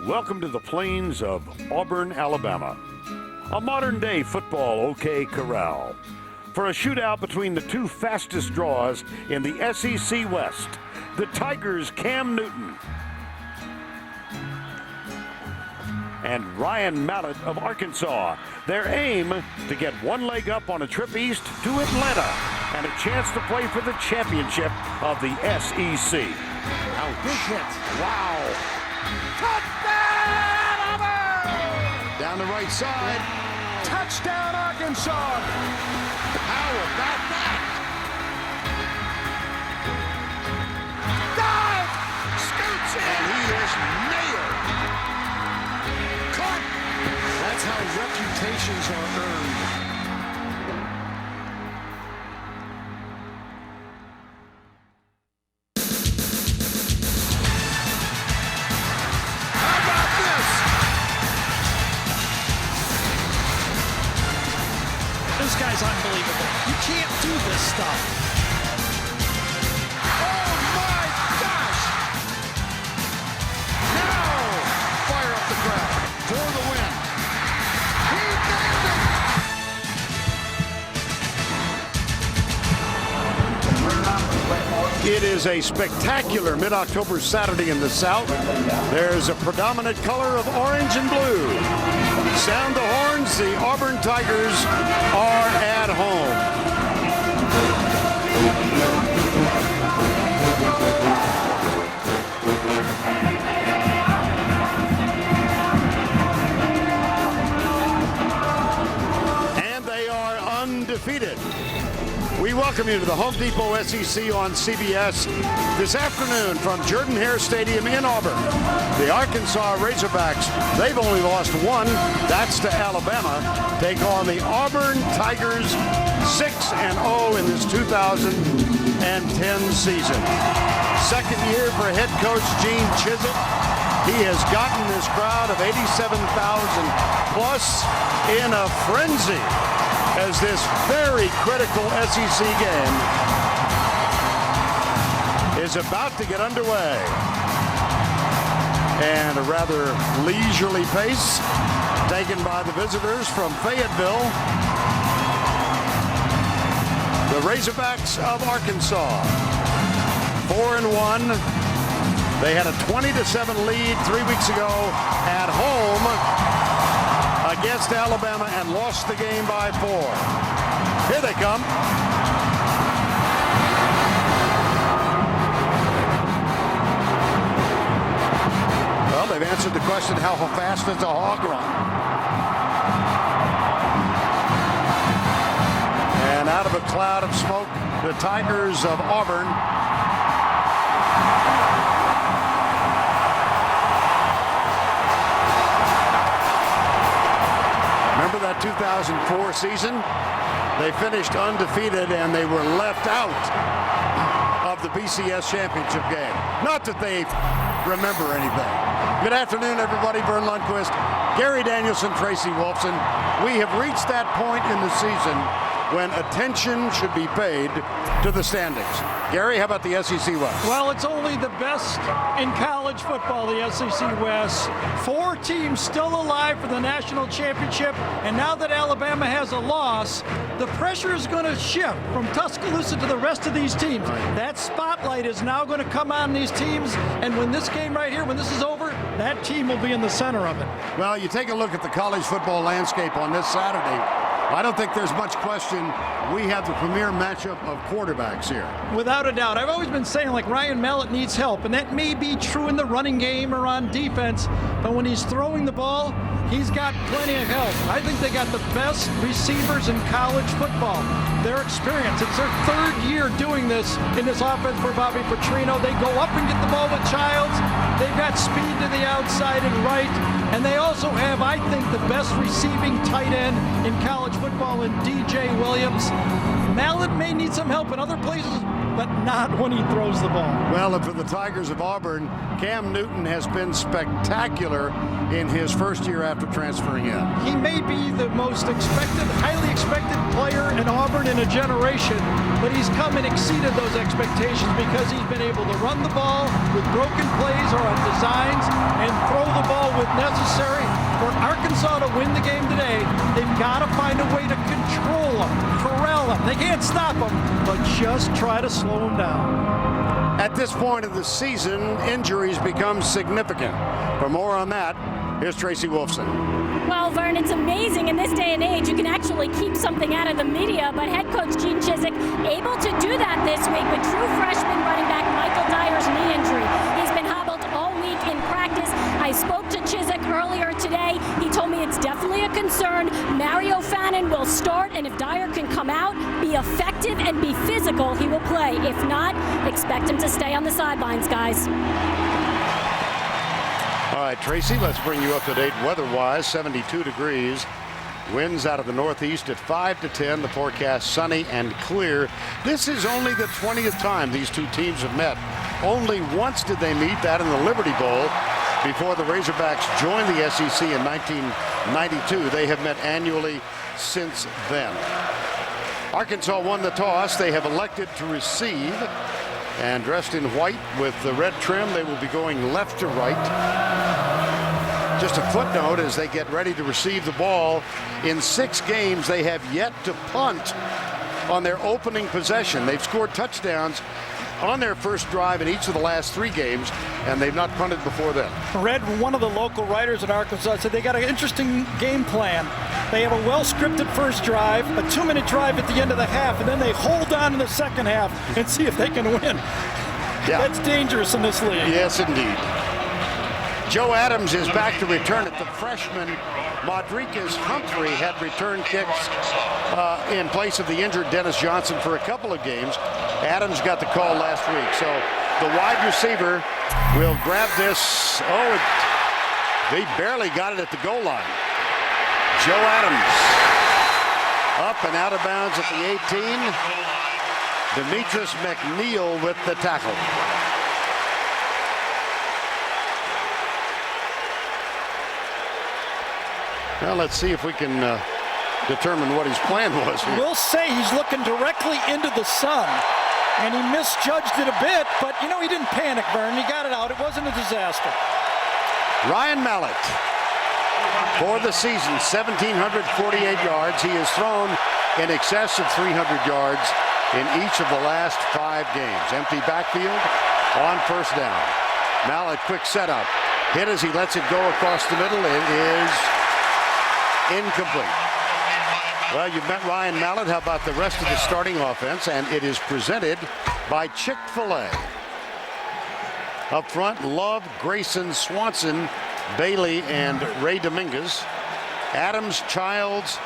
Welcome to the plains of Auburn, Alabama, a modern-day football OK Corral, for a shootout between the two fastest draws in the SEC West, the Tigers' Cam Newton and Ryan Mallett of Arkansas. Their aim to get one leg up on a trip east to Atlanta and a chance to play for the championship of the SEC. Ouch. Big hit. Wow. Touchdown, Auburn! Down the right side. Touchdown, Arkansas! How about that? Dive! Scoots in! And he is nailed. Caught. That's how reputations are earned. This guy's unbelievable. You can't do this stuff. Oh my gosh! Now, fire up the crowd for the win. He nailed it! It is a spectacular mid-October Saturday in the South. There's a predominant color of orange and blue. Sound the horns, the Auburn Tigers are at home. And they are undefeated. We welcome you to the Home Depot SEC on CBS this afternoon from Jordan-Hare Stadium in Auburn. The Arkansas Razorbacks, they've only lost one, that's to Alabama, take on the Auburn Tigers 6-0 in this 2010 season. Second year for head coach Gene Chizik. He has gotten this crowd of 87,000 plus in a frenzy as this very critical SEC game is about to get underway. And a rather leisurely pace taken by the visitors from Fayetteville. The Razorbacks of Arkansas, 4-1. They had a 20-7 lead 3 weeks ago at home against Alabama and lost the game by 4. Here they come. Well, they've answered the question, how fast does a hog run? And out of a cloud of smoke, the Tigers of Auburn. Remember that 2004 season? They finished undefeated and they were left out of the BCS championship game. Not that they remember anything. Good afternoon, everybody. Vern Lundquist, Gary Danielson, Tracy Wolfson. We have reached that point in the season when attention should be paid to the standings. Gary, how about the SEC West? Well, it's only the best in college football, the SEC West. 4 teams still alive for the national championship, and now that Alabama has a loss, the pressure is going to shift from Tuscaloosa to the rest of these teams. Right. That spotlight is now going to come on these teams, and when this game right here, when this is over, that team will be in the center of it. Well, you take a look at the college football landscape on this Saturday. I don't think there's much question we have the premier matchup of quarterbacks here. Without a doubt. I've always been saying, like, Ryan Mallett needs help, and that may be true in the running game or on defense, but when he's throwing the ball, he's got plenty of help. I think they got the best receivers in college football. Their experience, it's their 3rd year doing this in this offense for Bobby Petrino. They go up and get the ball with Childs. They've got speed to the outside and right, and they also have, I think, the best receiving tight end in college football in DJ Williams. Mallett may need some help in other places, but not when he throws the ball. Well, and for the Tigers of Auburn, Cam Newton has been spectacular in his first year after transferring in. He may be the most expected, highly expected player in Auburn in a generation, but he's come and exceeded those expectations because he's been able to run the ball with broken plays or on designs and throw the ball with necessary for Arkansas to win the game today. They've got to find a way to control them, corral them. They can't stop them, but just try to slow them down. At this point of the season, injuries become significant. For more on that, here's Tracy Wolfson. Well, Vern, it's amazing in this day and age you can actually keep something out of the media, but head coach Gene Chizik able to do that this week with true freshman running back Michael Dyer's knee injury. He's been hobbled all week in practice. I spoke to Chizik earlier today. He told me it's definitely a concern. Mario Fannin will start, and if Dyer can come out, be effective, and be physical, he will play. If not, expect him to stay on the sidelines, guys. All right, Tracy, let's bring you up to date weather-wise. 72 degrees. Winds out of the northeast at 5 to 10. The forecast sunny and clear. This is only the 20th time these two teams have met. Only once did they meet, that in the Liberty Bowl, before the Razorbacks joined the SEC in 1992. They have met annually since then. Arkansas won the toss. They have elected to receive. And dressed in white with the red trim, they will be going left to right. Just a footnote, as they get ready to receive the ball, in 6 games they have yet to punt on their opening possession. They've scored touchdowns on their first drive in each of the last 3 games, and they've not punted before then. I read one of the local writers in Arkansas said they got an interesting game plan. They have a well-scripted first drive, a 2-minute drive at the end of the half, and then they hold on in the second half and see if they can win. Yeah. That's dangerous in this league. Yes, indeed. Joe Adams is back to return it. The freshman Modriquez Humphrey had return kicks in place of the injured Dennis Johnson for a couple of games. Adams got the call last week. So the wide receiver will grab this. Oh, they barely got it at the goal line. Joe Adams up and out of bounds at the 18. Demetrius McNeil with the tackle. Well, let's see if we can determine what his plan was here. We'll say he's looking directly into the sun, and he misjudged it a bit, but, you know, he didn't panic, Vern. He got it out. It wasn't a disaster. Ryan Mallett, for the season, 1,748 yards. He has thrown in excess of 300 yards in each of the last 5 games. Empty backfield on first down. Mallett, quick setup. Hit as he lets it go across the middle. It is incomplete. Well, you've met Ryan Mallett. How about the rest of the starting offense? And it is presented by Chick-fil-A. Up front, Love, Grayson, Swanson, Bailey, and Ray Dominguez. Adams, Childs,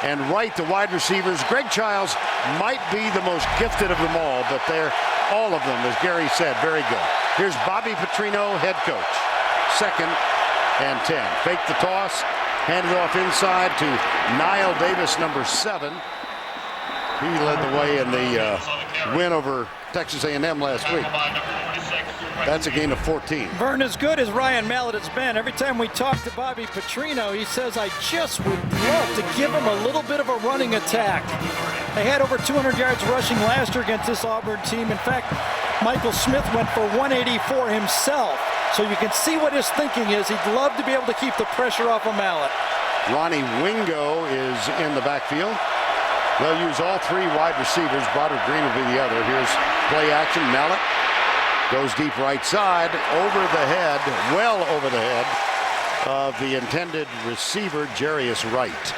and Wright, the wide receivers. Greg Childs might be the most gifted of them all, but they're all of them, as Gary said, very good. Here's Bobby Petrino, head coach. 2nd and 10. Fake the toss, hand it off inside to Niall Davis, number 7. He led the way in the win over Texas A&M last week. That's a gain of 14. Vern, as good as Ryan Mallett has been, every time we talk to Bobby Petrino, he says, I just would love to give him a little bit of a running attack. They had over 200 yards rushing last year against this Auburn team. In fact, Michael Smith went for 184 himself. So you can see what his thinking is. He'd love to be able to keep the pressure off of Mallett. Ronnie Wingo is in the backfield. They'll use all 3 wide receivers. Broderick Green will be the other. Here's play action. Mallett goes deep right side, over the head, well over the head of the intended receiver, Jarius Wright.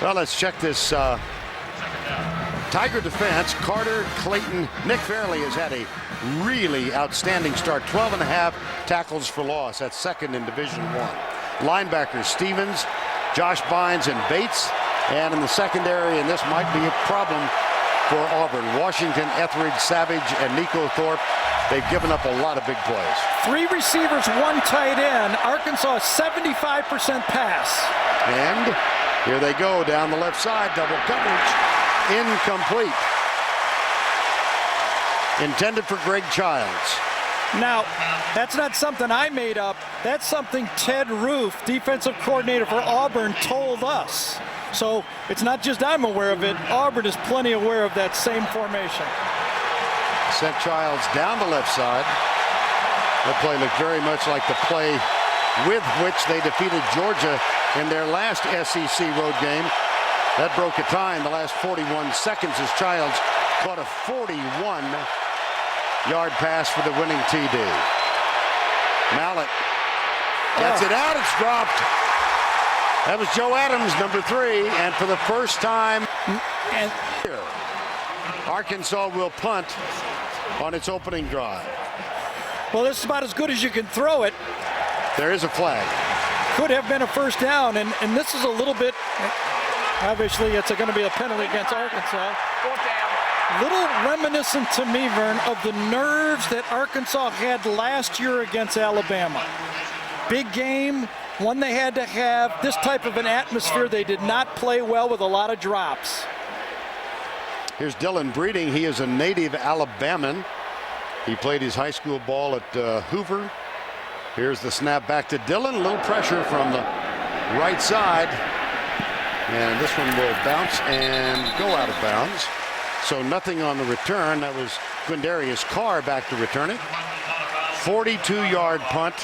Well, let's check this Tiger defense. Carter, Clayton, Nick Fairley has had a really outstanding start. 12.5 tackles for loss. That's 2nd in Division I. Linebackers Stevens, Josh Bynes, and Bates. And in the secondary, and this might be a problem for Auburn, Washington, Etheridge, Savage, and Nico Thorpe. They've given up a lot of big plays. 3 receivers, 1 tight end. Arkansas 75% pass. And here they go down the left side. Double coverage. Incomplete. Intended for Greg Childs. Now, that's not something I made up. That's something Ted Roof, defensive coordinator for Auburn, told us. So it's not just I'm aware of it. Auburn is plenty aware of that same formation. Sent Childs down the left side. That play looked very much like the play with which they defeated Georgia in their last SEC road game. That broke a tie in the last 41 seconds as Childs caught a 41-yard pass for the winning TD. Mallett gets it out. It's dropped. That was Joe Adams, number 3, and for the first time here, Arkansas will punt on its opening drive. Well, this is about as good as you can throw it. There is a flag. Could have been a first down, and this is a little bit, obviously it's going to be a penalty against Arkansas. Fourth down. Little reminiscent to me, Vern, of the nerves that Arkansas had last year against Alabama. Big game, one they had to have. This type of an atmosphere, they did not play well with a lot of drops. Here's Dylan Breeding. He is a native Alabaman. He played his high school ball at Hoover. Here's the snap back to Dylan. A little pressure from the right side. And this one will bounce and go out of bounds. So nothing on the return. That was Quindarius Carr back to return it. 42-yard punt.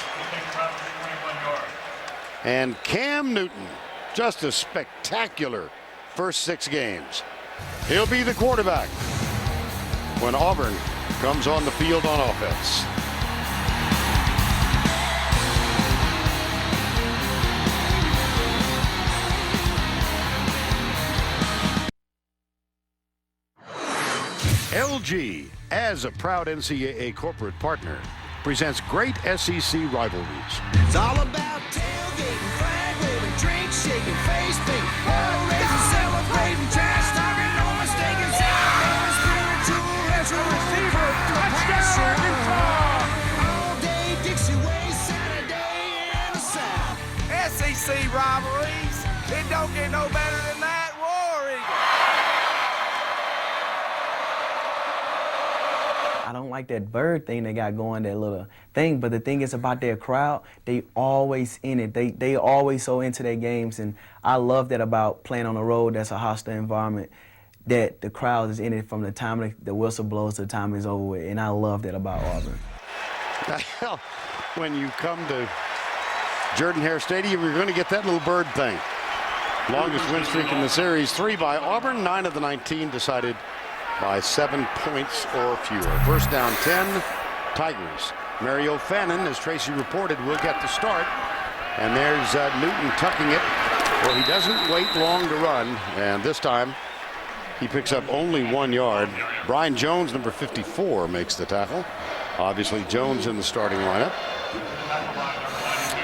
And Cam Newton, just a spectacular first 6 games. He'll be the quarterback when Auburn comes on the field on offense. LG, as a proud NCAA corporate partner, presents great SEC rivalries. It's all about tailgating, flag waving, drink shaking, face paint, ball raising, celebrating, trash talking, no mistaken, spiritual, retro receiver, touchdown, all day Dixie Way, Saturday in the South. SEC rivalries. It don't get no better than that. War Eagle. I don't like that bird thing they got going, that little thing, but the thing is about their crowd, they always in it. They always so into their games, and I love that about playing on the road. That's a hostile environment, that the crowd is in it from the time the whistle blows to the time it's over with, and I love that about Auburn. Well, when you come to Jordan-Hare Stadium, you're going to get that little bird thing. Longest win streak in the series, 3 by Auburn, 9 of the 19 decided by 7 points or fewer. First down 10, Tigers. Mario Fannin, as Tracy reported, will get the start. And there's Newton tucking it. Well, he doesn't wait long to run. And this time, he picks up only 1 yard. Brian Jones, number 54, makes the tackle. Obviously, Jones in the starting lineup.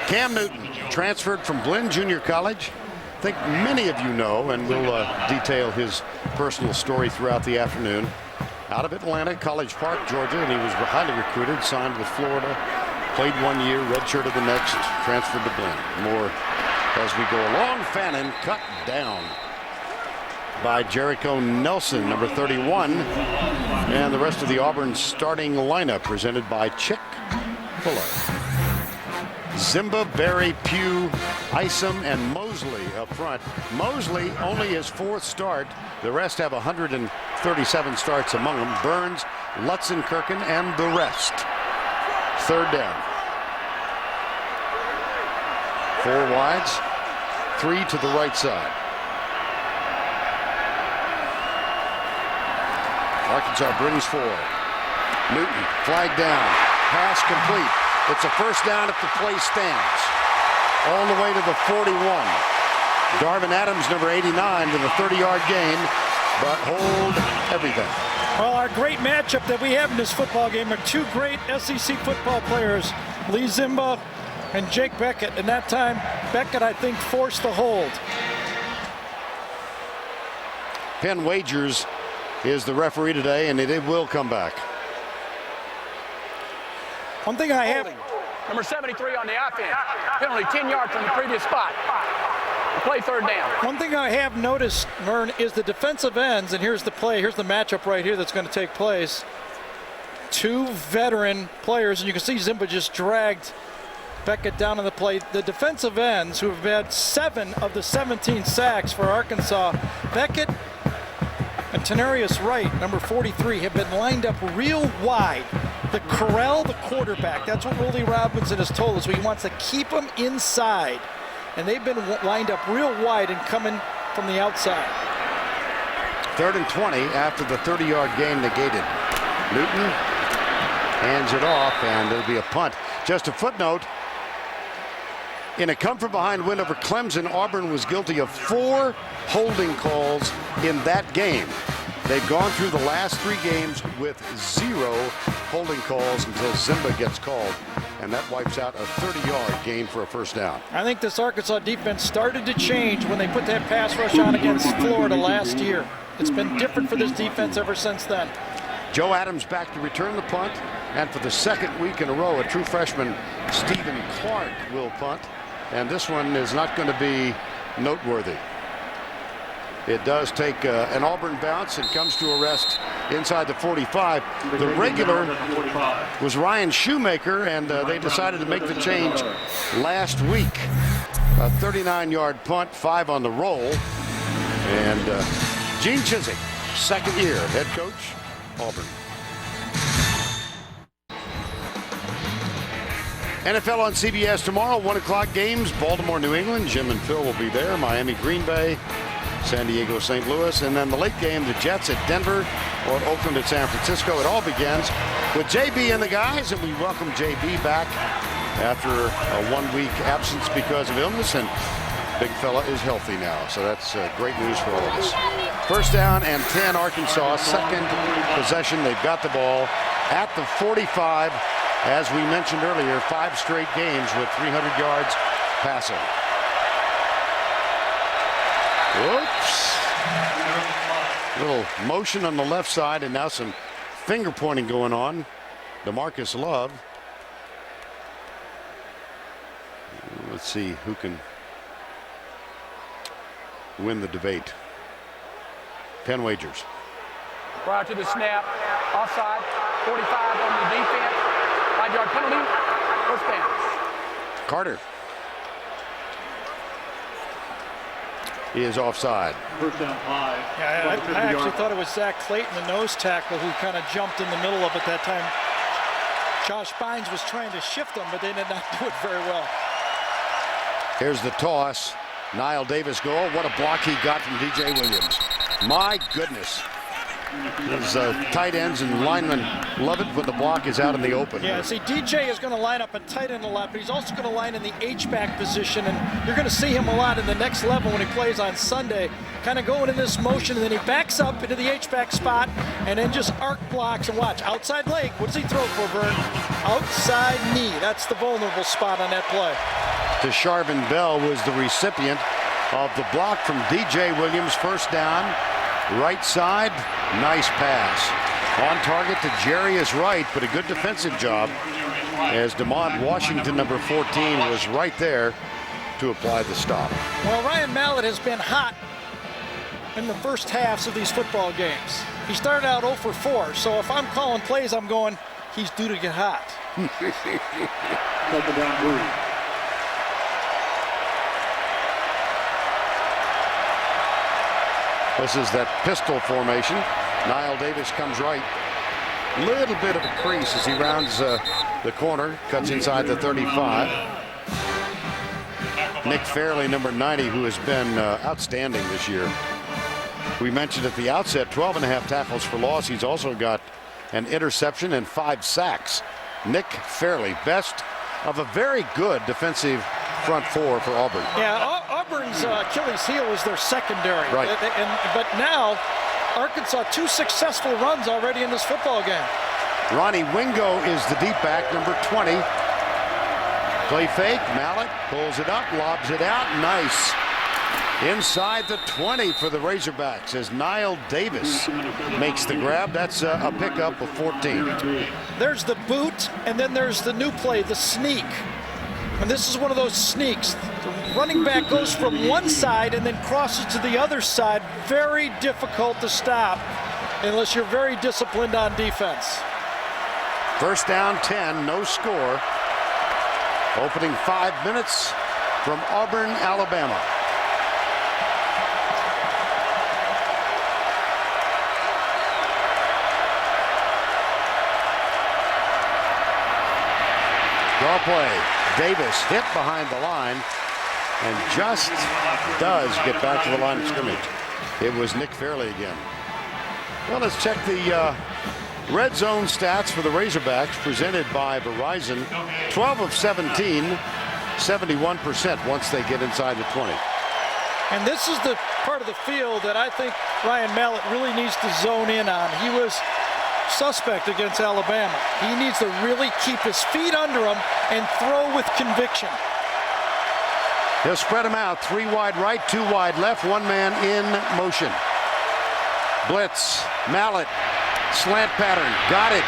Cam Newton, transferred from Blinn Junior College. I think many of you know, and we'll detail his personal story throughout the afternoon. Out of Atlanta, College Park, Georgia, and he was highly recruited, signed with Florida, played 1 year, redshirted the next, transferred to Blinn. More as we go along. Fannin cut down by Jericho Nelson, number 31. And the rest of the Auburn starting lineup presented by Chick-fil-A. Zimba, Berry, Pugh, Isom, and Mosley up front. Mosley only his 4th start. The rest have 137 starts among them. Burns, Lutzenkirchen, and the rest. 3rd down. 4 wides, 3 to the right side. Arkansas brings 4. Newton, flag down, pass complete. It's a first down if the play stands. All the way to the 41. Darvin Adams, number 89, to the 30-yard gain, but hold everything. Well, our great matchup that we have in this football game are 2 great SEC football players, Lee Zimba and Jake Beckett. And that time, Beckett, I think, forced the hold. Penn Wagers is the referee today, and it will come back. One thing I have... Number 73 on the offense. Penalty 10 yards from the previous spot. Play 3rd down. One thing I have noticed, Vern, is the defensive ends, and here's the play. Here's the matchup right here that's going to take place. 2 veteran players, and you can see Zimba just dragged Beckett down on the play. The defensive ends, who have had 7 of the 17 sacks for Arkansas, Beckett and Tenarius Wright, number 43, have been lined up real wide. to corral the quarterback. That's what Willie Robinson has told us. He wants to keep them inside. And they've been lined up real wide and coming from the outside. 3rd and 20 after the 30-yard gain negated. Newton hands it off, and it'll be a punt. Just a footnote, in a come-from-behind win over Clemson, Auburn was guilty of 4 holding calls in that game. They've gone through the last 3 games with 0 holding calls until Zimba gets called, and that wipes out a 30-yard gain for a first down. I think this Arkansas defense started to change when they put that pass rush on against Florida last year. It's been different for this defense ever since then. Joe Adams back to return the punt, and for the 2nd week in a row, a true freshman, Stephen Clark, will punt, and this one is not going to be noteworthy. It does take an Auburn bounce and comes to a rest inside the 45. The regular was Ryan Shoemaker, and they decided to make the change last week. A 39-yard punt, 5 on the roll. And Gene Chizik, 2nd year head coach, Auburn. NFL on CBS tomorrow, 1 o'clock games. Baltimore, New England. Jim and Phil will be there. Miami, Green Bay. San Diego, St. Louis, and then the late game, the Jets at Denver or Oakland at San Francisco. It all begins with JB and the guys, and we welcome JB back after a 1-week absence because of illness, and big fella is healthy now, so that's great news for all of us. 1st down and 10, Arkansas, 2nd possession. They've got the ball at the 45. As we mentioned earlier, 5 straight games with 300 yards passing. Whoops. Little motion on the left side, and now some finger pointing going on. DeMarcus Love. Let's see who can win the debate. Penn wagers. Prior to the snap, offside, 45 on the defense, 5-yard penalty, first down. Carter. He is offside. First down 5. Yeah, I actually thought it was Zach Clayton, the nose tackle, who kind of jumped in the middle of it that time. Josh Bynes was trying to shift them, but they did not do it very well. Here's the toss. Niall Davis goal. What a block he got from DJ Williams. My goodness. His tight ends and linemen love it when the block is out in the open. Yeah, see, DJ is going to line up at tight end a lot, but he's also going to line in the H-back position, and you're going to see him a lot in the next level when he plays on Sunday, kind of going in this motion, and then he backs up into the H-back spot, and then just arc blocks, and watch, outside leg. What does he throw for, Vern? Outside knee. That's the vulnerable spot on that play. Desharvin Bell was the recipient of the block from DJ Williams. First down, right side, nice pass. On target to Jarius Wright, but a good defensive job as DeMond Washington, number 14, was right there to apply the stop. Well, Ryan Mallett has been hot in the first halves of these football games. He started out 0 for 4, so if I'm calling plays, I'm going, he's due to get hot. Second down, blue. This is that pistol formation. Niall Davis comes right. Little bit of a crease as he rounds the corner, cuts inside the 35. Nick Fairley, number 90, who has been outstanding this year. We mentioned at the outset 12.5 tackles for loss. He's also got an interception and 5 sacks. Nick Fairley, best of a very good defensive front four for Auburn. Yeah, Auburn's Achilles heel is their secondary. Right. But now, Arkansas, 2 successful runs already in this football game. Ronnie Wingo is the deep back, number 20. Play fake, Mallett pulls it up, lobs it out, nice. Inside the 20 for the Razorbacks as Niall Davis makes the grab. That's a pickup of 14. There's the boot, and then there's the new play, the sneak. And this is one of those sneaks. The running back goes from one side and then crosses to the other side. Very difficult to stop unless you're very disciplined on defense. First down 10, no score. Opening 5 minutes from Auburn, Alabama. Draw play. Davis hit behind the line and just does get back to the line of scrimmage. It was Nick Fairley again. Well, let's check the red zone stats for the Razorbacks presented by Verizon. 12 of 17, 71% once they get inside the 20. And this is the part of the field that I think Ryan Mallett really needs to zone in on. He was suspect against Alabama. He needs to really keep his feet under him and throw with conviction. He'll spread them out. 3 wide right, 2 wide left, 1 man in motion. Blitz. Mallett. Slant pattern. Got it.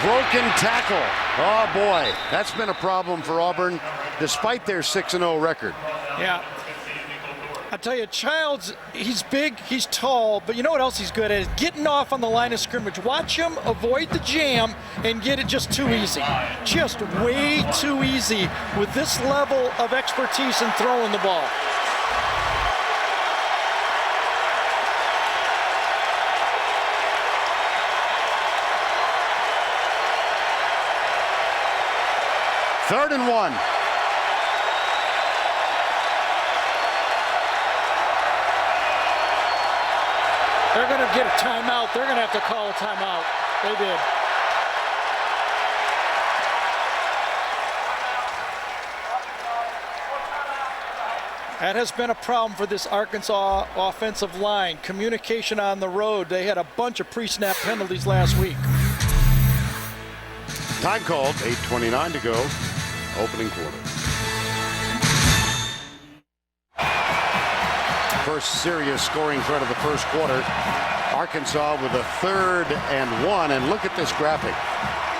Broken tackle. Oh, boy. That's been a problem for Auburn despite their 6-0 record. Yeah. I tell you, Childs, he's big, he's tall, but you know what else he's good at? Is getting off on the line of scrimmage. Watch him avoid the jam and get it just too easy. Just way too easy with this level of expertise in throwing the ball. Third and 1. They're going to get a timeout. They're going to have to call a timeout. They did. That has been a problem for this Arkansas offensive line. Communication on the road. They had a bunch of pre-snap penalties last week. Time called. 8:29 to go. Opening quarter. First serious scoring threat of the first quarter. Arkansas with a 3rd and 1. And look at this graphic.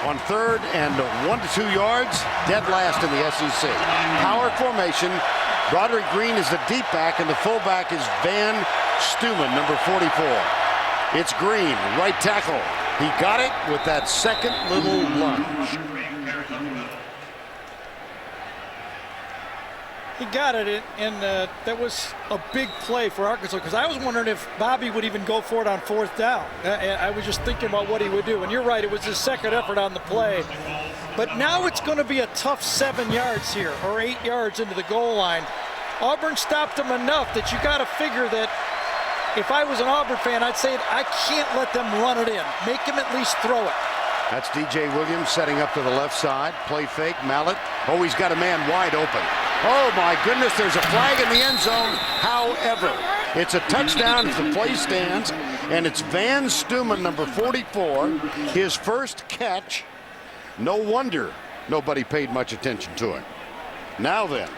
On 3rd and 1 to 2 yards, dead last in the SEC. Power formation. Broderick Green is the deep back, and the fullback is Van Stuman, number 44. It's Green, right tackle. He got it with that second little lunge. He got it, and that was a big play for Arkansas, because I was wondering if Bobby would even go for it on 4th down. I was just thinking about what he would do, and you're right, it was his second effort on the play. But now it's going to be a tough 7 yards here, or 8 yards into the goal line. Auburn stopped him enough that you got to figure that if I was an Auburn fan, I'd say I can't let them run it in. Make him at least throw it. That's DJ Williams setting up to the left side. Play fake, Mallett. Oh, he's got a man wide open. Oh, my goodness, there's a flag in the end zone. However, it's a touchdown if the play stands, and it's Van Stuman, number 44, his first catch. No wonder nobody paid much attention to it. Now then,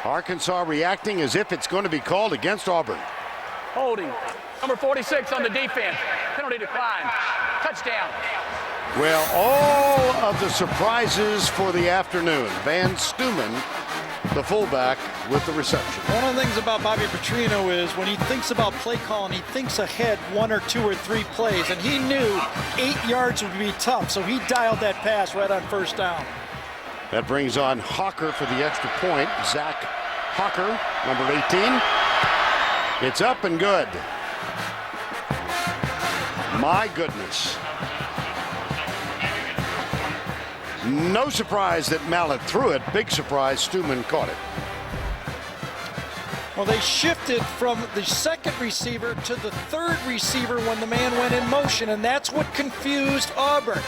Arkansas reacting as if it's going to be called against Auburn. Holding. Number 46 on the defense. Penalty decline. Touchdown. Well, all of the surprises for the afternoon. Van Stuman, the fullback, with the reception. One of the things about Bobby Petrino is when he thinks about play calling, he thinks ahead 1 or 2 or 3 plays, and he knew 8 yards would be tough, so he dialed that pass right on 1st down. That brings on Hawker for the extra point. Zach Hawker, number 18. It's up and good. My goodness. No surprise that Mallett threw it. Big surprise, Stuman caught it. Well, they shifted from the second receiver to the 3rd receiver when the man went in motion, and that's what confused Auburn.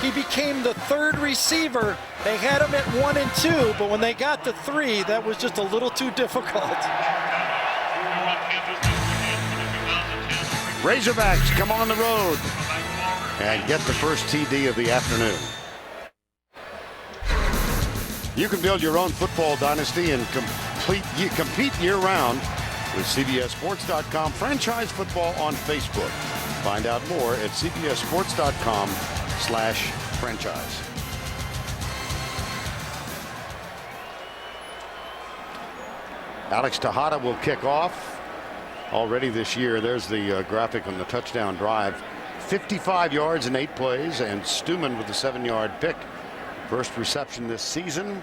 He became the 3rd receiver. They had him at 1 and 2, but when they got to 3, that was just a little too difficult. Razorbacks come on the road and get the first TD of the afternoon. You can build your own football dynasty and compete year-round with CBSSports.com. Franchise football on Facebook. Find out more at CBSSports.com/franchise. Alex Tejada will kick off. Already this year, there's the graphic on the touchdown drive. 55 yards in 8 plays, and Stuman with the 7-yard pick. First reception this season,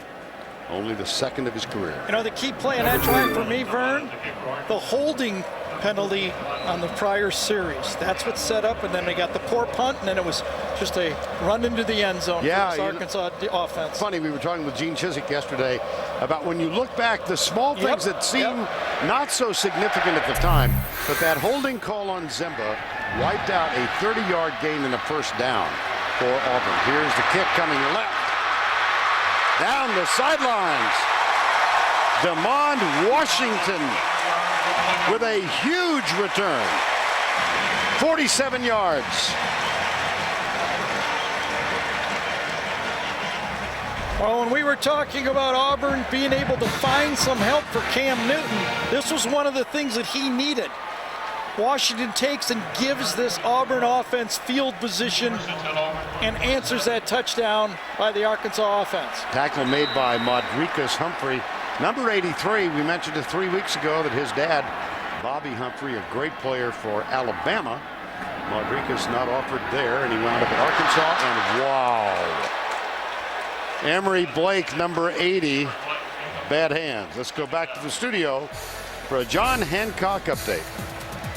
only the 2nd of his career. You know, the key play in that drive for me, Vern, the holding penalty on the prior series. That's what set up, and then they got the poor punt, and then it was just a run into the end zone for this Arkansas offense. Funny, we were talking with Gene Chizik yesterday about when you look back, the small things that seem not so significant at the time, but that holding call on Zimba wiped out a 30-yard gain and a first down for Auburn. Here's the kick coming left. Down the sidelines. DeMond Washington with a huge return. 47 yards. Well, when we were talking about Auburn being able to find some help for Cam Newton, this was one of the things that he needed. Washington takes and gives this Auburn offense field position and answers that touchdown by the Arkansas offense. Tackle made by Modricus Humphrey. Number 83, we mentioned it 3 weeks ago that his dad, Bobby Humphrey, a great player for Alabama. Modricus not offered there, and he wound up at Arkansas, and wow. Emory Blake, number 80, bad hands. Let's go back to the studio for a John Hancock update.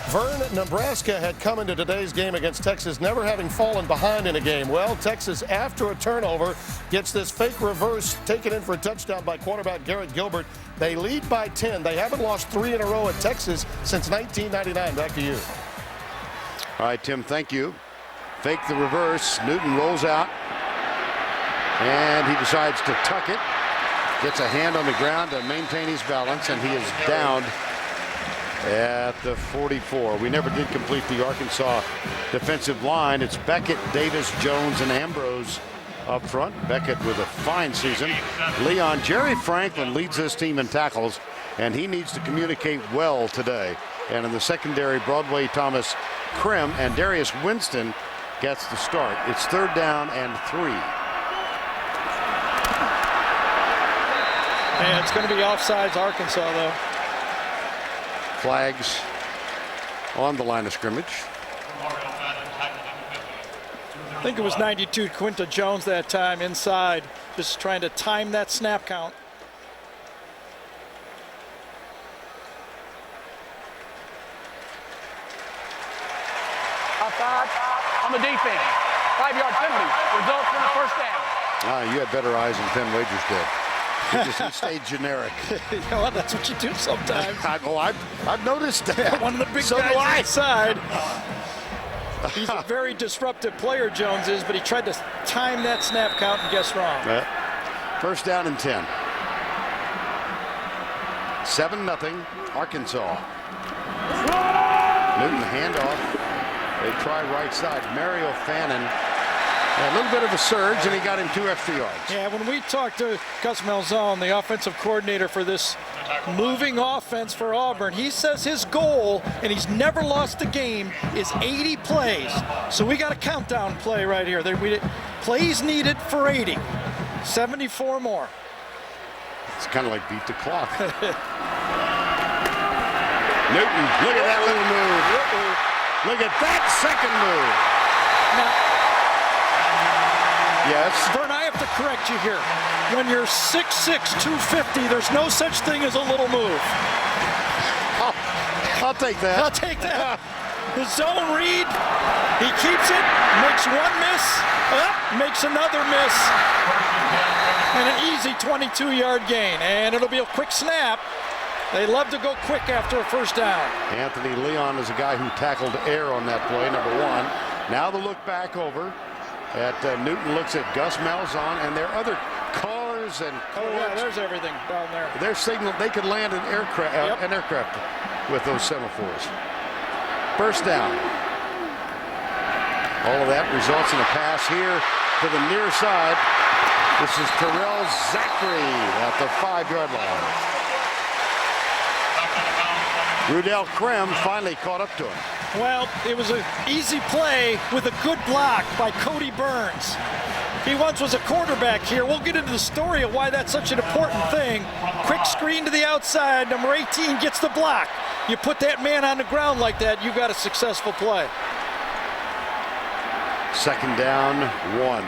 Vern, Nebraska had come into today's game against Texas never having fallen behind in a game. Well, Texas, after a turnover, gets this fake reverse taken in for a touchdown by quarterback Garrett Gilbert. They lead by 10. They haven't lost 3 in a row at Texas since 1999. Back to you. All right, Tim, thank you. Fake the reverse. Newton rolls out, and he decides to tuck it. Gets a hand on the ground to maintain his balance, and he is downed at the 44. We never did complete the Arkansas defensive line. It's Beckett, Davis, Jones, and Ambrose up front. Beckett with a fine season. Leon, Jerry Franklin leads this team in tackles, and he needs to communicate well today. And in the secondary, Broadway Thomas Krim and Darius Winston gets the start. It's 3rd down and 3. And it's going to be offsides Arkansas, though. Flags on the line of scrimmage. I think it was 92 Quinta Jones that time inside, just trying to time that snap count. Outside on the defense. 5-yard penalty. Results in a first down. You had better eyes than Penn Wagers did. He stayed generic. Well, that's what you do sometimes. I've noticed that. One of the big guys inside. He's a very disruptive player, Jones is, but he tried to time that snap count and guess wrong. First down and 10. 7-0 Arkansas. Newton handoff. They try right side. Mario Fannin. A little bit of a surge, and he got him 2 extra yards. Yeah, when we talked to Gus Malzahn, the offensive coordinator for this moving offense for Auburn, he says his goal, and he's never lost a game, is 80 plays. So we got a countdown play right here. Plays needed for 80. 74 more. It's kind of like beat the clock. Newton, look at that little move. Look at that second move. Now, yes. Vern, I have to correct you here. When you're 6'6", 250, there's no such thing as a little move. I'll take that. I'll take that. The zone read, he keeps it, makes one miss, makes another miss, and an easy 22-yard gain. And it'll be a quick snap. They love to go quick after a first down. Anthony Leon is a guy who tackled air on that play, number 1. Now the look back over at Newton looks at Gus Malzahn, and their other callers and yeah, there's everything down there. Their signal, they could land an aircraft with those semaphores. First down. All of that results in a pass here to the near side. This is Terrell Zachary at the 5-yard line. Rudell Krim finally caught up to him. Well, it was an easy play with a good block by Cody Burns. He once was a quarterback here. We'll get into the story of why that's such an important thing. Quick screen to the outside. Number 18 gets the block. You put that man on the ground like that, you got a successful play. 2nd down, 1.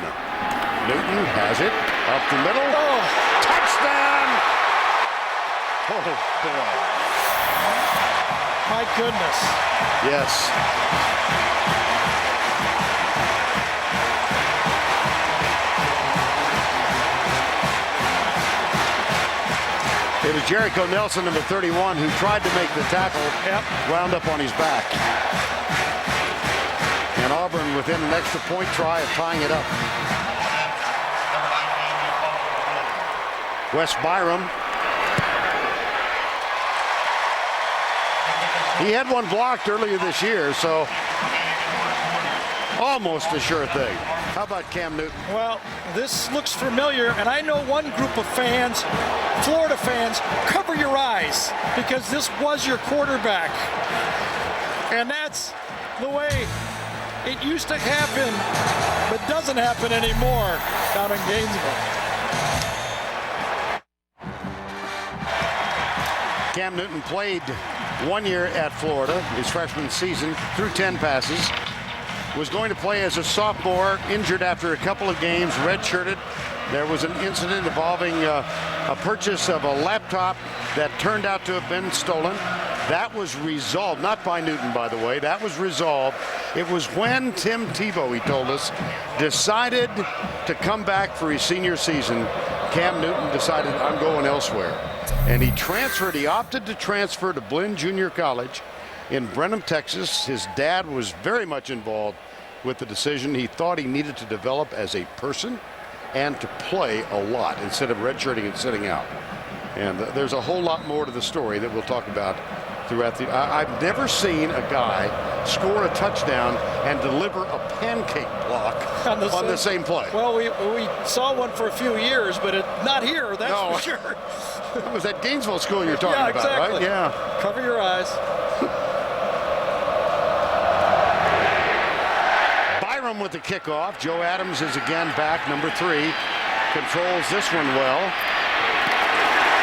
Newton has it up the middle. Oh. Touchdown! Oh, boy. My goodness. Yes. It was Jericho Nelson, number 31, who tried to make the tackle, wound up on his back. And Auburn within an extra point try of tying it up. Wes Byram. He had one blocked earlier this year, so almost a sure thing. How about Cam Newton? Well, this looks familiar, and I know one group of fans, Florida fans, cover your eyes because this was your quarterback. And that's the way it used to happen, but doesn't happen anymore down in Gainesville. Cam Newton played 1 year at Florida, his freshman season, threw 10 passes. Was going to play as a sophomore, injured after a couple of games, redshirted. There was an incident involving a purchase of a laptop that turned out to have been stolen. That was resolved, not by Newton, by the way. That was resolved. It was when Tim Tebow, he told us, decided to come back for his senior season. Cam Newton decided, I'm going elsewhere. And he transferred. He opted to transfer to Blinn Junior College in Brenham, Texas. His dad was very much involved with the decision. He thought he needed to develop as a person and to play a lot instead of redshirting and sitting out. And there's a whole lot more to the story that we'll talk about throughout the. I've never seen a guy score a touchdown and deliver a pancake block on the same play. Well, we saw one for a few years, but not here, that's for sure. That was that Gainesville school you're talking about, exactly. right? Yeah. Cover your eyes. Byram with the kickoff. Joe Adams is again back, number 3. Controls this one well.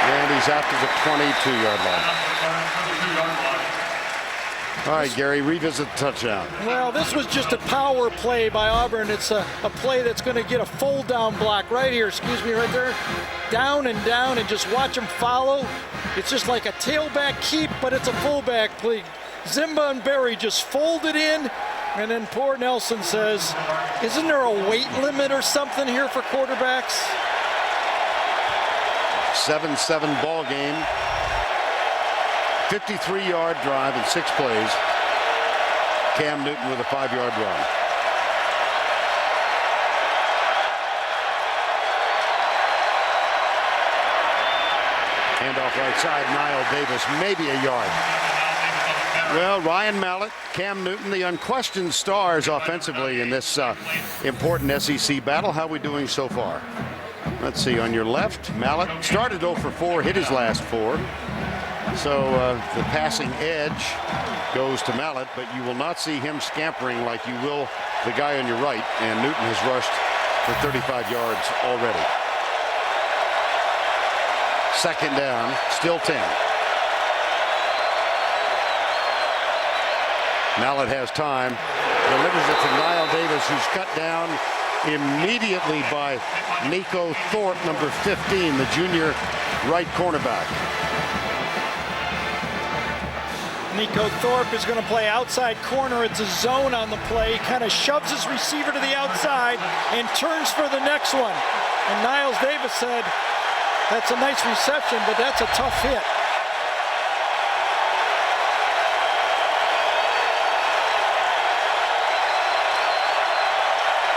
And he's out to the 22-yard line. All right, Gary, revisit the touchdown. Well, this was just a power play by Auburn. It's a play that's going to get a fold-down block right here. Excuse me, right there. Down and just watch him follow. It's just like a tailback keep, but it's a fullback play. Zimba and Berry just fold it in, and then poor Nelson says, isn't there a weight limit or something here for quarterbacks? 7-7 ball game. 53-yard drive in 6 plays. Cam Newton with a 5-yard run. Handoff right side, Niall Davis, maybe a yard. Well, Ryan Mallett, Cam Newton, the unquestioned stars offensively in this important SEC battle. How are we doing so far? Let's see, on your left, Mallett started 0 for 4, hit his last 4. So the passing edge goes to Mallett, but you will not see him scampering like you will the guy on your right. And Newton has rushed for 35 yards already. 2nd down, still 10. Mallett has time, delivers it to Niall Davis, who's cut down immediately by Nico Thorpe, number 15, the junior right cornerback. Nico Thorpe is going to play outside corner. It's a zone on the play. Kind of shoves his receiver to the outside and turns for the next one. And Niles Davis said, that's a nice reception, but that's a tough hit.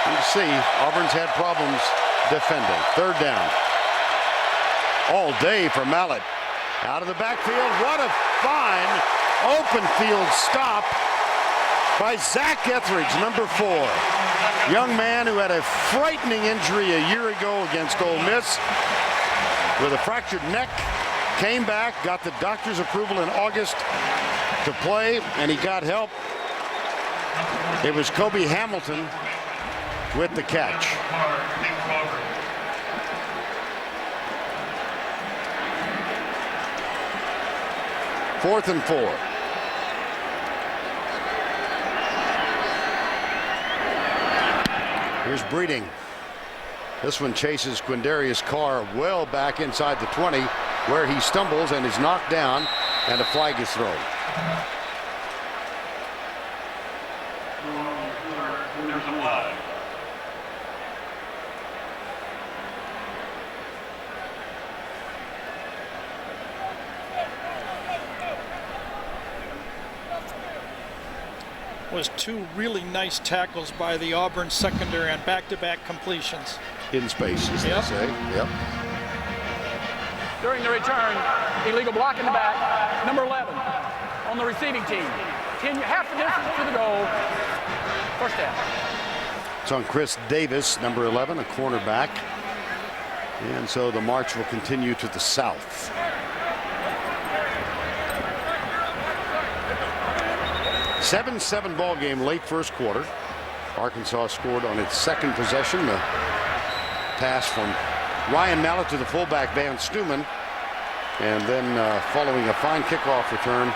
You see, Auburn's had problems defending. 3rd down. All day for Mallett. Out of the backfield. What a fine open field stop by Zach Etheridge, number 4. Young man who had a frightening injury a year ago against Ole Miss with a fractured neck. Came back, got the doctor's approval in August to play, and he got help. It was Kobe Hamilton with the catch. Fourth and 4. Here's Breeding. This one chases Quindarius Carr well back inside the 20, where he stumbles and is knocked down, and a flag is thrown. was 2 really nice tackles by the Auburn secondary on back-to-back completions. In space, as they say. Yep. During the return, illegal block in the back, number 11 on the receiving team. Half the distance to the goal. First down. It's on Chris Davis, number 11, a cornerback. And so the march will continue to the south. A 7-7 ball game, late first quarter. Arkansas scored on its second possession. The pass from Ryan Mallett to the fullback Van Stuman, and then following a fine kickoff return,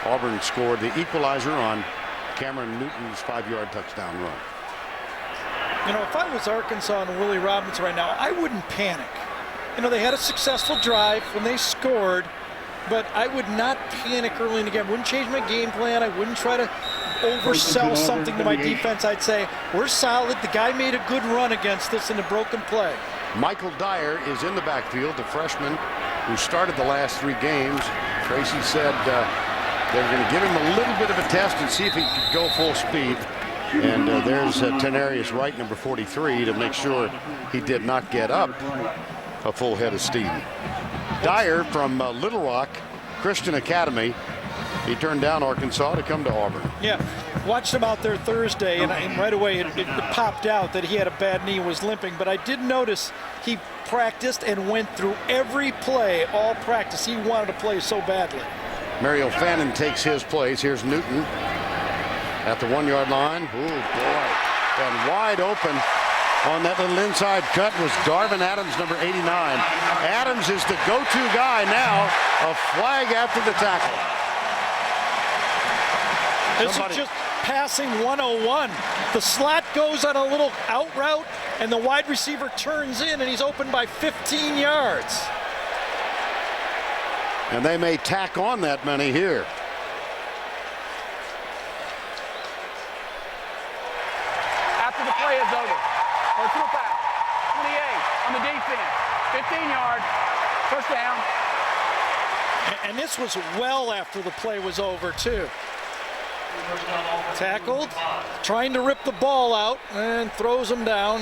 Auburn scored the equalizer on Cameron Newton's 5-yard touchdown run. You know, if I was Arkansas and Willie Robinson right now, I wouldn't panic. You know, they had a successful drive when they scored, but I would not panic early in the game. I wouldn't change my game plan. I wouldn't try to oversell something to my defense. I'd say, we're solid. The guy made a good run against us in a broken play. Michael Dyer is in the backfield, the freshman who started the last 3 games. Tracy said they were going to give him a little bit of a test and see if he could go full speed. And there's Tenarius Wright, number 43, to make sure he did not get up a full head of steam. Dyer from Little Rock Christian Academy. He turned down Arkansas to come to Auburn. Yeah, watched him out there Thursday, and right away it popped out that he had a bad knee, was limping. But I did notice he practiced and went through every play, all practice. He wanted to play so badly. Mario Fannin takes his place. Here's Newton at the 1-yard line. Oh, boy. And wide open on that little inside cut was Darvin Adams, number 89. Adams is the go-to guy now. A flag after the tackle. This is just passing 101. The slot goes on a little out route, and the wide receiver turns in, and he's open by 15 yards. And they may tack on that many here. After the play is over, or through back, 28 on the defense, 15-yard, first down. And this was well after the play was over, too. Tackled, trying to rip the ball out, and throws him down.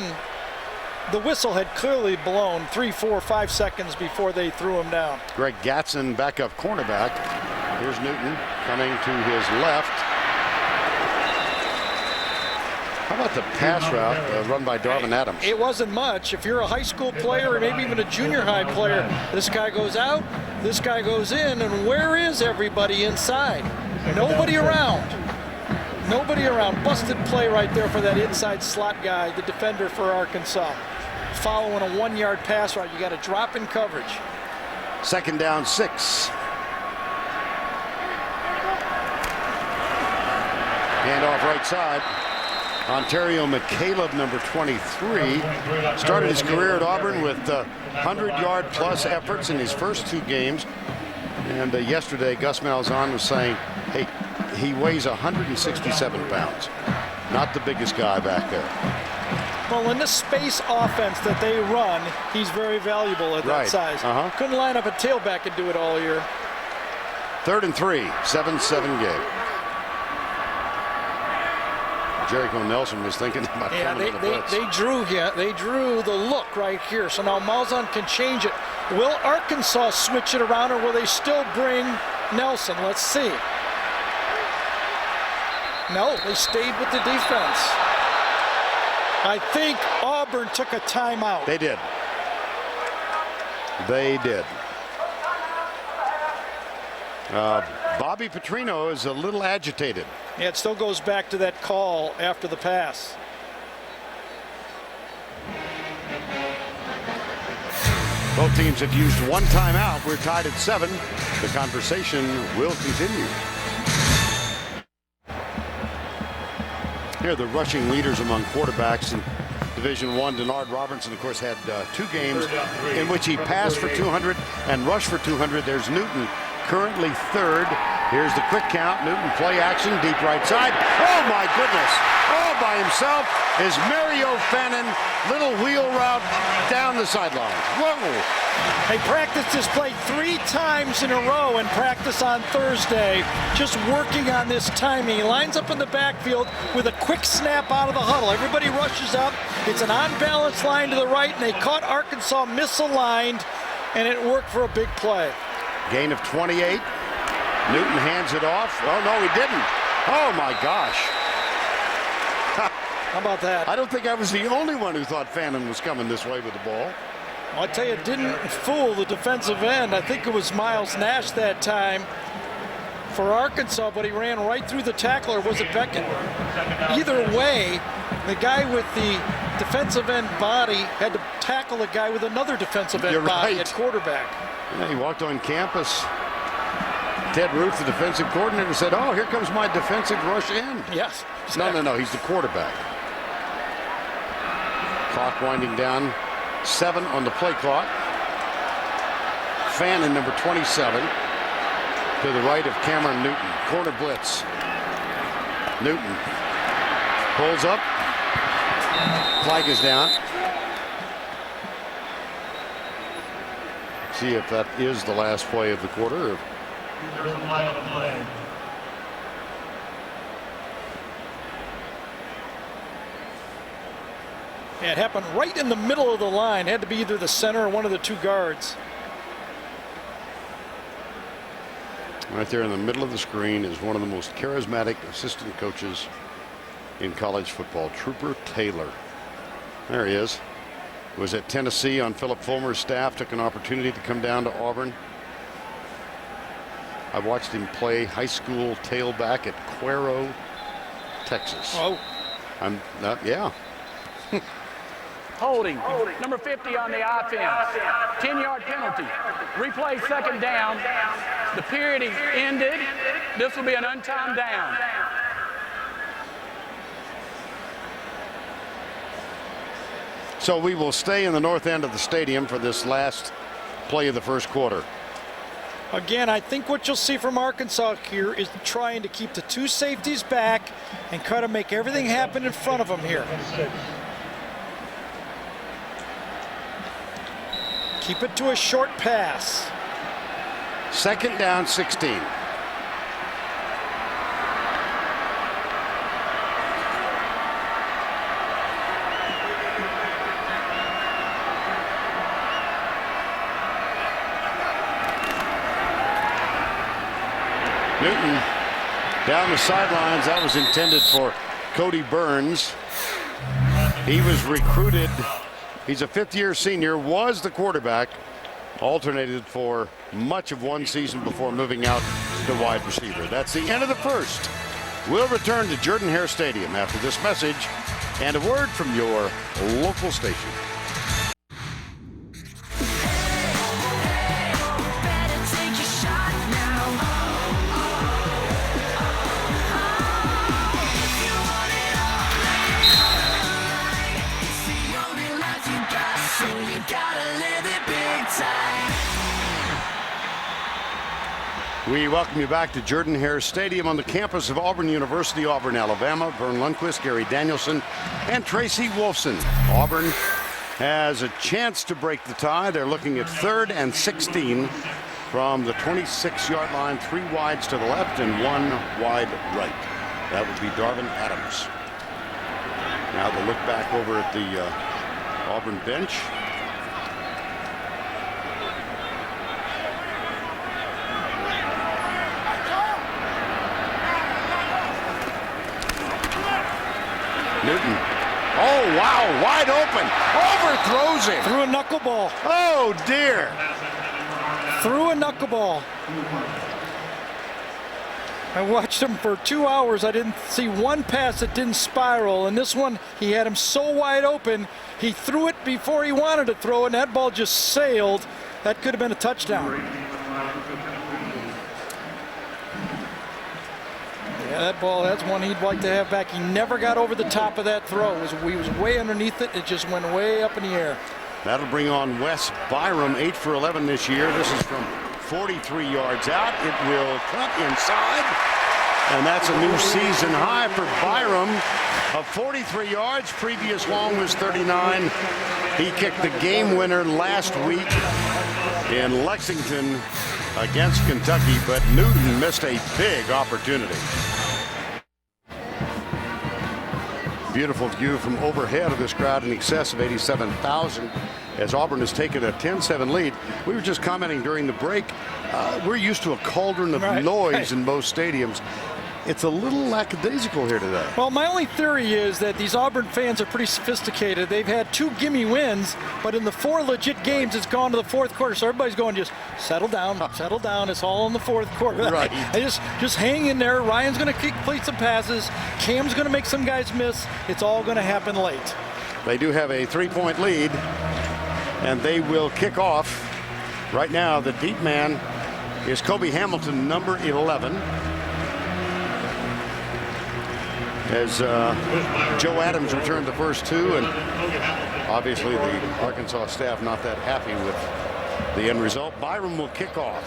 The whistle had clearly blown 3, 4, 5 seconds before they threw him down. Greg Gatson, backup cornerback. Here's Newton coming to his left. How about the pass route run by Darvin Adams? It wasn't much. If you're a high school player or maybe even a junior high player, this guy goes out, this guy goes in, and where is everybody inside? Nobody around. Nobody around. Busted play right there for that inside slot guy, the defender for Arkansas. Following a 1-yard pass route, you got to drop in coverage. Second down, 6. Handoff right side. Ontario McCaleb, number 23, started his career at Auburn with 100-yard plus efforts in his first 2 games. And yesterday, Gus Malzahn was saying, hey, he weighs 167 pounds. Not the biggest guy back there. Well, in the space offense that they run, he's very valuable at that size. Couldn't line up a tailback and do it all year. 3rd and 3, 7-7 game. Jericho Nelson was thinking about coming to the blitz. They drew the look right here. So now Malzahn can change it. Will Arkansas switch it around, or will they still bring Nelson? Let's see. No, they stayed with the defense. I think Auburn took a timeout. They did. They did. Bobby Petrino is a little agitated. Yeah, it still goes back to that call after the pass. Both teams have used 1 timeout. We're tied at 7. The conversation will continue. Here are the rushing leaders among quarterbacks in Division I. Denard Robertson, of course, had 2 games in which he passed for 200 and rushed for 200. There's Newton, currently 3rd. Here's the quick count. Newton, play action, deep right side. Oh, my goodness. All by himself is Mario Fannin. Little wheel route down the the sidelines. Whoa! They practiced this play 3 times in a row in practice on Thursday, just working on this timing. He lines up in the backfield with a quick snap out of the huddle. Everybody rushes up. It's an unbalanced line to the right, and they caught Arkansas misaligned, and it worked for a big play. Gain of 28. Newton hands it off. Oh, no, he didn't. Oh, my gosh. How about that? I don't think I was the only one who thought Fannin was coming this way with the ball. Well, I tell you, it didn't fool the defensive end. I think it was Miles Nash that time for Arkansas, but he ran right through the tackler. Was it Beckett? Either way, the guy with the defensive end body had to tackle the guy with another defensive end body at quarterback. Yeah, he walked on campus. Ted Ruth, the defensive coordinator, said, "Oh, here comes my defensive rush end." Yes. Exactly. No, he's the quarterback. Clock winding down. 7 on the play clock. Fannin, number 27, to the right of Cameron Newton. Corner blitz. Newton pulls up. Flag is down. See if that is the last play of the quarter. It happened right in the middle of the line. Had to be either the center or one of the 2 guards. Right there in the middle of the screen is one of the most charismatic assistant coaches in college football, Trooper Taylor. There he is. Was at Tennessee on Philip Fulmer's staff, took an opportunity to come down to Auburn. I watched him play high school tailback at Cuero, Texas. Oh. Yeah. Holding. Number 50 on the offense. 10-yard penalty. Replay second down. The period is ended. This will be an untimed down. So we will stay in the north end of the stadium for this last play of the first quarter. Again, I think what you'll see from Arkansas here is trying to keep the 2 safeties back and kind of make everything happen in front of them here. Keep it to a short pass. Second down, 16. Newton down the sidelines. That was intended for Cody Burns. He was recruited. He's a 5th-year senior, was the quarterback, alternated for much of one season before moving out to wide receiver. That's the end of the first. We'll return to Jordan-Hare Stadium after this message and a word from your local station. We welcome you back to Jordan-Hare Stadium on the campus of Auburn University, Auburn, Alabama. Vern Lundquist, Gary Danielson, and Tracy Wolfson. Auburn has a chance to break the tie. They're looking at 3rd and 16 from the 26-yard line, 3 wides to the left and 1 wide right. That would be Darvin Adams. Now the look back over at the Auburn bench. Newton. Oh, wow, wide open. Overthrows him. Threw a knuckleball. Oh, dear. Threw a knuckleball. I watched him for 2 hours. I didn't see one pass that didn't spiral. And this one, he had him so wide open, he threw it before he wanted to throw it, and that ball just sailed. That could have been a touchdown. Yeah, that ball, that's one he'd like to have back. He never got over the top of that throw. He was way underneath it. It just went way up in the air. That'll bring on Wes Byram, 8 for 11 this year. This is from 43 yards out. It will cut inside. And that's a new season high for Byram of 43 yards. Previous long was 39. He kicked the game winner last week in Lexington against Kentucky, but Newton missed a big opportunity. Beautiful view from overhead of this crowd in excess of 87,000 as Auburn has taken a 10-7 lead. We were just commenting during the break. We're used to a cauldron of noise in most stadiums. It's a little lackadaisical here today. Well, my only theory is that these Auburn fans are pretty sophisticated. They've had 2 gimme wins, but in the 4 legit games, it's gone to the fourth quarter. So everybody's going, just settle down, settle down. It's all in the fourth quarter. Right. Just hang in there. Ryan's going to complete some passes. Cam's going to make some guys miss. It's all going to happen late. They do have a 3-point lead, and they will kick off. Right now, the deep man is Kobe Hamilton, number 11. As Joe Adams returned the first 2, and obviously the Arkansas staff not that happy with the end result. Byram will kick off.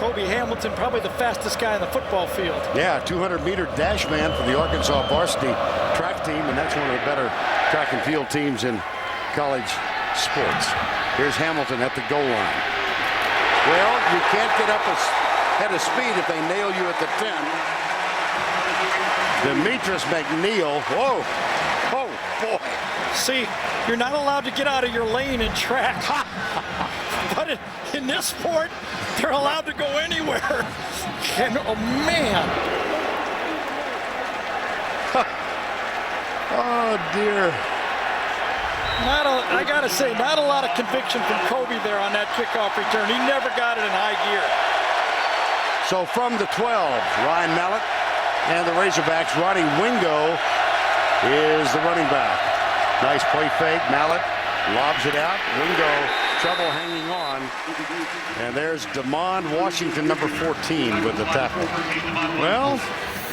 Kobe Hamilton, probably the fastest guy in the football field. Yeah, 200-meter dash man for the Arkansas varsity track team, and that's one of the better track and field teams in college sports. Here's Hamilton at the goal line. Well, you can't get up ahead of speed if they nail you at the 10. Demetrius McNeil, whoa, oh boy. See, you're not allowed to get out of your lane in track. But in this sport, they're allowed to go anywhere. And, oh, man. Oh, dear. I got to say, not a lot of conviction from Kobe there on that kickoff return. He never got it in high gear. So from the 12, Ryan Mallett. And the Razorbacks, Roddy Wingo is the running back. Nice play fake. Mallett lobs it out. Wingo, trouble hanging on. And there's Demond Washington, number 14, with the tackle. Well,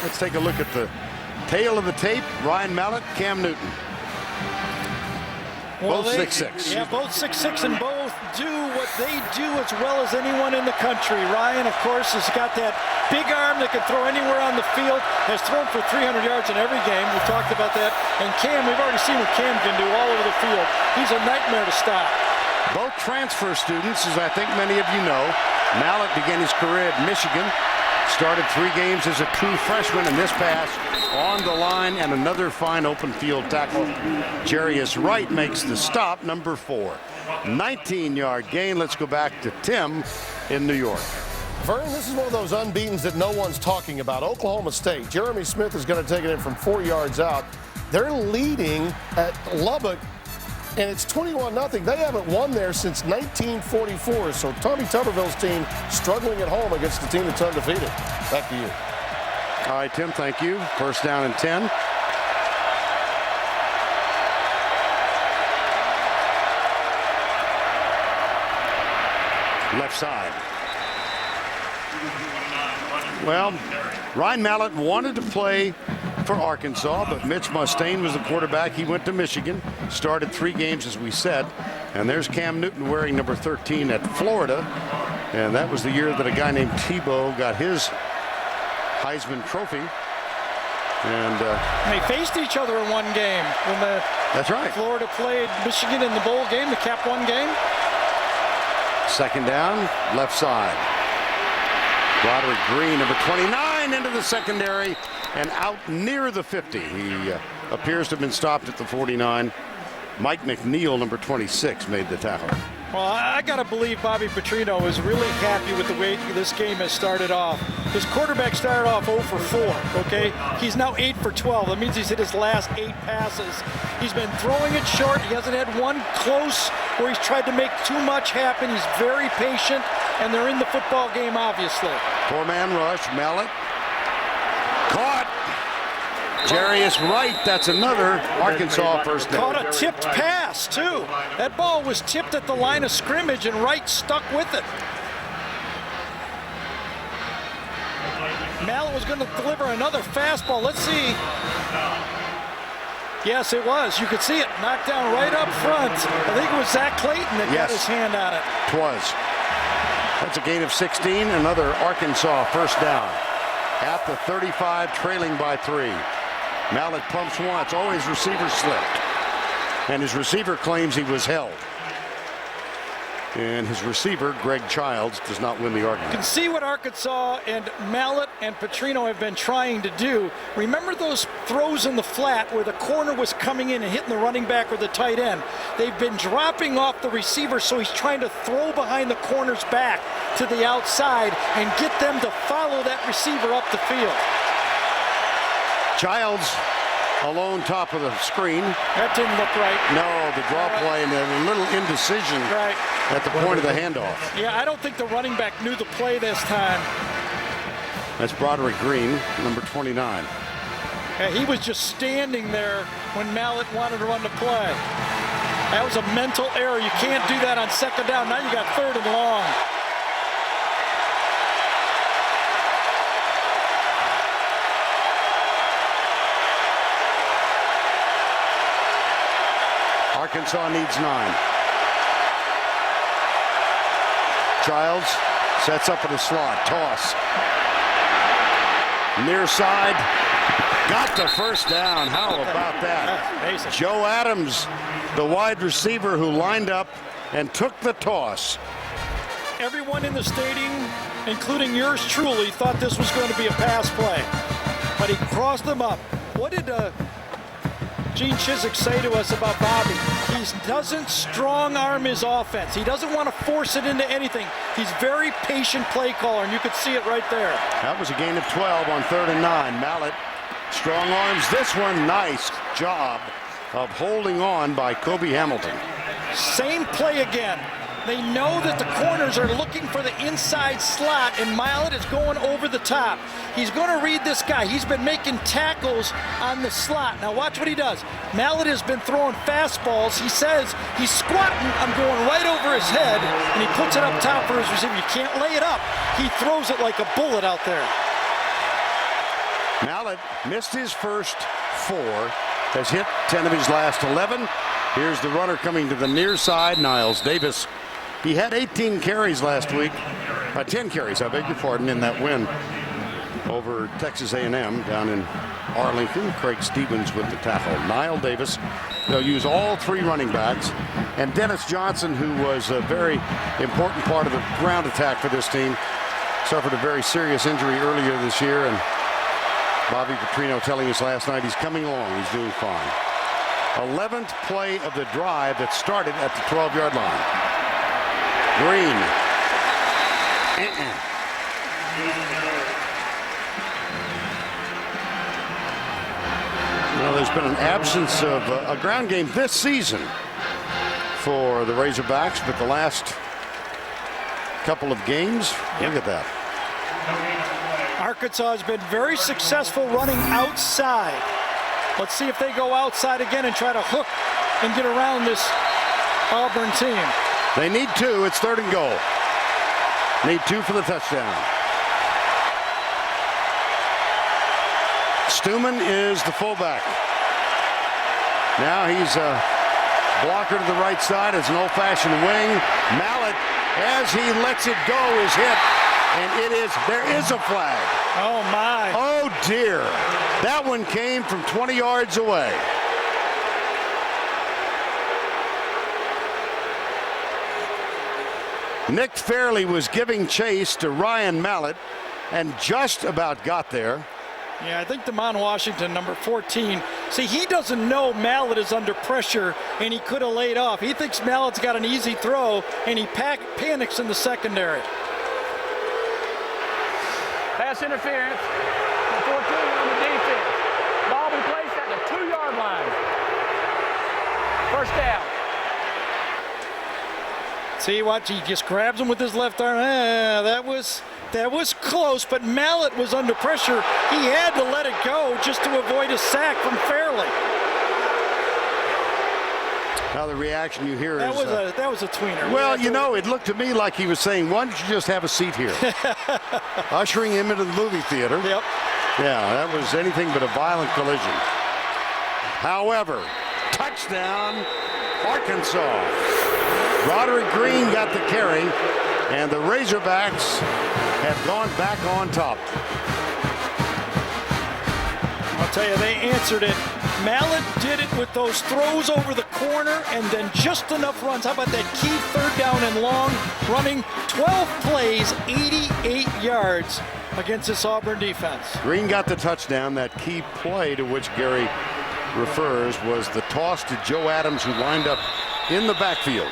let's take a look at the tail of the tape. Ryan Mallett, Cam Newton. Well, both 6'6". Yeah, both 6'6", and both do what they do as well as anyone in the country. Ryan, of course, has got that big arm that can throw anywhere on the field, has thrown for 300 yards in every game. We talked about that. And Cam, we've already seen what Cam can do all over the field. He's a nightmare to stop. Both transfer students, as I think many of you know. Mallett began his career at Michigan. Started 3 games as a true freshman, and this pass on the line and another fine open field tackle. Jarius Wright makes the stop, number 4. 19-yard gain. Let's go back to Tim in New York. Vern, this is one of those unbeatens that no one's talking about. Oklahoma State. Jeremy Smith is going to take it in from 4 yards out. They're leading at Lubbock, and it's 21-0. They haven't won there since 1944. So Tommy Tuberville's team struggling at home against the team that's undefeated. Back to you. All right, Tim, thank you. First down and 10. Left side. Well, Ryan Mallett wanted to play for Arkansas, but Mitch Mustaine was the quarterback. He went to Michigan, started 3 games, as we said. And there's Cam Newton wearing number 13 at Florida. And that was the year that a guy named Tebow got his Heisman Trophy. And they faced each other in one game when that's right. Florida played Michigan in the bowl game, the Cap 1 game. Second down, left side. Broderick Green, number 29, into the secondary and out near the 50. He appears to have been stopped at the 49. Mike McNeil, number 26, made the tackle. Well, I got to believe Bobby Petrino is really happy with the way this game has started off. His quarterback started off 0 for 4, okay? He's now 8 for 12. That means he's hit his last 8 passes. He's been throwing it short. He hasn't had one close where he's tried to make too much happen. He's very patient, and they're in the football game, obviously. 4-man rush, Mallett. Caught. Jarius Wright, that's another Arkansas first down. Caught a tipped pass, too. That ball was tipped at the line of scrimmage, and Wright stuck with it. Mallett was going to deliver another fastball. Let's see. Yes, it was. You could see it knocked down right up front. I think it was Zach Clayton that got his hand on it. Twas. That's a gain of 16, another Arkansas first down. at the 35, trailing by 3. Mallett pumps once. Oh, his receiver slipped. And his receiver claims he was held. And his receiver, Greg Childs, does not win the argument. You can see what Arkansas and Mallett and Petrino have been trying to do. Remember those throws in the flat where the corner was coming in and hitting the running back or the tight end? They've been dropping off the receiver, so he's trying to throw behind the corner's back to the outside and get them to follow that receiver up the field. Childs alone top of the screen. That didn't look right. No, the draw play and a little indecision at the point of the handoff. Yeah, I don't think the running back knew the play this time. That's Broderick Green, number 29. Yeah, he was just standing there when Mallett wanted to run the play. That was a mental error. You can't do that on second down. Now you got 3rd and long. Arkansas needs 9. Childs sets up in the slot. Toss. Near side. Got the first down. How about that? Joe Adams, the wide receiver who lined up and took the toss. Everyone in the stadium, including yours truly, thought this was going to be a pass play. But he crossed them up. What did Gene Chizik say to us about Bobby? He doesn't strong arm his offense. He doesn't want to force it into anything. He's very patient play caller, and you could see it right there. That was a gain of 12 on 3rd and 9. Mallett strong arms this one. Nice job of holding on by Kobe Hamilton. Same play again. They know that the corners are looking for the inside slot, and Mallett is going over the top. He's going to read this guy. He's been making tackles on the slot. Now watch what he does. Mallett has been throwing fastballs. He says he's squatting. I'm going right over his head, and he puts it up top for his receiver. You can't lay it up. He throws it like a bullet out there. Mallett missed his first 4, has hit 10 of his last 11. Here's the runner coming to the near side, Niles Davis. He had 18 carries last week, 10 carries, I beg your pardon, in that win over Texas A&M down in Arlington. Craig Stevens with the tackle. Niles Davis. They'll use all 3 running backs. And Dennis Johnson, who was a very important part of the ground attack for this team, suffered a very serious injury earlier this year. And Bobby Petrino telling us last night he's coming along. He's doing fine. 11th play of the drive that started at the 12-yard line. Green. Well, there's been an absence of a ground game this season for the Razorbacks, but the last couple of games, look at that. Arkansas has been very successful running outside. Let's see if they go outside again and try to hook and get around this Auburn team. They need 2. It's 3rd and goal. Need 2 for the touchdown. Stuman is the fullback. Now he's a blocker to the right side. It's an old-fashioned wing. Mallett, as he lets it go, is hit. And there is a flag. Oh, my. Oh, dear. That one came from 20 yards away. Nick Fairley was giving chase to Ryan Mallett and just about got there. Yeah, I think Damon Washington, number 14. See, he doesn't know Mallett is under pressure, and he could have laid off. He thinks Mallett's got an easy throw, and he panics in the secondary. Pass interference. 14 on the defense. Ball be placed at the 2-yard line. First down. See, watch, he just grabs him with his left arm. That was close, but Mallett was under pressure. He had to let it go just to avoid a sack from Fairley. Now the reaction you hear that is... that was a tweener. Well, you know, it looked to me like he was saying, why don't you just have a seat here? Ushering him into the movie theater. Yep. Yeah, that was anything but a violent collision. However, touchdown, Arkansas. Broderick Green got the carry, and the Razorbacks have gone back on top. tell you, they answered it. Mallett did it with those throws over the corner and then just enough runs. How about that key third down and long, running 12 plays, 88 yards against this Auburn defense. Green got the touchdown. That key play to which Gary refers was the toss to Joe Adams, who lined up in the backfield.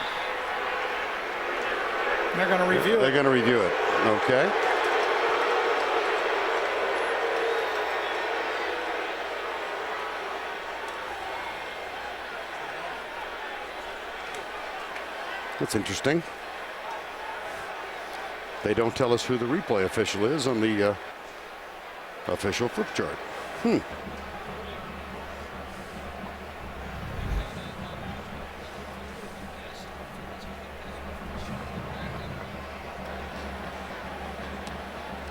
They're going to review it. They're going to review it. Okay. That's interesting. They don't tell us who the replay official is on the official flip chart.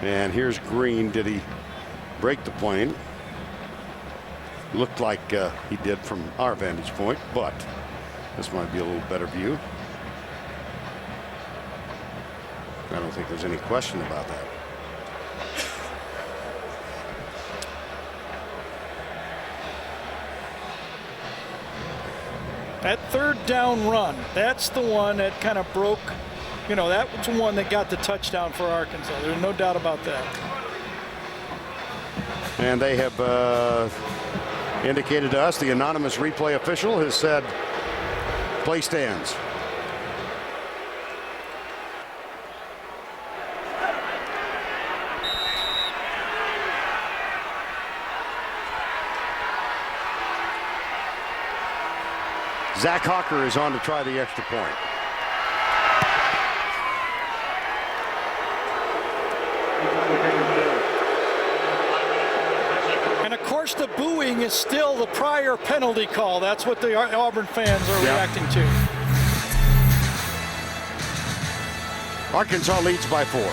And here's Green. Did he break the plane? Looked like he did from our vantage point, but this might be a little better view. I don't think there's any question about that. That third down run, that's the one that kind of broke, you know, that was the one that got the touchdown for Arkansas. There's no doubt about that. And they have indicated to us, the anonymous replay official has said, play stands. Zach Hawker is on to try the extra point. And of course the booing is still the prior penalty call. That's what the Auburn fans are reacting to. Arkansas leads by 4.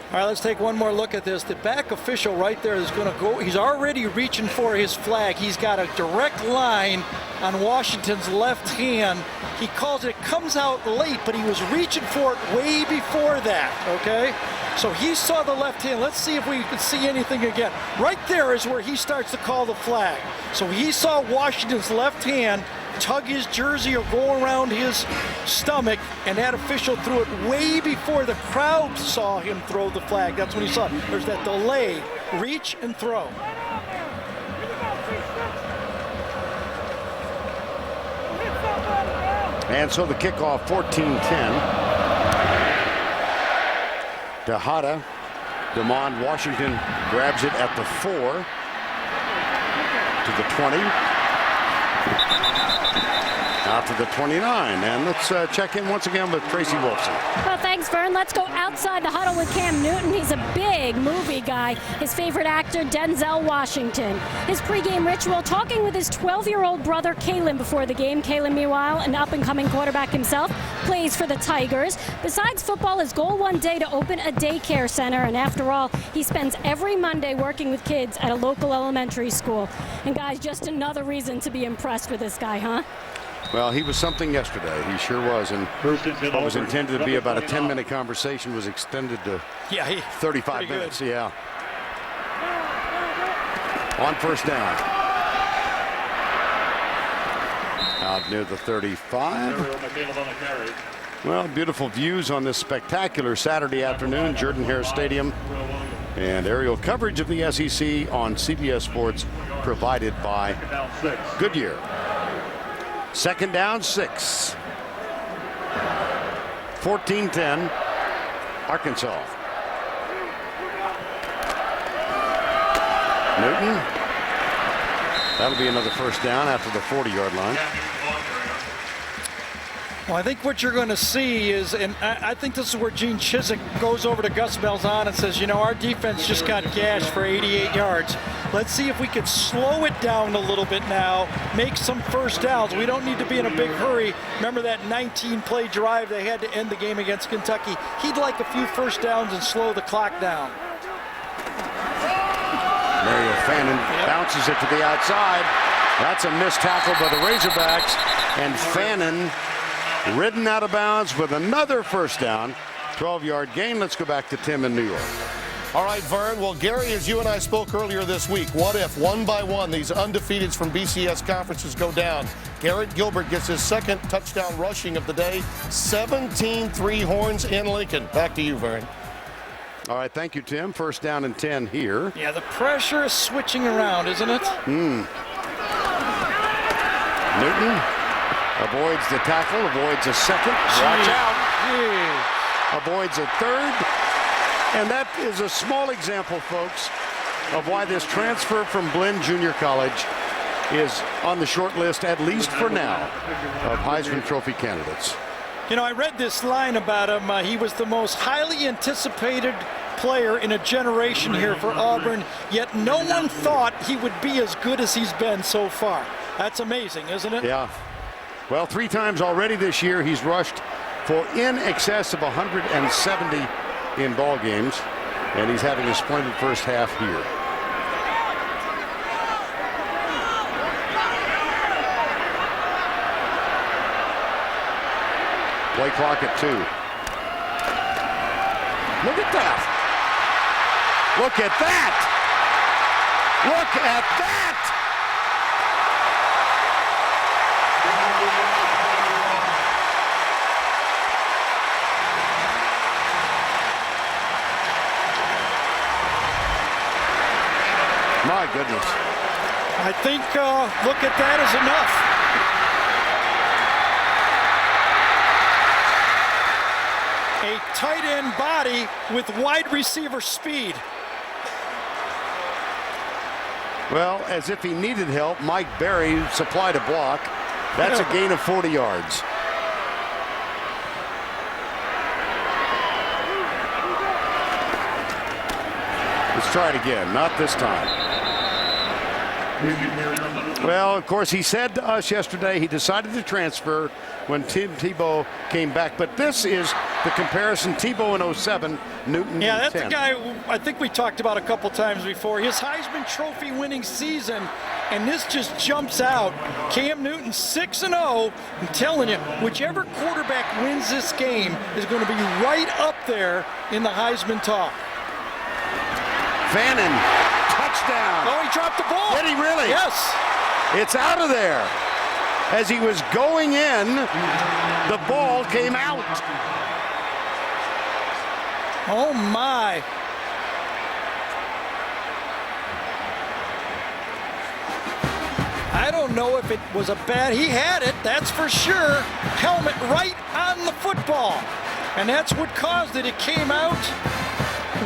All right, let's take one more look at this. The back official right there is going to go. He's already reaching for his flag. He's got a direct line on Washington's left hand. He calls it, comes out late, but he was reaching for it way before that, okay? So he saw the left hand. Let's see if we can see anything again. Right there is where he starts to call the flag. So he saw Washington's left hand tug his jersey or go around his stomach, and that official threw it way before the crowd saw him throw the flag. That's when he saw it. There's that delay, reach and throw. And so the kickoff, 14-10. Tejada, DeMond Washington grabs it at the 4 to the 20. Out to the 29, and let's check in once again with Tracy Wolfson. Well, thanks, Vern. Let's go outside the huddle with Cam Newton. He's a big movie guy. His favorite actor, Denzel Washington. His pregame ritual, talking with his 12-year-old brother, Kalen, before the game. Kalen, meanwhile, an up-and-coming quarterback himself, plays for the Tigers. Besides football, his goal one day to open a daycare center, and after all, he spends every Monday working with kids at a local elementary school. And guys, just another reason to be impressed with this guy, huh? Well, he was something yesterday. He sure was. And what was intended to be about a 10-minute conversation was extended to 35 minutes. Good. Yeah. On first down. Out near the 35. Well, beautiful views on this spectacular Saturday afternoon, Jordan-Hare Stadium. And aerial coverage of the SEC on CBS Sports provided by Goodyear. Second down, 6. 14-10, Arkansas. Newton. That'll be another first down after the 40-yard line. Well, I think what you're going to see is, and I think this is where Gene Chizik goes over to Gus Malzahn and says, you know, our defense just got gashed for 88 yards. Let's see if we could slow it down a little bit now, make some first downs. We don't need to be in a big hurry. Remember that 19-play drive they had to end the game against Kentucky? He'd like a few first downs and slow the clock down. Mario Fannin bounces it to the outside. That's a missed tackle by the Razorbacks, and Fannin ridden out of bounds with another first down. 12-yard gain. Let's go back to Tim in New York. All right, Vern. Well, Gary, as you and I spoke earlier this week, what if one by one these undefeateds from BCS conferences go down? Garrett Gilbert gets his second touchdown rushing of the day. 17 three-horns in Lincoln. Back to you, Vern. All right, thank you, Tim. First down and 10 here. Yeah, the pressure is switching around, isn't it? Newton avoids the tackle, avoids a second. Watch out. Avoids a third. And that is a small example, folks, of why this transfer from Blinn Junior College is on the short list, at least for now, of Heisman Trophy candidates. You know, I read this line about him. He was the most highly anticipated player in a generation here for Auburn, yet no one thought he would be as good as he's been so far. That's amazing, isn't it? Yeah. Well, 3 times already this year he's rushed for in excess of 170 in ball games, and he's having a splendid first half here. Play clock at 2. Look at that. Look at that. Look at that. My goodness. I think look at that is enough. A tight end body with wide receiver speed. Well, as if he needed help, Mike Berry supplied a block. That's a gain of 40 yards. Let's try it again. Not this time. Well, of course, he said to us yesterday he decided to transfer when Tim Tebow came back. But this is the comparison: Tebow in 07, Newton Yeah, that's 10. the guy I think we talked about a couple times before. His Heisman Trophy winning season, and this just jumps out. Cam Newton 6-0. I'm telling you, whichever quarterback wins this game is going to be right up there in the Heisman talk. Fannin, touchdown. Oh, he dropped the ball. Did he really? Yes. It's out of there. As he was going in, the ball came out. Oh, my. I don't know if it was a bad, he had it, that's for sure. Helmet right on the football. And that's what caused it. It came out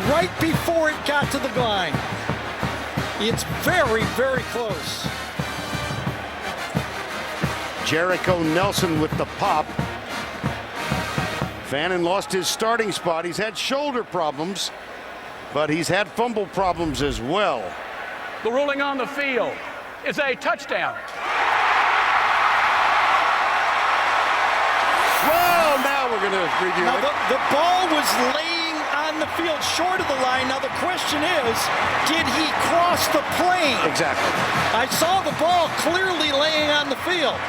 right before it got to the line. It's very, very close. Jericho Nelson with the pop. Fannin lost his starting spot. He's had shoulder problems, but he's had fumble problems as well. The ruling on the field is a touchdown. Well, now we're going to review Now, it. the ball was laying on the field short of the line. Now, the question is, did he cross the plane? Exactly. I saw the ball clearly laying on the field.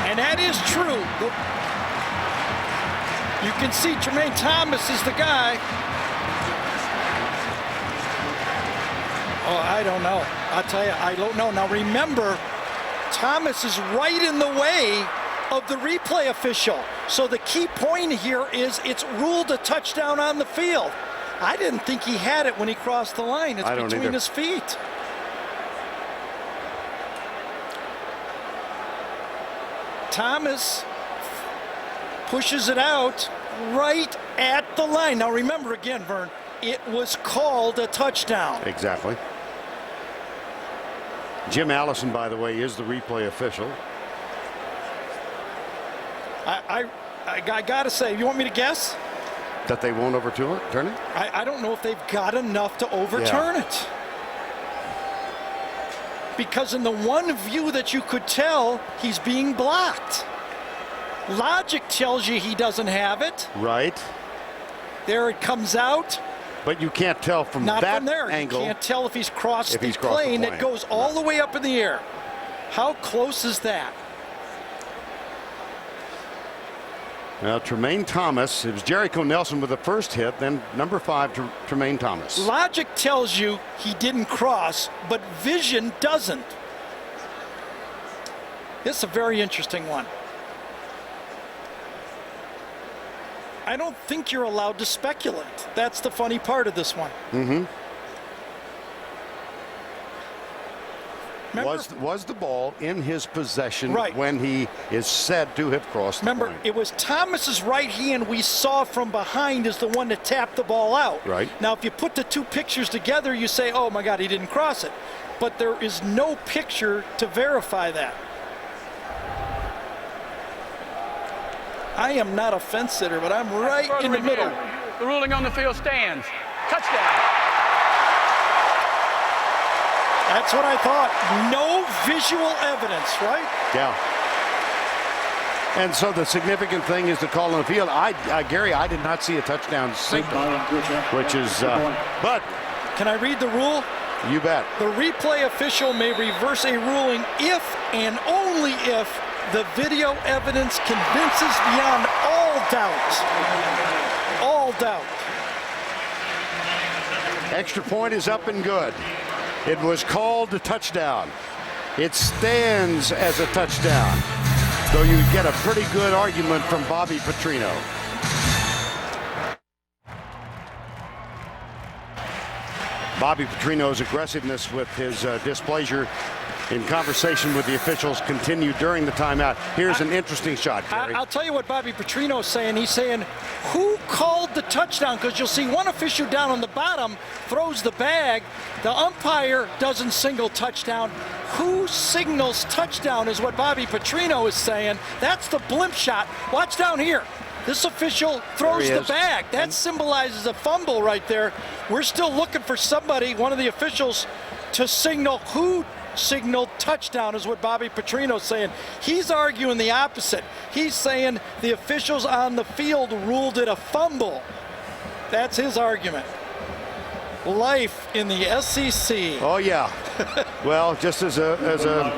And that is true. You can see Jermaine Thomas is the guy. Oh, I don't know. I'll tell you, I don't know. Now remember, Thomas is right in the way of the replay official. So the key point here is it's ruled a touchdown on the field. I didn't think he had it when he crossed the line. It's between his feet. Thomas pushes it out right at the line. Now remember again, Vern, it was called a touchdown. Exactly. Jim Allison, by the way, is the replay official. I got to say, you want me to guess? That they won't overturn it? I don't know if they've got enough to overturn it. Because in the one view that you could tell, he's being blocked. Logic tells you he doesn't have it. Right. There it comes out. But you can't tell from Not that from there. angle. You can't tell if he's crossed the crossed plane that goes all the way up in the air. How close is that? Now, Tremaine Thomas, it was Jericho Nelson with the first hit, then number 5, Tremaine Thomas. Logic tells you he didn't cross, but vision doesn't. This is a very interesting one. I don't think you're allowed to speculate. That's the funny part of this one. Mm-hmm. Was the ball in his possession when he is said to have crossed the point? It was Thomas's right hand we saw from behind is the one that tapped the ball out. Right. Now, if you put the two pictures together, you say, oh my God, he didn't cross it. But there is no picture to verify that. I am not a fence sitter, but I'm right in the middle. The ruling on the field stands. Touchdown. That's what I thought. No visual evidence, right? Yeah. And so the significant thing is the call on the field. Gary, I did not see a touchdown signal, which is, but. Can I read the rule? You bet. The replay official may reverse a ruling if and only if the video evidence convinces beyond all doubt. All doubt. Extra point is up and good. It was called a touchdown. It stands as a touchdown, though you get a pretty good argument from Bobby Petrino. Bobby Petrino's aggressiveness with his displeasure in conversation with the officials continued during the timeout. Here's an interesting shot, Gary. I'll tell you what Bobby Petrino is saying. He's saying, who called the touchdown? Because you'll see one official down on the bottom throws the bag. The umpire doesn't signal touchdown. Who signals touchdown is what Bobby Petrino is saying. That's the blimp shot. Watch down here. This official throws the bag. That symbolizes a fumble right there. We're still looking for somebody, one of the officials, to signal who signaled touchdown is what Bobby Petrino's saying. He's arguing the opposite. He's saying the officials on the field ruled it a fumble. That's his argument. Life in the SEC. Oh, yeah. Well, just as a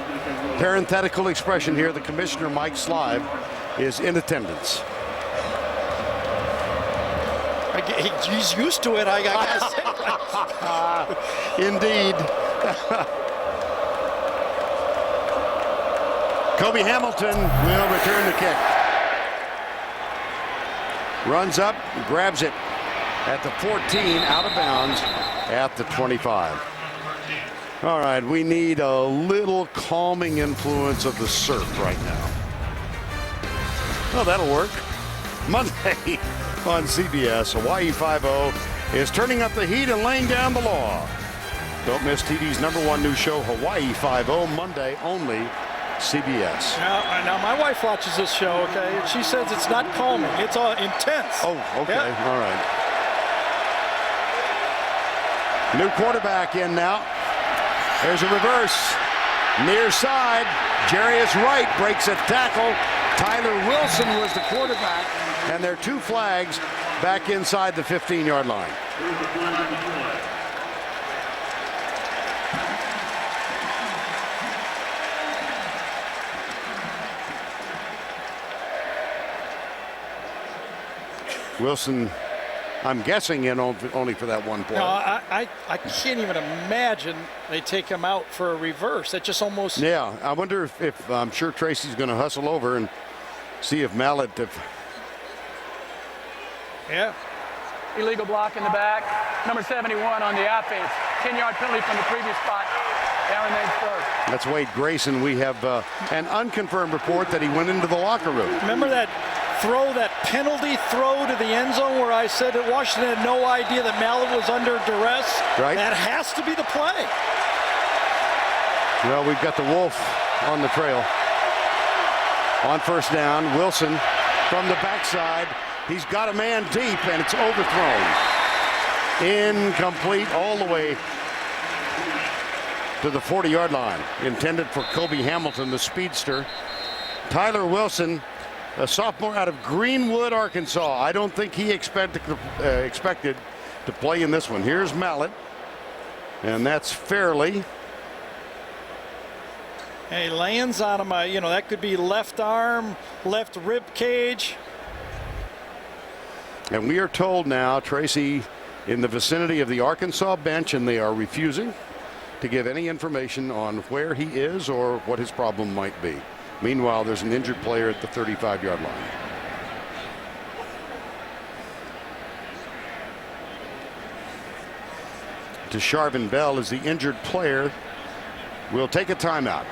parenthetical expression here, the commissioner, Mike Slive, is in attendance. He's used to it, I gotta say. Indeed. Kobe Hamilton will return the kick. Runs up, grabs it at the 14, out of bounds at the 25. All right, we need a little calming influence of the surf right now. Oh, that'll work. Monday on CBS, Hawaii 5-0 is turning up the heat and laying down the law. Don't miss TV's #1 news show, Hawaii 5-0, Monday only. CBS. Now my wife watches this show, okay? And she says it's not calming. It's intense. Oh, okay. Yeah. All right. New quarterback in now. There's a reverse. Near side. Jarius Wright breaks a tackle. Tyler Wilson was the quarterback. And there are 2 flags back inside the 15-yard line. Wilson, I'm guessing in only for that one play. No, I can't even imagine they take him out for a reverse. That just almost. Yeah, I wonder if I'm sure Tracy's going to hustle over and see if Mallet. Yeah. Illegal block in the back. Number 71 on the offense. 10-yard penalty from the previous spot. Down remains first. That's Wade Grayson. We have an unconfirmed report that he went into the locker room. Remember that throw, that penalty throw to the end zone where I said that Washington had no idea that Mallet was under duress? Right. That has to be the play. Well, we've got the Wolf on the trail. On first down, Wilson from the backside. He's got a man deep, and it's overthrown. Incomplete all the way to the 40-yard line. Intended for Kobe Hamilton, the speedster. Tyler Wilson, a sophomore out of Greenwood, Arkansas. I don't think he expected to play in this one. Here's Mallet, and that's Fairley. He lands on him, that could be left arm, left rib cage. And we are told now, Tracy, in the vicinity of the Arkansas bench, and they are refusing to give any information on where he is or what his problem might be. Meanwhile, there's an injured player at the 35-yard line. Desharvin Bell is the injured player. We'll take a timeout.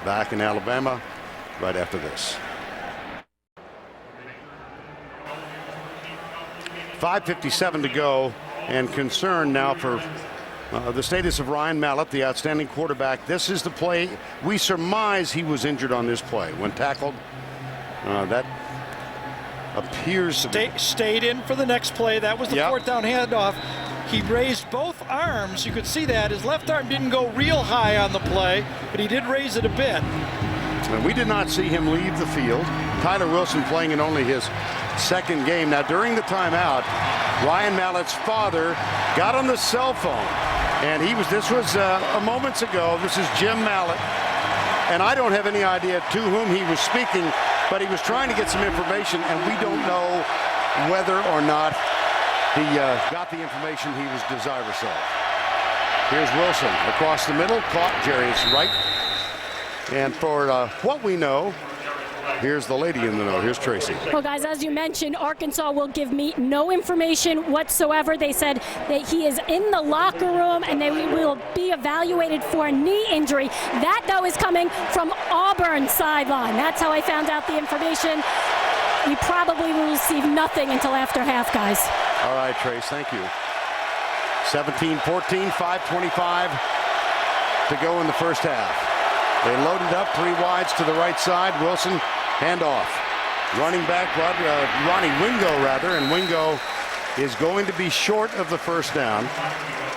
Back in Alabama right after this. 5:57 to go, and concern now for the status of Ryan Mallett, the outstanding quarterback. This is the play. We surmise he was injured on this play when tackled. That appears to stayed in for the next play. That was the fourth down handoff. He raised both arms. You could see that. His left arm didn't go real high on the play, but he did raise it a bit. And we did not see him leave the field. Tyler Wilson playing in only his second game. Now, during the timeout, Ryan Mallett's father got on the cell phone, and this was moments ago. This is Jim Mallett, and I don't have any idea to whom he was speaking, but he was trying to get some information, and we don't know whether or not he got the information he was desirous of. Here's Wilson across the middle, caught Jerry's right. And for what we know, here's the lady in the know. Here's Tracy. Well, guys, as you mentioned, Arkansas will give me no information whatsoever. They said that he is in the locker room and they will be evaluated for a knee injury. That, though, is coming from Auburn sideline. That's how I found out the information. We probably will receive nothing until after half, guys. All right, Trace, thank you. 17-14, 5:25 to go in the first half. They loaded up, three wides to the right side. Wilson, handoff. Running back, Ronnie Wingo, and Wingo is going to be short of the first down.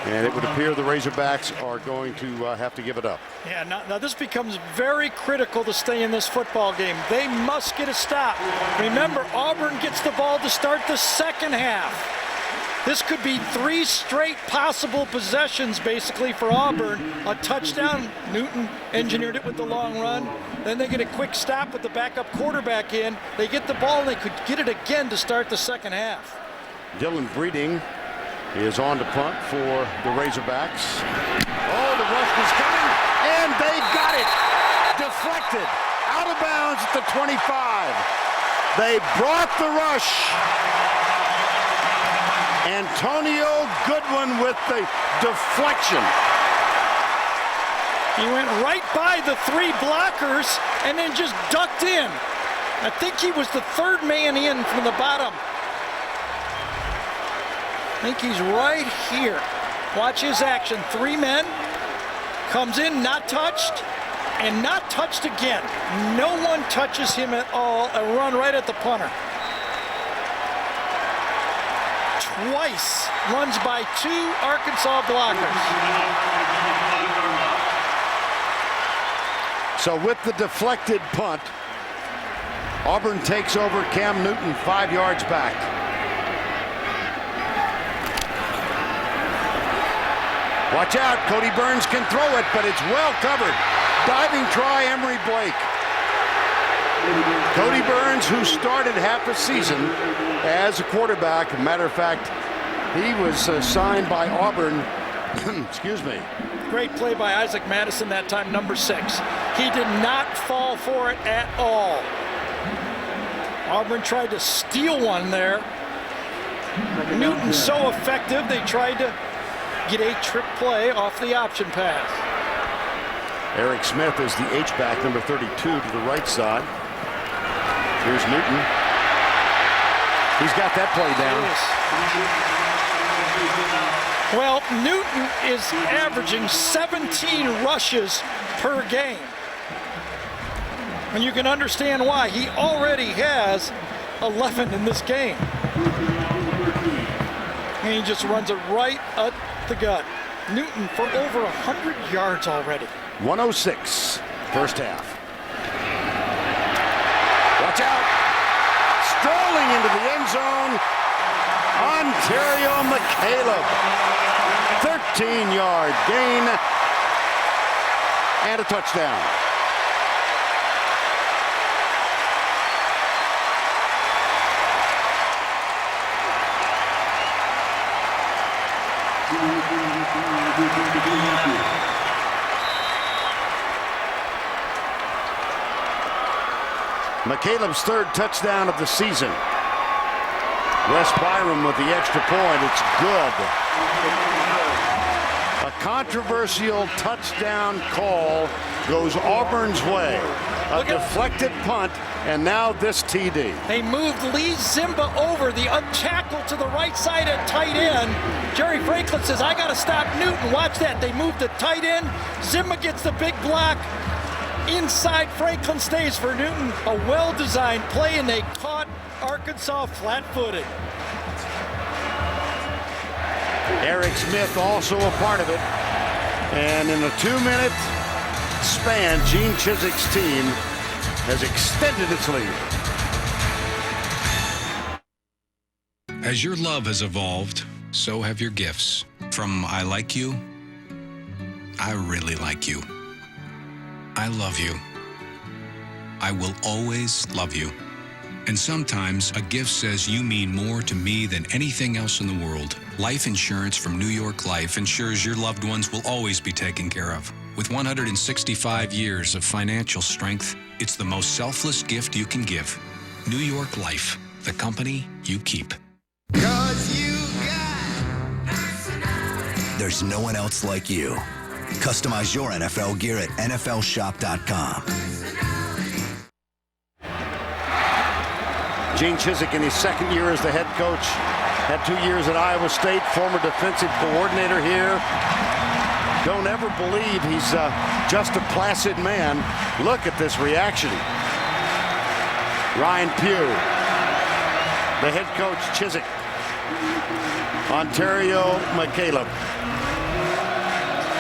And it would appear the Razorbacks are going to have to give it up. Yeah, now this becomes very critical to stay in this football game. They must get a stop. Remember, Auburn gets the ball to start the second half. This could be 3 straight possible possessions, basically, for Auburn. A touchdown. Newton engineered it with the long run. Then they get a quick stop with the backup quarterback in. They get the ball, and they could get it again to start the second half. Dylan Breeding is on to punt for the Razorbacks. Oh, the rush was coming, and they got it. Deflected. Out of bounds at the 25. They brought the rush. Antonio Goodwin with the deflection. He went right by the 3 blockers and then just ducked in. I think he was the 3rd man in from the bottom. I think he's right here. Watch his action. 3 men. Comes in, not touched, and not touched again. No one touches him at all. A run right at the punter. Twice runs by 2 Arkansas blockers. So with the deflected punt, Auburn takes over. Cam Newton 5 yards back. Watch out, Cody Burns can throw it, but it's well covered. Diving try, Emory Blake. Cody Burns, who started half a season as a quarterback. Matter of fact, he was signed by Auburn. Excuse me. Great play by Isaac Madison that time, number 6. He did not fall for it at all. Auburn tried to steal one there. Newton's so effective, they tried to get a trick play off the option pass. Eric Smith is the H-back, number 32, to the right side. Here's Newton. He's got that play down. Well, Newton is averaging 17 rushes per game. And you can understand why. He already has 11 in this game. And he just runs it right at the gut. Newton for over 100 yards already. 106, first half. Watch out. Strolling into the end zone, Ontario McCaleb. 13-yard gain and a touchdown. McCaleb's third touchdown of the season. Wes Byram with the extra point. It's good. A controversial touchdown call goes Auburn's way. A deflected punt, and now this TD. They moved Lee Zimba over, the unshackled to the right side at tight end. Jerry Franklin says, I got to stop Newton. Watch that. They moved the tight end. Zimba gets the big block. Inside, Franklin stays for Newton. A well-designed play, and they caught Arkansas flat-footed. Eric Smith also a part of it. And in a 2-minute span, Gene Chiswick's team has extended its lead. As your love has evolved, so have your gifts. From I like you, I really like you. I love you. I will always love you. And sometimes a gift says you mean more to me than anything else in the world. Life insurance from New York Life ensures your loved ones will always be taken care of. With 165 years of financial strength, it's the most selfless gift you can give. New York Life, the company you keep. There's no one else like you. Customize your NFL gear at NFLshop.com. Gene Chiswick in his second year as the head coach. Had 2 years at Iowa State, former defensive coordinator here. Don't ever believe he's just a placid man. Look at this reaction. Ryan Pugh, the head coach, Chiswick. Ontario McCaleb.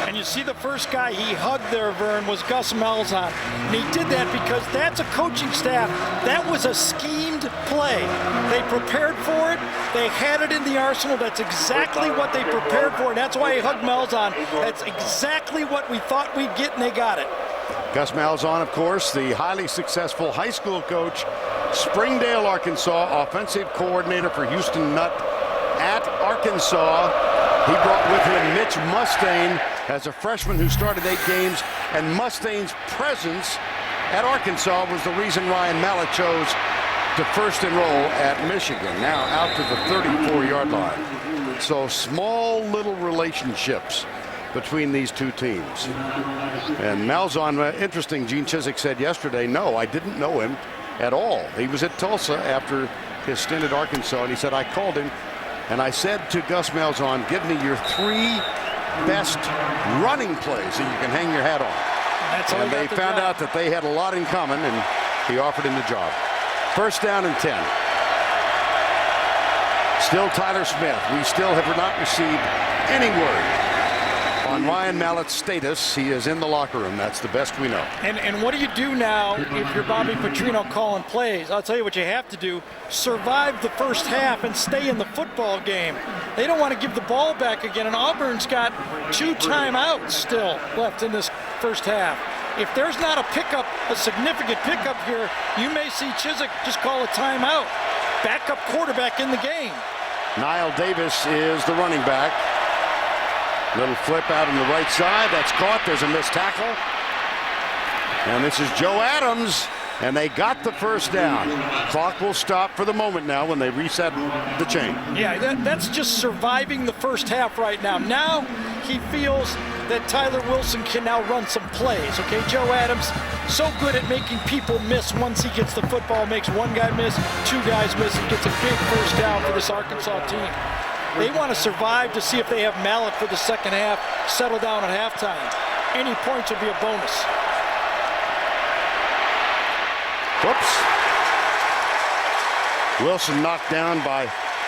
And you see the first guy he hugged there, Vern, was Gus Malzahn. And he did that because that's a coaching staff. That was a schemed play. They prepared for it. They had it in the arsenal. That's exactly what they prepared for, and that's why he hugged Malzahn. That's exactly what we thought we'd get, and they got it. Gus Malzahn, of course, the highly successful high school coach, Springdale, Arkansas, offensive coordinator for Houston Nutt at Arkansas. He brought with him Mitch Mustaine as a freshman who started 8 games, and Mustaine's presence at Arkansas was the reason Ryan Mallett chose to first enroll at Michigan, now out to the 34-yard line. So small little relationships between these two teams. And Malzahn, interesting, Gene Chiswick said yesterday, no, I didn't know him at all. He was at Tulsa after his stint at Arkansas, and he said, I called him and I said to Gus Malzahn, give me your 3 best running plays that you can hang your hat on. And they found out that they had a lot in common, and he offered him the job. First down and 10. Still Tyler Smith. We still have not received any word on Ryan Mallett's status. He is in the locker room. That's the best we know. And what do you do now if you're Bobby Petrino calling plays? I'll tell you what you have to do. Survive the first half and stay in the football game. They don't want to give the ball back again, and Auburn's got 2 timeouts still left in this first half. If there's not a pickup, a significant pickup here, you may see Chiswick just call a timeout. Backup quarterback in the game. Niall Davis is the running back. Little flip out on the right side. That's caught. There's a missed tackle. And this is Joe Adams. And they got the first down. Clock will stop for the moment now when they reset the chain. Yeah, that's just surviving the first half right now. Now he feels that Tyler Wilson can now run some plays. Okay, Joe Adams, so good at making people miss once he gets the football, makes 1 guy miss, 2 guys miss, and gets a big first down for this Arkansas team. They want to survive to see if they have Mallett for the second half, settle down at halftime. Any points will be a bonus. Whoops. Wilson knocked down by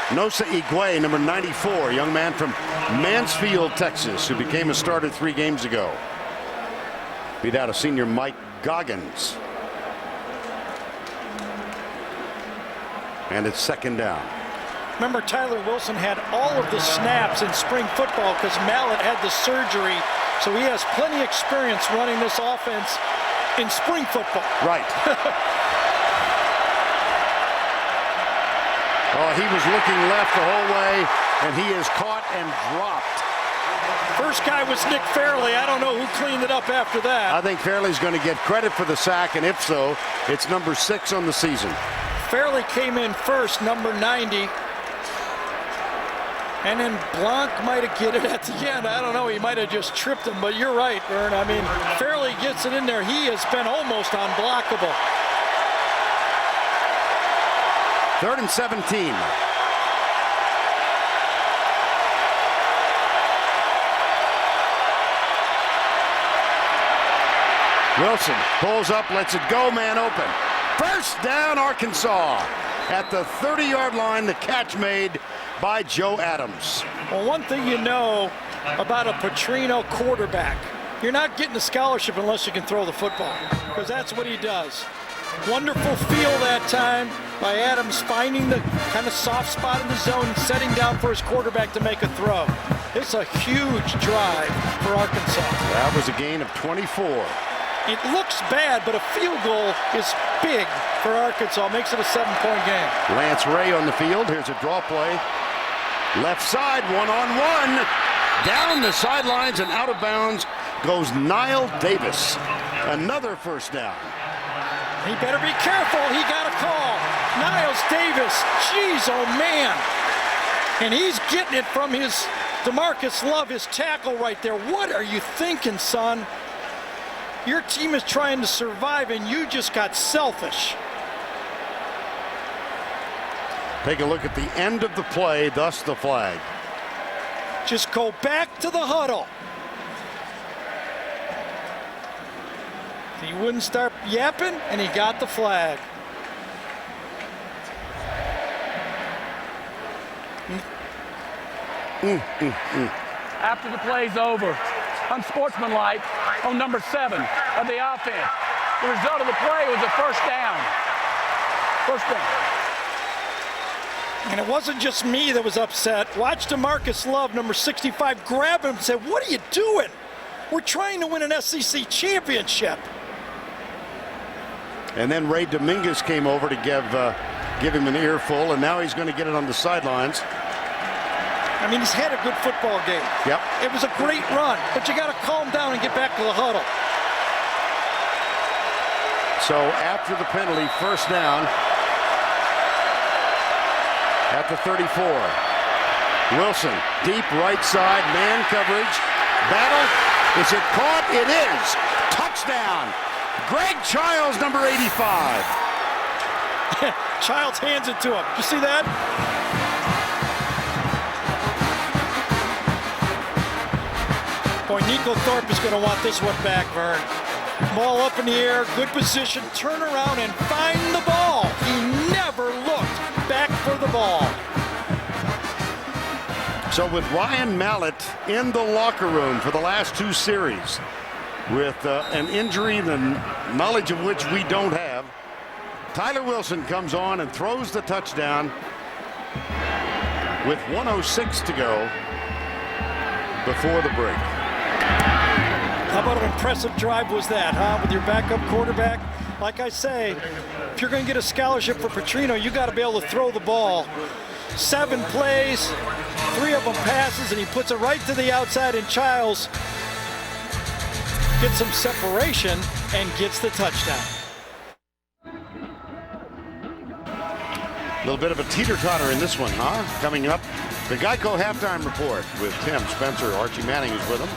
Nosa Igwe, number 94, young man from Mansfield, Texas, who became a starter 3 games ago. Beat out a senior Mike Goggins. And it's second down. Remember, Tyler Wilson had all of the snaps in spring football because Mallett had the surgery, so he has plenty of experience running this offense in spring football. Right. Oh, he was looking left the whole way, and he is caught and dropped First guy was Nick Fairley. I don't know who cleaned it up after that. I think Fairley's going to get credit for the sack, and if so, it's number 6 on the season. Fairley came in first, number 90. And then Blanc might have get it at the end. I don't know. He might have just tripped him, but you're right, Vern. I mean, Fairley gets it in there. He has been almost unblockable. 3rd and 17. Wilson pulls up, lets it go, man open. First down, Arkansas. At the 30-yard line, the catch made by Joe Adams. Well, one thing you know about a Petrino quarterback, you're not getting a scholarship unless you can throw the football, because that's what he does. Wonderful feel that time by Adams, finding the kind of soft spot in the zone and setting down for his quarterback to make a throw. It's a huge drive for Arkansas. That was a gain of 24. It looks bad, but a field goal is big for Arkansas. Makes it a 7-point game. Lance Ray on the field. Here's a draw play. Left side, one-on-one. Down the sidelines and out of bounds goes Niall Davis. Another first down. He better be careful. He got a call. Niles Davis. Jeez, oh man. And he's getting it from his DeMarcus Love, his tackle right there. What are you thinking, son? Your team is trying to survive, and you just got selfish. Take a look at the end of the play, thus the flag. Just go back to the huddle. He wouldn't start yapping, and he got the flag. After the play's over, unsportsmanlike on number 7 of the offense. The result of the play was a first down. First down. And it wasn't just me that was upset. Watch DeMarcus Love, number 65, grab him and say, "What are you doing? We're trying to win an SEC championship." And then Ray Dominguez came over to give him an earful, and now he's going to get it on the sidelines. I mean, he's had a good football game. Yep. It was a great run, but you got to calm down and get back to the huddle. So after the penalty, first down at the 34. Wilson, deep right side, man coverage. Battle. Is it caught? It is. Touchdown. Greg Childs, number 85. Childs hands it to him. You see that? Boy, Nico Thorpe is going to want this one back, Vern. Ball up in the air, good position, turn around and find the ball. He never looked back for the ball. So with Ryan Mallett in the locker room for the last 2 series, with an injury, the knowledge of which we don't have, Tyler Wilson comes on and throws the touchdown with 1:06 to go before the break. How about an impressive drive was that, huh? With your backup quarterback. Like I say, if you're going to get a scholarship for Petrino, you got to be able to throw the ball. 7 plays, 3 of them passes, and he puts it right to the outside, and Childs gets some separation and gets the touchdown. A little bit of a teeter-totter in this one, huh? Coming up, the Geico Halftime Report with Tim Spencer. Archie Manning is with them,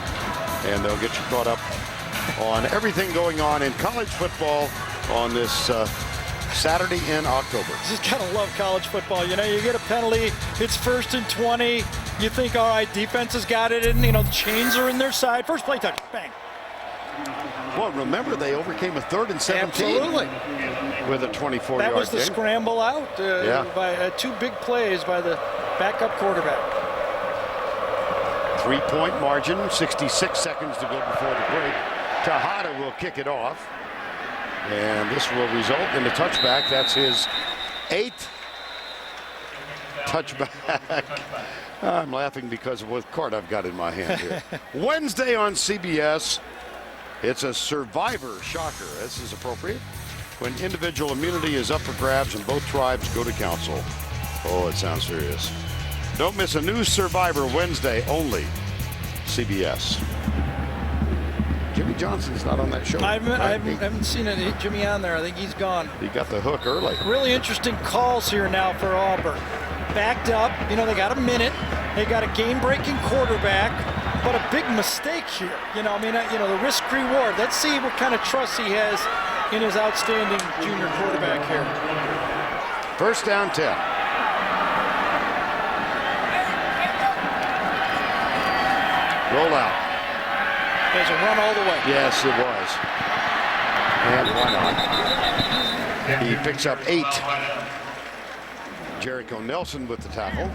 and they'll get you caught up on everything going on in college football on this Saturday in October. Just gotta love college football. You know, you get a penalty, it's 1st and 20. You think, all right, defense has got it, and, you know, the chains are in their side. First play touch, bang. Well, remember, they overcame a 3rd and 17. Absolutely. With a 24-yard That was the gain. scramble out by 2 big plays by the backup quarterback. 3-point margin, 66 seconds to go before the break. Tejada will kick it off, and this will result in a touchback. That's his 8th touchback. I'm laughing because of what card I've got in my hand here. Wednesday on CBS, it's a survivor shocker. This is appropriate. When individual immunity is up for grabs and both tribes go to council. Oh, it sounds serious. Don't miss a new Survivor Wednesday only. CBS. Jimmy Johnson's not on that show. I haven't seen Jimmy on there. I think he's gone. He got the hook early. Really interesting calls here now for Auburn. Backed up, they got a minute. They got a game-breaking quarterback, but a big mistake here. The risk-reward. Let's see what kind of trust he has in his outstanding junior quarterback here. First down 10. Roll out. There's a run all the way. Yes, it was. And why not? He picks up 8. Jericho Nelson with the tackle.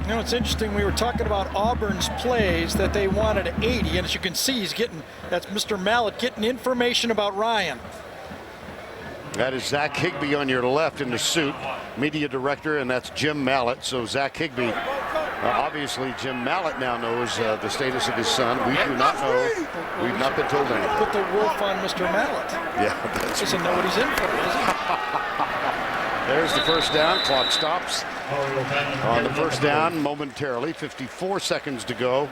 It's interesting. We were talking about Auburn's plays that they wanted 80, and as you can see, that's Mr. Mallett getting information about Ryan. That is Zach Higbee on your left in the suit, media director, and that's Jim Mallett. So Zach Higbee, obviously Jim Mallett now knows the status of his son. We do not know. We've not been told anything. Put the wolf on Mr. Mallett. Yeah, that's doesn't know what he's in for, does he? There's the first down. Clock stops on the first down momentarily. 54 seconds to go.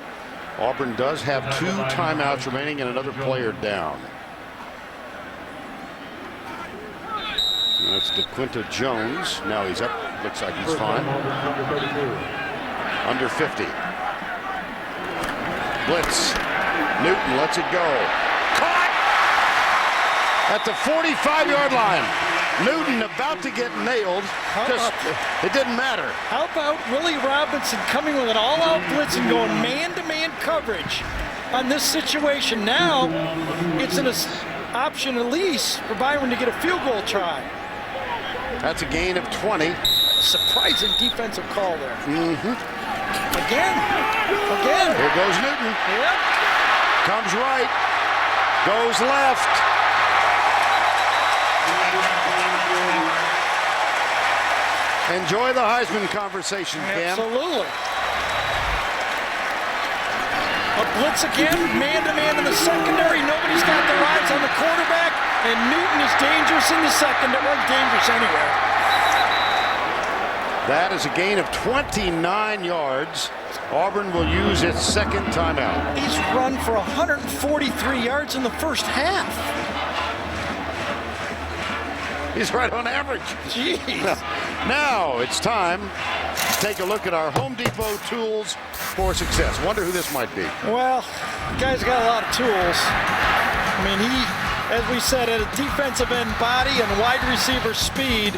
Auburn does have 2 timeouts remaining and another player down. That's DeQuinta Jones. Now he's up. Looks like he's fine. Under 50. Blitz. Newton lets it go. Caught at the 45-yard line. Newton about to get nailed. It didn't matter. How about Willie Robinson coming with an all-out blitz and going man-to-man coverage on this situation? Now it's an option at least for Byron to get a field goal try. That's a gain of 20. Surprising defensive call there. Again. Here goes Newton. Yep. Comes right. Goes left. Enjoy the Heisman conversation, Cam. Absolutely. A blitz again, man-to-man in the secondary. Nobody's got their eyes on the quarterback, and Newton is dangerous in the secondary. Well, dangerous anywhere. That is a gain of 29 yards. Auburn will use its second timeout. He's run for 143 yards in the first half. He's right on average. Jeez. Now it's time to take a look at our Home Depot tools for success. Wonder who this might be. Well, the guy's got a lot of tools. I mean, he, as we said, at a defensive end body and wide receiver speed.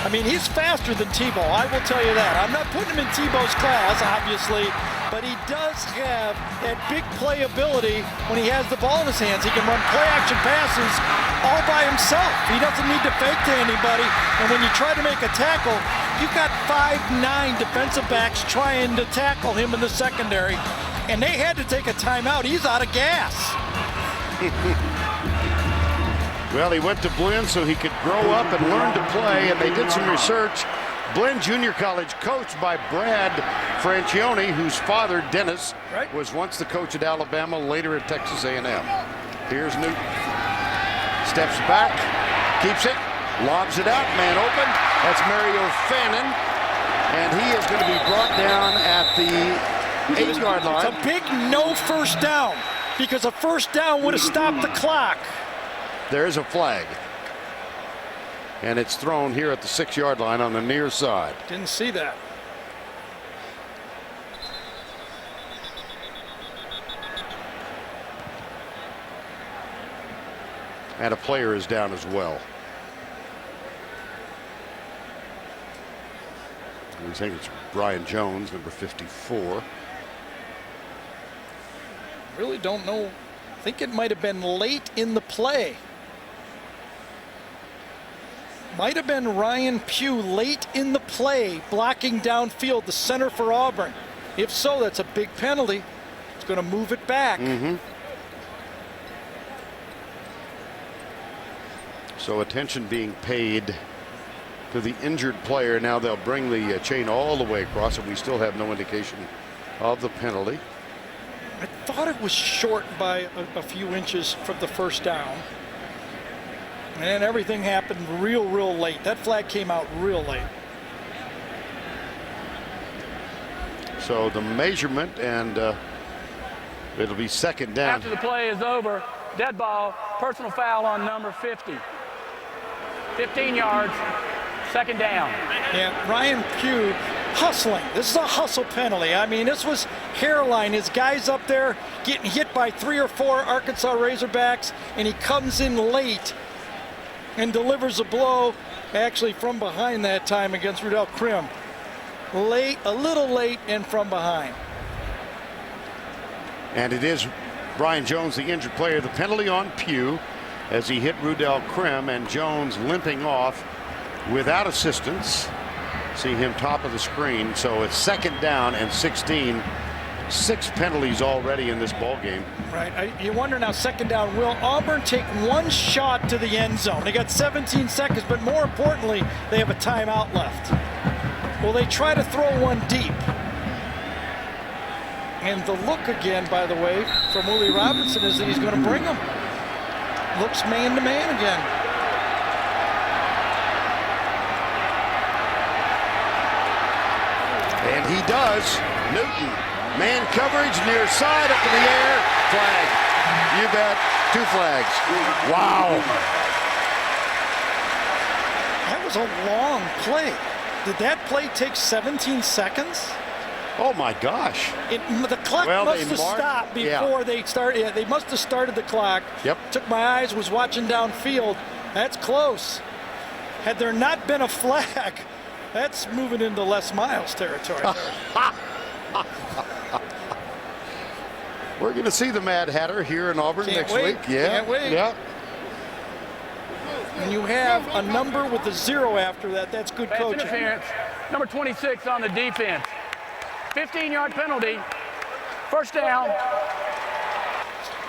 I mean, he's faster than Tebow. I will tell you that. I'm not putting him in Tebow's class, obviously, but he does have that big playability when he has the ball in his hands. He can run play-action passes all by himself. He doesn't need to fake to anybody. And when you try to make a tackle, you've got 5'9" defensive backs trying to tackle him in the secondary, and they had to take a timeout. He's out of gas. Well, he went to Blinn so he could grow up and learn to play, and they did some research. Blinn Junior College, coached by Brad Francione, whose father, Dennis, was once the coach at Alabama, later at Texas A&M. Here's Newton. Steps back, keeps it, lobs it out, man open. That's Mario Fannin, and he is going to be brought down at the 8-yard line. It's a big no first down, because a first down would have stopped the clock. There's a flag. And it's thrown here at the 6-yard line on the near side. Didn't see that. And a player is down as well. I think it's Brian Jones, number 54. Really don't know. I think it might have been late in the play. Might have been Ryan Pugh late in the play, blocking downfield, the center for Auburn. If so, that's a big penalty. It's going to move it back. So attention being paid to the injured player. Now they'll bring the chain all the way across, and we still have no indication of the penalty. I thought it was short by a few inches from the first down. And everything happened real late. That flag came out real late. So the measurement and It'll be second down. After the play is over, dead ball, personal foul on number 50. 15 yards, second down. Yeah, Ryan Pugh hustling. This is a hustle penalty. I mean, this was Caroline. His guy's up there getting hit by 3 or 4 Arkansas Razorbacks, and he comes in late and delivers a blow, actually from behind that time against Rudell Krim. Late, a little late, and from behind. And it is Brian Jones, the injured player. The penalty on Pugh as he hit Rudell Krim, and Jones limping off without assistance. See him top of the screen. So it's second down and 16. 6 penalties already in this ball game. Right. You wonder now, second down, will Auburn take one shot to the end zone? They got 17 seconds, but more importantly, they have a timeout left. Will they try to throw one deep? And the look again, by the way, from Willie Robinson is that he's going to bring him. Looks man-to-man again. And he does. Newton, man coverage, near side, up in the air, flag. You bet, 2 flags. Wow. That was a long play. Did that play take 17 seconds? Oh my gosh. The clock must have stopped before they started. Yeah, they must have started the clock. Yep. Took my eyes, was watching downfield. That's close. Had there not been a flag, that's moving into Les Miles territory. We're going to see the Mad Hatter here in Auburn next week. Yeah. Can't wait. Yeah. And you have a number with a 0 after that. That's good Pass coaching. interference. Number 26 on the defense. 15-yard penalty. First down.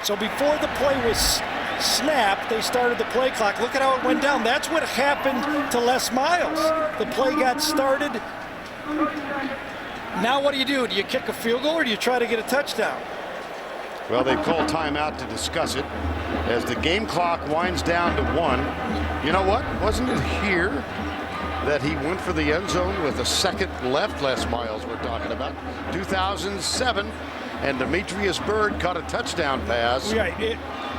So before the play was snapped, they started the play clock. Look at how it went down. That's what happened to Les Miles. The play got started. Now what do? Do you kick a field goal or do you try to get a touchdown? Well, they've called timeout to discuss it as the game clock winds down to 1. You know what? Wasn't it here that he went for the end zone with a second left? Les Miles we're talking about. 2007, and Demetrius Byrd caught a touchdown pass. Yeah,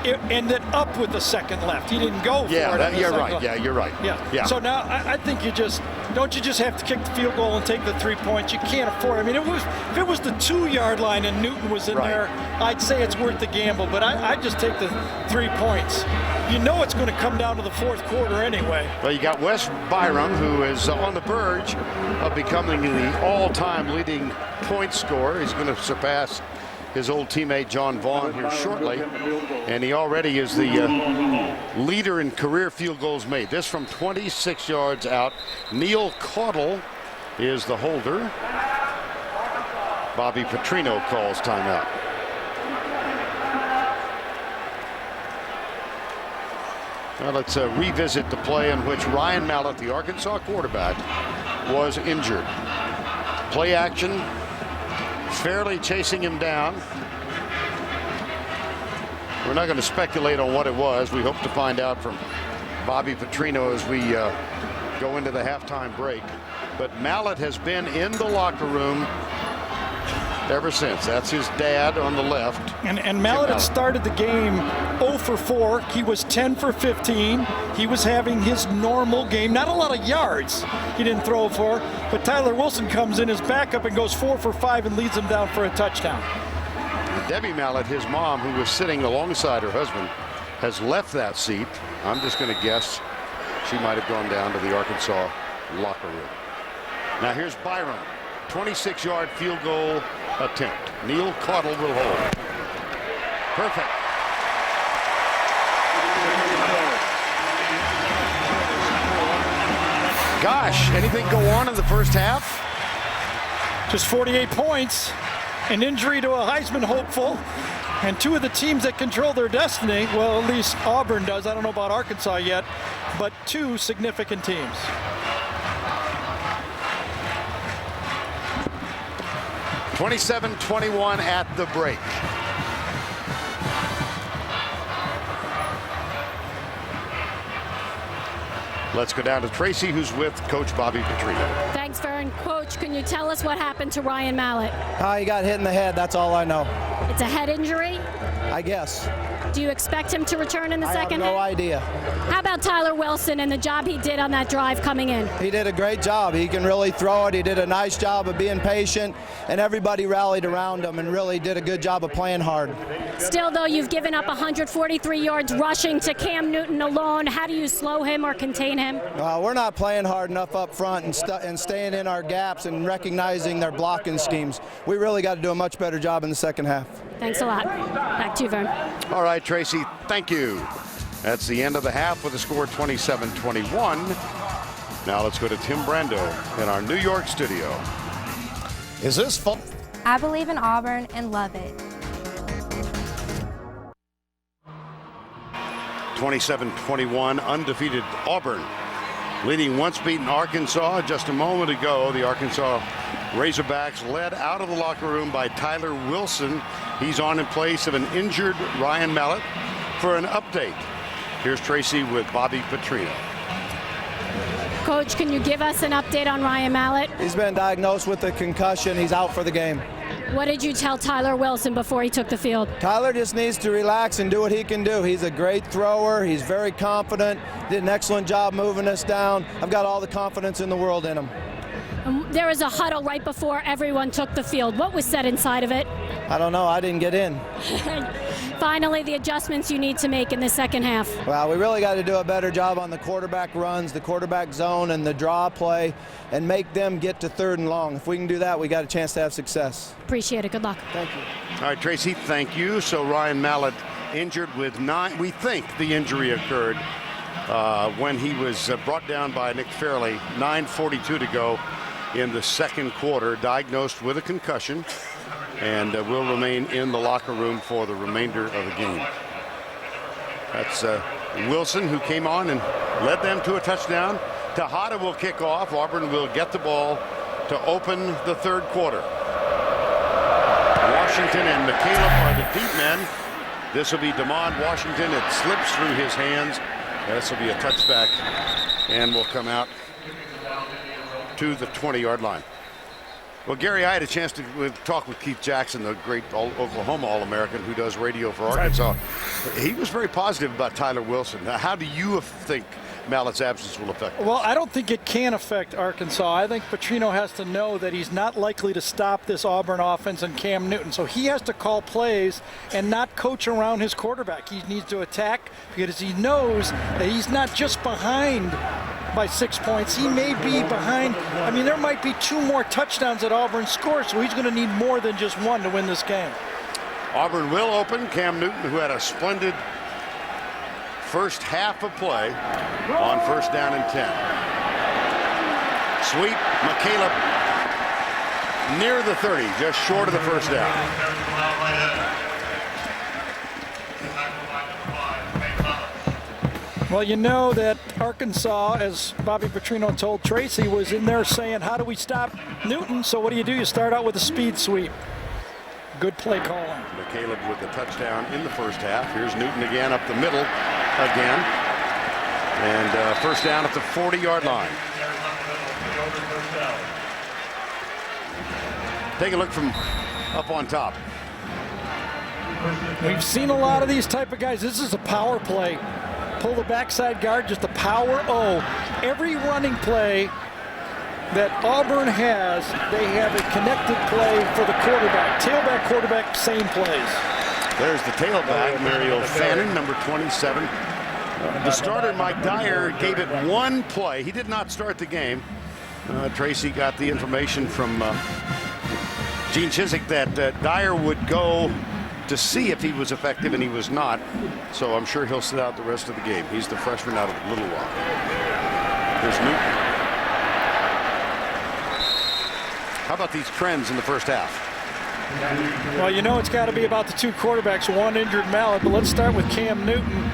it ended up with the second left. He didn't go for it. You're right. Yeah, you're right. Yeah. So now I think you just have to kick the field goal and take the 3 points. You can't afford. I mean, if it was the 2-yard line and Newton was in there, I'd say it's worth the gamble. But I just take the 3 points. You know it's going to come down to the fourth quarter anyway. Well, you got Wes Byram, who is on the verge of becoming the all-time leading point scorer. He's going to surpass his old teammate John Vaughn here shortly, and he already is the leader in career field goals made. This from 26 yards out. Neil Caudle is the holder. Bobby Petrino calls timeout. Well, let's revisit the play in which Ryan Mallett, the Arkansas quarterback, was injured. Play action. Fairly chasing him down. We're not going to speculate on what it was. We hope to find out from Bobby Petrino as we go into the halftime break. But Mallett has been in the locker room ever since. That's his dad on the left. And Mallett started the game 0 for 4. He was 10 for 15. He was having his normal game. Not a lot of yards he didn't throw for, but Tyler Wilson comes in as backup and goes 4 for 5 and leads him down for a touchdown. Debbie Mallett, his mom, who was sitting alongside her husband, has left that seat. I'm just going to guess she might have gone down to the Arkansas locker room. Now here's Byram. 26-yard field goal attempt. Neil Caudle will hold. Perfect. Gosh, anything go on in the first half? Just 48 points, an injury to a Heisman hopeful, and 2 of the teams that control their destiny, well, at least Auburn does. I don't know about Arkansas yet, but 2 significant teams. (27-21) at the break. Let's go down to Tracy, who's with Coach Bobby Petrino. Thanks, Vern. Coach, can you tell us what happened to Ryan Mallett? He got hit in the head. That's all I know. It's a head injury? I guess. Do you expect him to return in the second half? I have no idea. How about Tyler Wilson and the job he did on that drive coming in? He did a great job. He can really throw it. He did a nice job of being patient, and everybody rallied around him and really did a good job of playing hard. Still, though, you've given up 143 yards rushing to Cam Newton alone. How do you slow him or contain him? We're not playing hard enough up front and staying in our gaps and recognizing their blocking schemes. We really got to do a much better job in the second half. Thanks a lot. Back to you, Vern. All right, Tracy, thank you. That's the end of the half with a score 27-21. Now let's go to Tim Brando in our New York studio. Is this fun? I believe in Auburn and love it. 27-21, undefeated Auburn leading once beaten Arkansas. Just a moment ago, the Arkansas Razorbacks led out of the locker room by Tyler Wilson. He's on in place of an injured Ryan Mallett. For an update, here's Tracy with Bobby Petrino. Coach, can you give us an update on Ryan Mallett? He's been diagnosed with a concussion. He's out for the game. What did you tell Tyler Wilson before he took the field? Tyler just needs to relax and do what he can do. He's a great thrower. He's very confident. Did an excellent job moving us down. I've got all the confidence in the world in him. There was a huddle right before everyone took the field. What was said inside of it? I don't know. I didn't get in. Finally, the adjustments you need to make in the second half. Well, we really got to do a better job on the quarterback runs, the quarterback zone, and the draw play, and make them get to third and long. If we can do that, we got a chance to have success. Appreciate it. Good luck. Thank you. All right, Tracy, thank you. So Ryan Mallett injured with 9. We think the injury occurred when he was brought down by Nick Fairley. 9:42 to go in the second quarter, diagnosed with a concussion, and will remain in the locker room for the remainder of the game. That's Wilson, who came on and led them to a touchdown. Tejada will kick off. Auburn will get the ball to open the third quarter. Washington and McCaleb are the deep men. This will be DeMond Washington. It slips through his hands. This will be a touchback and will come out to the 20-yard line. Well, Gary, I had a chance to talk with Keith Jackson, the great Oklahoma All-American who does radio for Arkansas. He was very positive about Tyler Wilson. Now, how do you think Mallett's absence will affect us? Well, I don't think it can affect Arkansas. I think Petrino has to know that he's not likely to stop this Auburn offense and Cam Newton. So he has to call plays and not coach around his quarterback. He needs to attack because he knows that he's not just behind by 6 points. He may be behind. I mean, there might be 2 more touchdowns that Auburn scores, so he's going to need more than just 1 to win this game. Auburn will open. Cam Newton, who had a splendid first half of play on first down and 10. Sweep, McCaleb near the 30, just short of the first down. Well, you know that Arkansas, as Bobby Petrino told Tracy, was in there saying, how do we stop Newton? So what do? You start out with a speed sweep. Good play calling. McCaleb with the touchdown in the first half. Here's Newton again up the middle again. And first down at the 40-yard line. Take a look from up on top. We've seen a lot of these type of guys. This is a power play. Pull the backside guard, just a power O. Every running play that Auburn has, they have a connected play for the quarterback. Tailback, quarterback, same plays. There's the tailback, Mario Fannin, number 27. The starter, Mike Dyer, gave it 1 play. He did not start the game. Tracy got the information from Gene Chizik that Dyer would go to see if he was effective, and he was not. So I'm sure he'll sit out the rest of the game. He's the freshman out of Little Rock. There's Newton. How about these trends in the first half? Well, you know it's got to be about the 2 quarterbacks, 1 injured Mallett, but let's start with Cam Newton.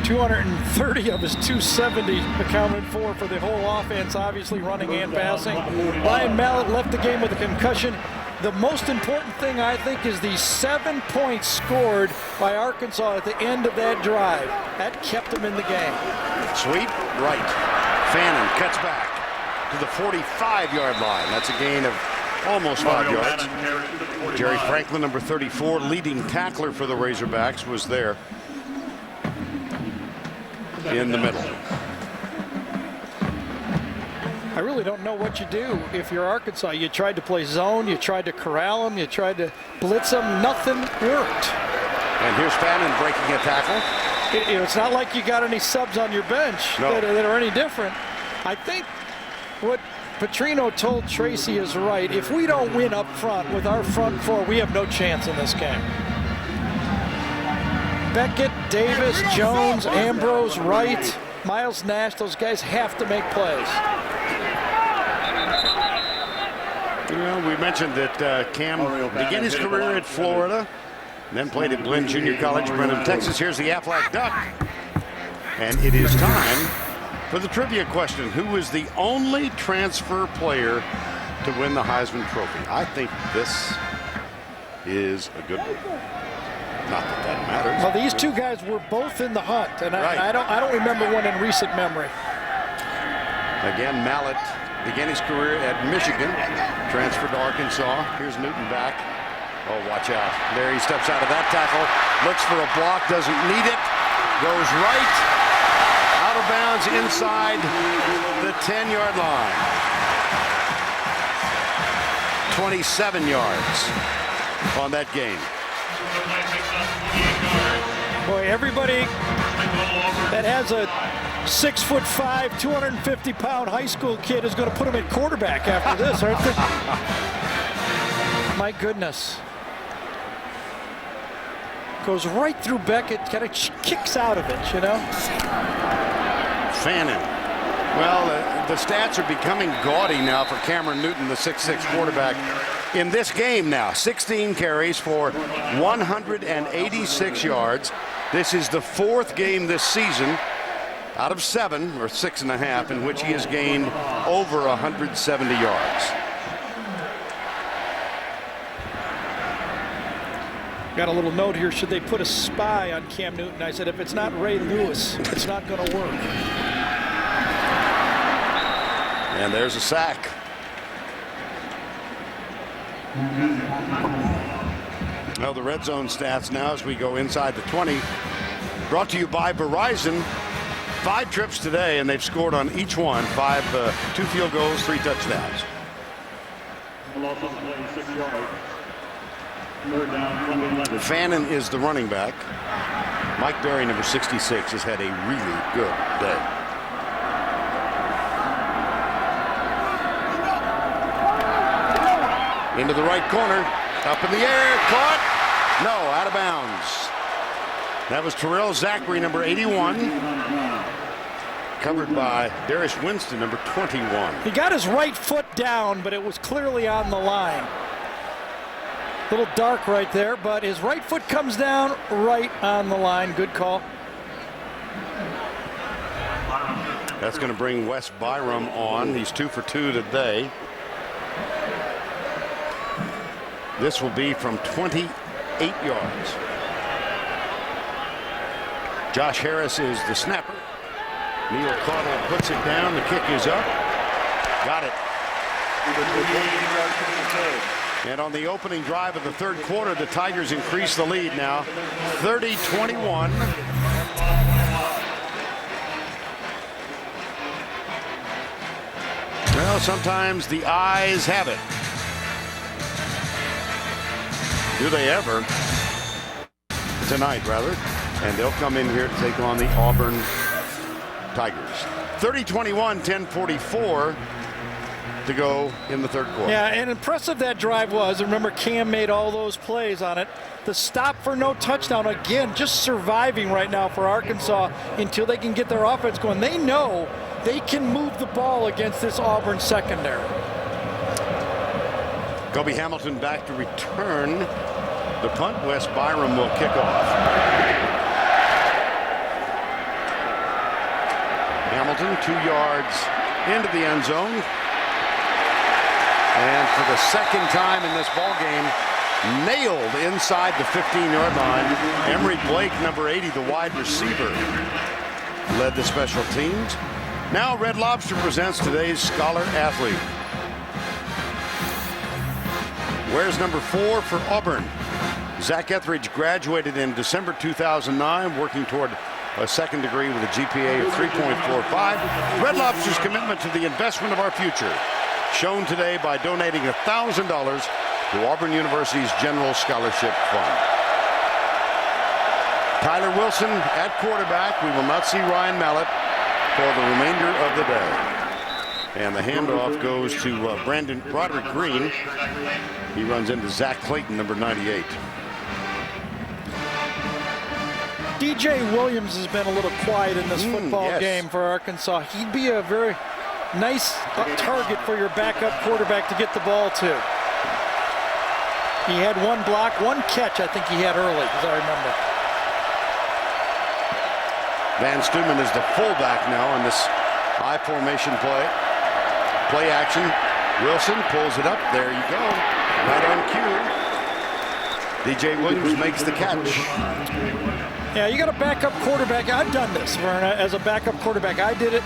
230 of his 270 accounted for the whole offense, obviously running and passing. Ryan Mallett left the game with a concussion. The most important thing, I think, is the 7 points scored by Arkansas at the end of that drive. That kept them in the game. Sweep, right. Fannin cuts back to the 45-yard line. That's a gain of Almost 5 yards. Jerry Franklin, number 34, leading tackler for the Razorbacks, was there in the middle. I really don't know what you do if you're Arkansas. You tried to play zone, you tried to corral them, you tried to blitz them, nothing worked. And here's Fannin breaking a tackle. It's not like you got any subs on your bench that are any different. I think what Petrino told Tracy is right. If we don't win up front with our front four, we have no chance in this game. Beckett, Davis, Jones, Ambrose, Wright, Miles Nash, those guys have to make plays. You know, we mentioned that Cam began his career at Florida, then played at Glenn Junior College, Brenham, Texas. Here's the Aflac Duck. And it is time for the trivia question. Who is the only transfer player to win the Heisman Trophy? I think this is a good one. Not that that matters. Well, these two guys were both in the hunt, and I don't remember one in recent memory. Again, Mallett began his career at Michigan, transferred to Arkansas. Here's Newton back. Oh, watch out. There he steps out of that tackle, looks for a block, doesn't need it, goes right, out of bounds inside the 10-yard line. 27 yards on that game. Boy, everybody that has a 6'5", 250-pound high school kid is going to put him at quarterback after this, aren't they? My goodness. Goes right through Beckett, kind of kicks out of it, you know? Fannin. Well, the stats are becoming gaudy now for Cameron Newton, the 6'6" quarterback. In this game now, 16 carries for 186 yards. This is the 4th game this season out of 7, or 6.5, in which he has gained over 170 yards. Got a little note here. Should they put a spy on Cam Newton? I said, if it's not Ray Lewis, it's not going to work. And there's a sack. Well, the red zone stats now as we go inside the 20. Brought to you by Verizon. 5 trips today, and they've scored on each one. 2 field goals, 3 touchdowns. Fannin is the running back. Mike Berry, number 66, has had a really good day. Into the right corner, up in the air, caught. No, out of bounds. That was Terrell Zachary, number 81. Covered by Darius Winston, number 21. He got his right foot down, but it was clearly on the line. A little dark right there, but his right foot comes down right on the line. Good call. That's going to bring Wes Byram on. He's 2 for 2 today. This will be from 28 yards. Josh Harris is the snapper. Neil Caudle puts it down. The kick is up. Got it. And on the opening drive of the 3rd quarter, the Tigers increase the lead now, 30-21. Well, sometimes the eyes have it. Do they ever? Tonight, rather. And they'll come in here to take on the Auburn Tigers. 30-21, 10:44 to go in the 3rd quarter. Yeah, and impressive that drive was. Remember, Cam made all those plays on it. The stop for no touchdown, again, just surviving right now for Arkansas until they can get their offense going. They know they can move the ball against this Auburn secondary. Kobe Hamilton back to return the punt. Wes Byram will kick off. Hamilton 2 yards into the end zone. And for the 2nd time in this ball game, nailed inside the 15-yard line. Emory Blake, number 80, the wide receiver, led the special teams. Now Red Lobster presents today's Scholar Athlete. Wears number 4 for Auburn. Zach Etheridge graduated in December 2009, working toward a second degree with a GPA of 3.45. Red Lobster's commitment to the investment of our future, shown today by donating $1,000 to Auburn University's General Scholarship Fund. Tyler Wilson at quarterback. We will not see Ryan Mallett for the remainder of the day. And the handoff goes to Broderick Green. He runs into Zach Clayton, number 98. DJ Williams has been a little quiet in this football game for Arkansas. He'd be a very nice target for your backup quarterback to get the ball to. He had one block, one catch I think he had early, as I remember. Van Stuman is the fullback now in this high formation play. Play action. Wilson pulls it up. There you go. Right on cue. DJ Williams makes the catch. Yeah, you got a backup quarterback. I've done this, Verna, as a backup quarterback. I did it.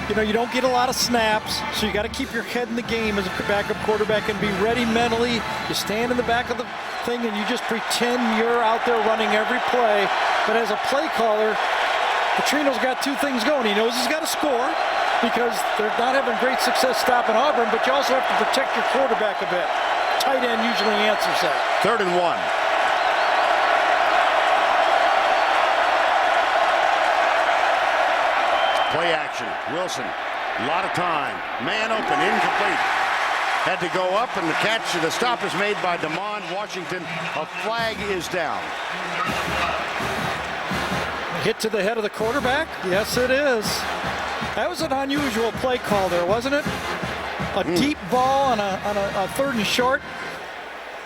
You know, you don't get a lot of snaps, so you got to keep your head in the game as a backup quarterback and be ready mentally. You stand in the back of the thing and you just pretend you're out there running every play. But as a play caller, Petrino's got two things going. He knows he's got to score because they're not having great success stopping Auburn, but you also have to protect your quarterback a bit. Tight end usually answers that. 3rd and 1. Play action. Wilson, a lot of time. Man open, incomplete. Had to go up, and the catch, the stop is made by DeMond Washington. A flag is down. Hit to the head of the quarterback? Yes, it is. That was an unusual play call there, wasn't it? A deep ball on a 3rd and short.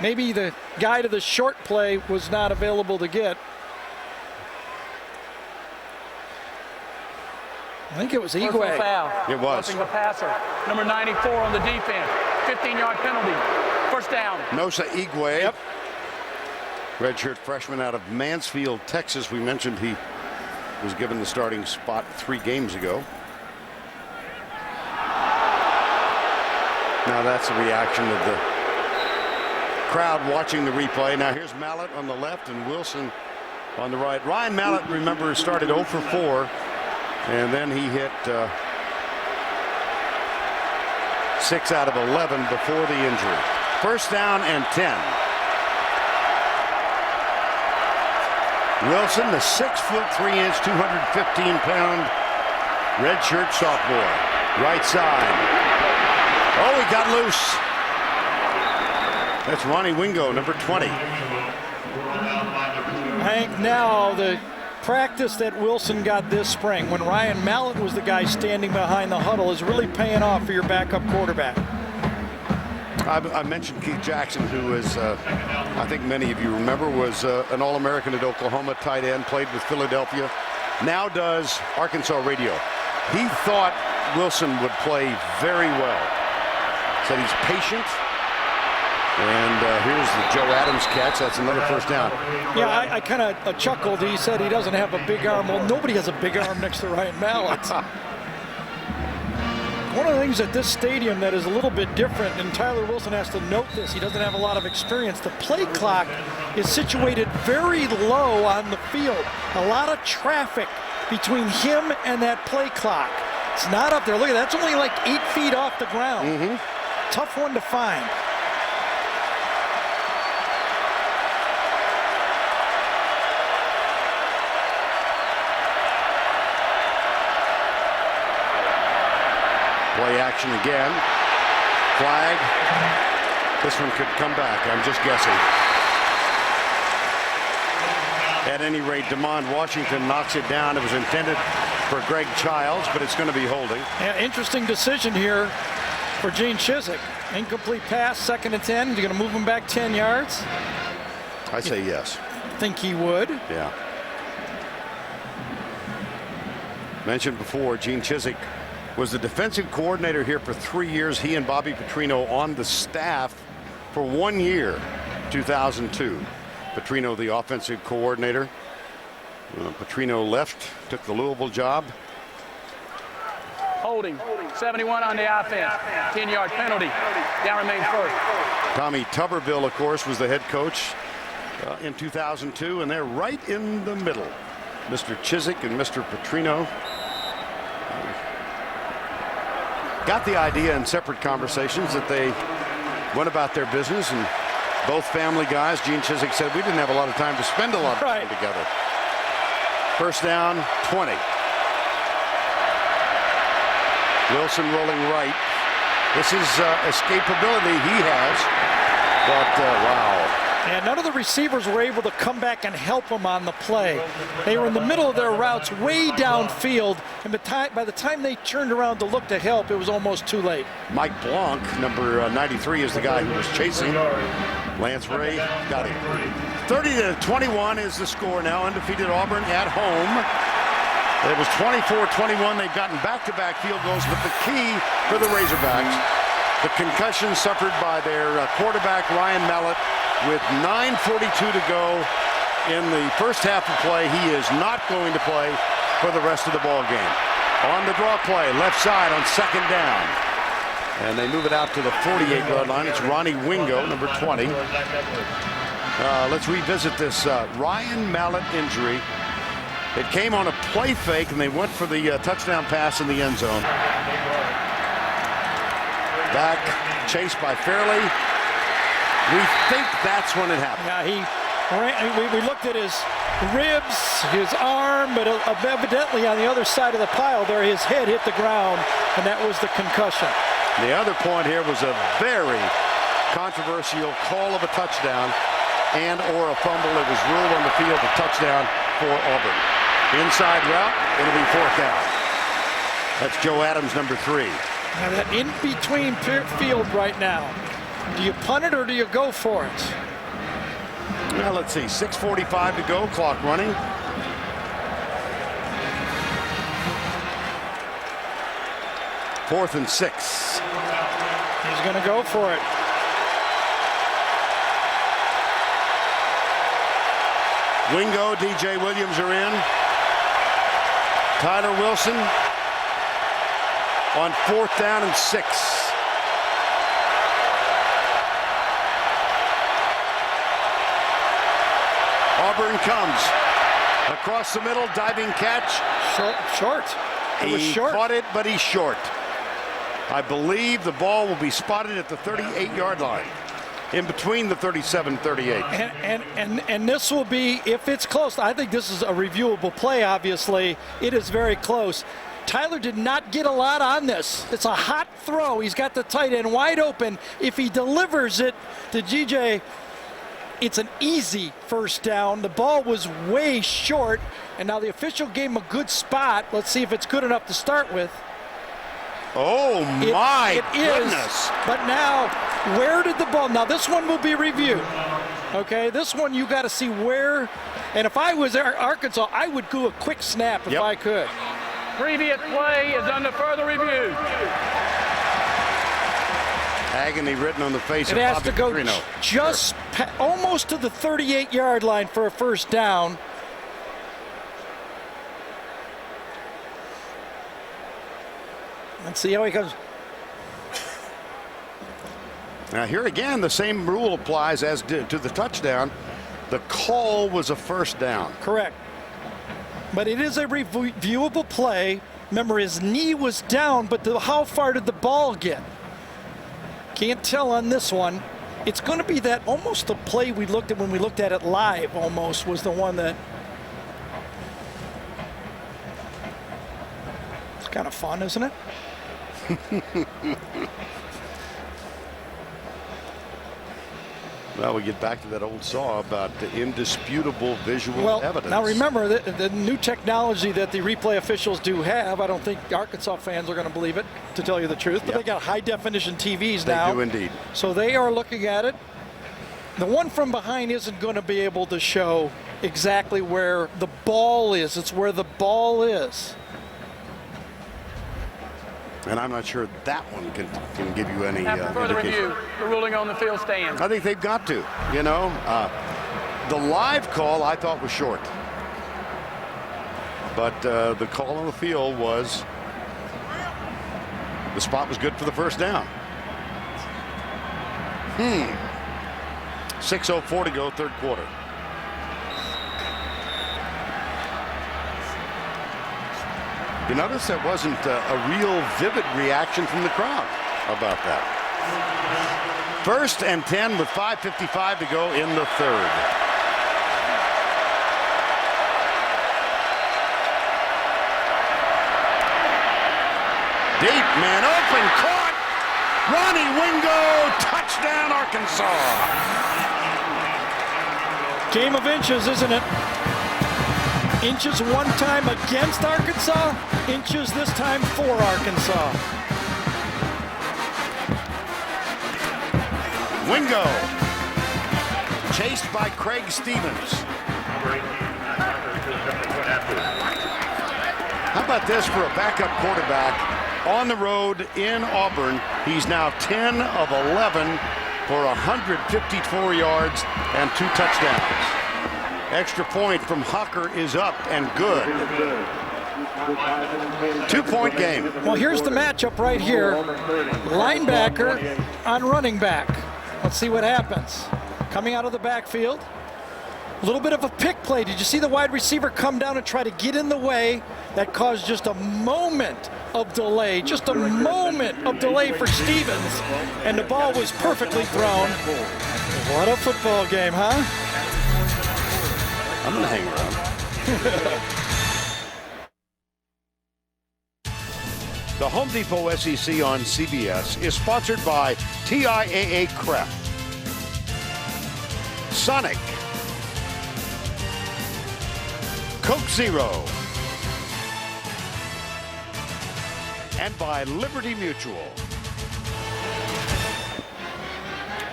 Maybe the guy to the short play was not available to get. I think it was Igwe. Foul. It was. The passer. Number 94 on the defense. 15-yard penalty. First down. Nosa Igwe. Yep. Redshirt freshman out of Mansfield, Texas. We mentioned he was given the starting spot 3 games ago. Now that's the reaction of the crowd watching the replay. Now here's Mallett on the left and Wilson on the right. Ryan Mallett, remember, started 0 for 4. And then he hit 6 out of 11 before the injury. First down and 10. Wilson, the 6'3", 215-pound redshirt sophomore. Right side. Oh, he got loose. That's Ronnie Wingo, number 20. I think now the practice that Wilson got this spring, when Ryan Mallett was the guy standing behind the huddle, is really paying off for your backup quarterback. I mentioned Keith Jackson, who is, I think many of you remember, was an All-American at Oklahoma, tight end, played with Philadelphia, now does Arkansas radio. He thought Wilson would play very well. Said he's patient. And here's the Joe Adams catch. That's another first down. Yeah, I kind of chuckled. He said he doesn't have a big arm. Well, nobody has a big arm next to Ryan Mallett. One of the things at this stadium that is a little bit different, and Tyler Wilson has to note this, he doesn't have a lot of experience. The play clock is situated very low on the field. A lot of traffic between him and that play clock. It's not up there. Look at that. That's only like 8 feet off the ground. Tough one to find. Play action again. Flag. This one could come back. I'm just guessing. At any rate, DeMond Washington knocks it down. It was intended for Greg Childs, but it's going to be holding. Yeah, interesting decision here for Gene Chizik. Incomplete pass, 2nd and 10. You're going to move him back 10 yards? I say yes. Think he would? Yeah. Mentioned before, Gene Chizik was the defensive coordinator here for 3 years. He and Bobby Petrino on the staff for 1 year, 2002. Petrino, the offensive coordinator. Petrino left, took the Louisville job. Holding. 71 on the offense. 10-yard penalty. Down remains first. Tommy Tuberville, of course, was the head coach in 2002, and they're right in the middle. Mr. Chiswick and Mr. Petrino got the idea in separate conversations that they went about their business, and both family guys. Gene Chiswick said, we didn't have a lot of time to spend a lot of time together. First down, 20. Wilson rolling right. This is escapability he has, but wow. And none of the receivers were able to come back and help him on the play. They were in the middle of their routes way downfield, and by the time they turned around to look to help, it was almost too late. Mike Blanc, number 93, is the guy who was chasing. Lance Ray got him. 30-21 is the score now. Undefeated Auburn at home. It was 24-21. They've gotten back-to-back field goals, but the key for the Razorbacks, the concussion suffered by their quarterback, Ryan Mallett, with 9:42 to go in the first half of play. He is not going to play for the rest of the ball game. On the draw play, left side on second down. And they move it out to the 48-yard line. It's Ronnie Wingo, number 20. Let's revisit this Ryan Mallett injury. It came on a play fake, and they went for the touchdown pass in the end zone. Back, chased by Fairley. We think that's when it happened. Yeah, we looked at his ribs, his arm, but evidently on the other side of the pile there, his head hit the ground, and that was the concussion. The other point here was a very controversial call of a touchdown and or a fumble. It was ruled on the field a touchdown for Auburn. Inside route, it'll be fourth down. That's Joe Adams, number 3. Now that in-between field right now, do you punt it or do you go for it? Well, let's see, 6:45 to go, clock running. Fourth and 6. He's going to go for it. Wingo, DJ Williams are in. Tyler Wilson on fourth down and 6. Auburn comes across the middle, diving catch. Short. It was short. He caught it, but he's short. I believe the ball will be spotted at the 38-yard line, in between the 37-38. And this will be, if it's close, I think this is a reviewable play, obviously. It is very close. Tyler did not get a lot on this. It's a hot throw. He's got the tight end wide open. If he delivers it to GJ, it's an easy first down. The ball was way short, and now the official gave him a good spot. Let's see if it's good enough to start with. Oh, my goodness. Is, but now, where did the ball? Now, this one will be reviewed. Okay, this one you got to see where. And if I was Arkansas, I would do a quick snap if I could. Previous play is under further review. Agony written on the face of Bobby Petrino. It has to go just almost to the 38-yard line for a first down. Let's see how he comes. Now here again, the same rule applies as to the touchdown. The call was a first down. Correct. But it is a reviewable play. Remember, his knee was down, but how far did the ball get? Can't tell on this one. It's going to be that almost the play we looked at when we looked at it live almost was the one that. It's kind of fun, isn't it? Well, we get back to that old saw about the indisputable visual evidence. Now remember, the new technology that the replay officials do have, I don't think Arkansas fans are going to believe it, to tell you the truth, but they got high-definition TVs now. They do indeed. So they are looking at it. The one from behind isn't going to be able to show exactly where the ball is. It's where the ball is. And I'm not sure that one can give you any After further review, the ruling on the field stands. I think they've got to, you know. The live call I thought was short. But the call on the field was, the spot was good for the first down. 6:04 to go, third quarter. You notice there wasn't a real vivid reaction from the crowd about that. 1st and 10 with 5:55 to go in the third. Deep, man open, caught. Ronnie Wingo, touchdown Arkansas. Game of inches, isn't it? Inches one time against Arkansas, inches this time for Arkansas. Wingo, chased by Craig Stevens. How about this for a backup quarterback on the road in Auburn? He's now 10 of 11 for 154 yards and 2 touchdowns. Extra point from Hawker is up and good. 2-point game. Well, here's the matchup right here. Linebacker on running back. Let's see what happens. Coming out of the backfield. A little bit of a pick play. Did you see the wide receiver come down and try to get in the way? That caused just a moment of delay. Just a moment of delay for Stevens. And the ball was perfectly thrown. What a football game, huh? I'm going to hang around. The Home Depot SEC on CBS is sponsored by TIAA Craft, Sonic, Coke Zero, and by Liberty Mutual.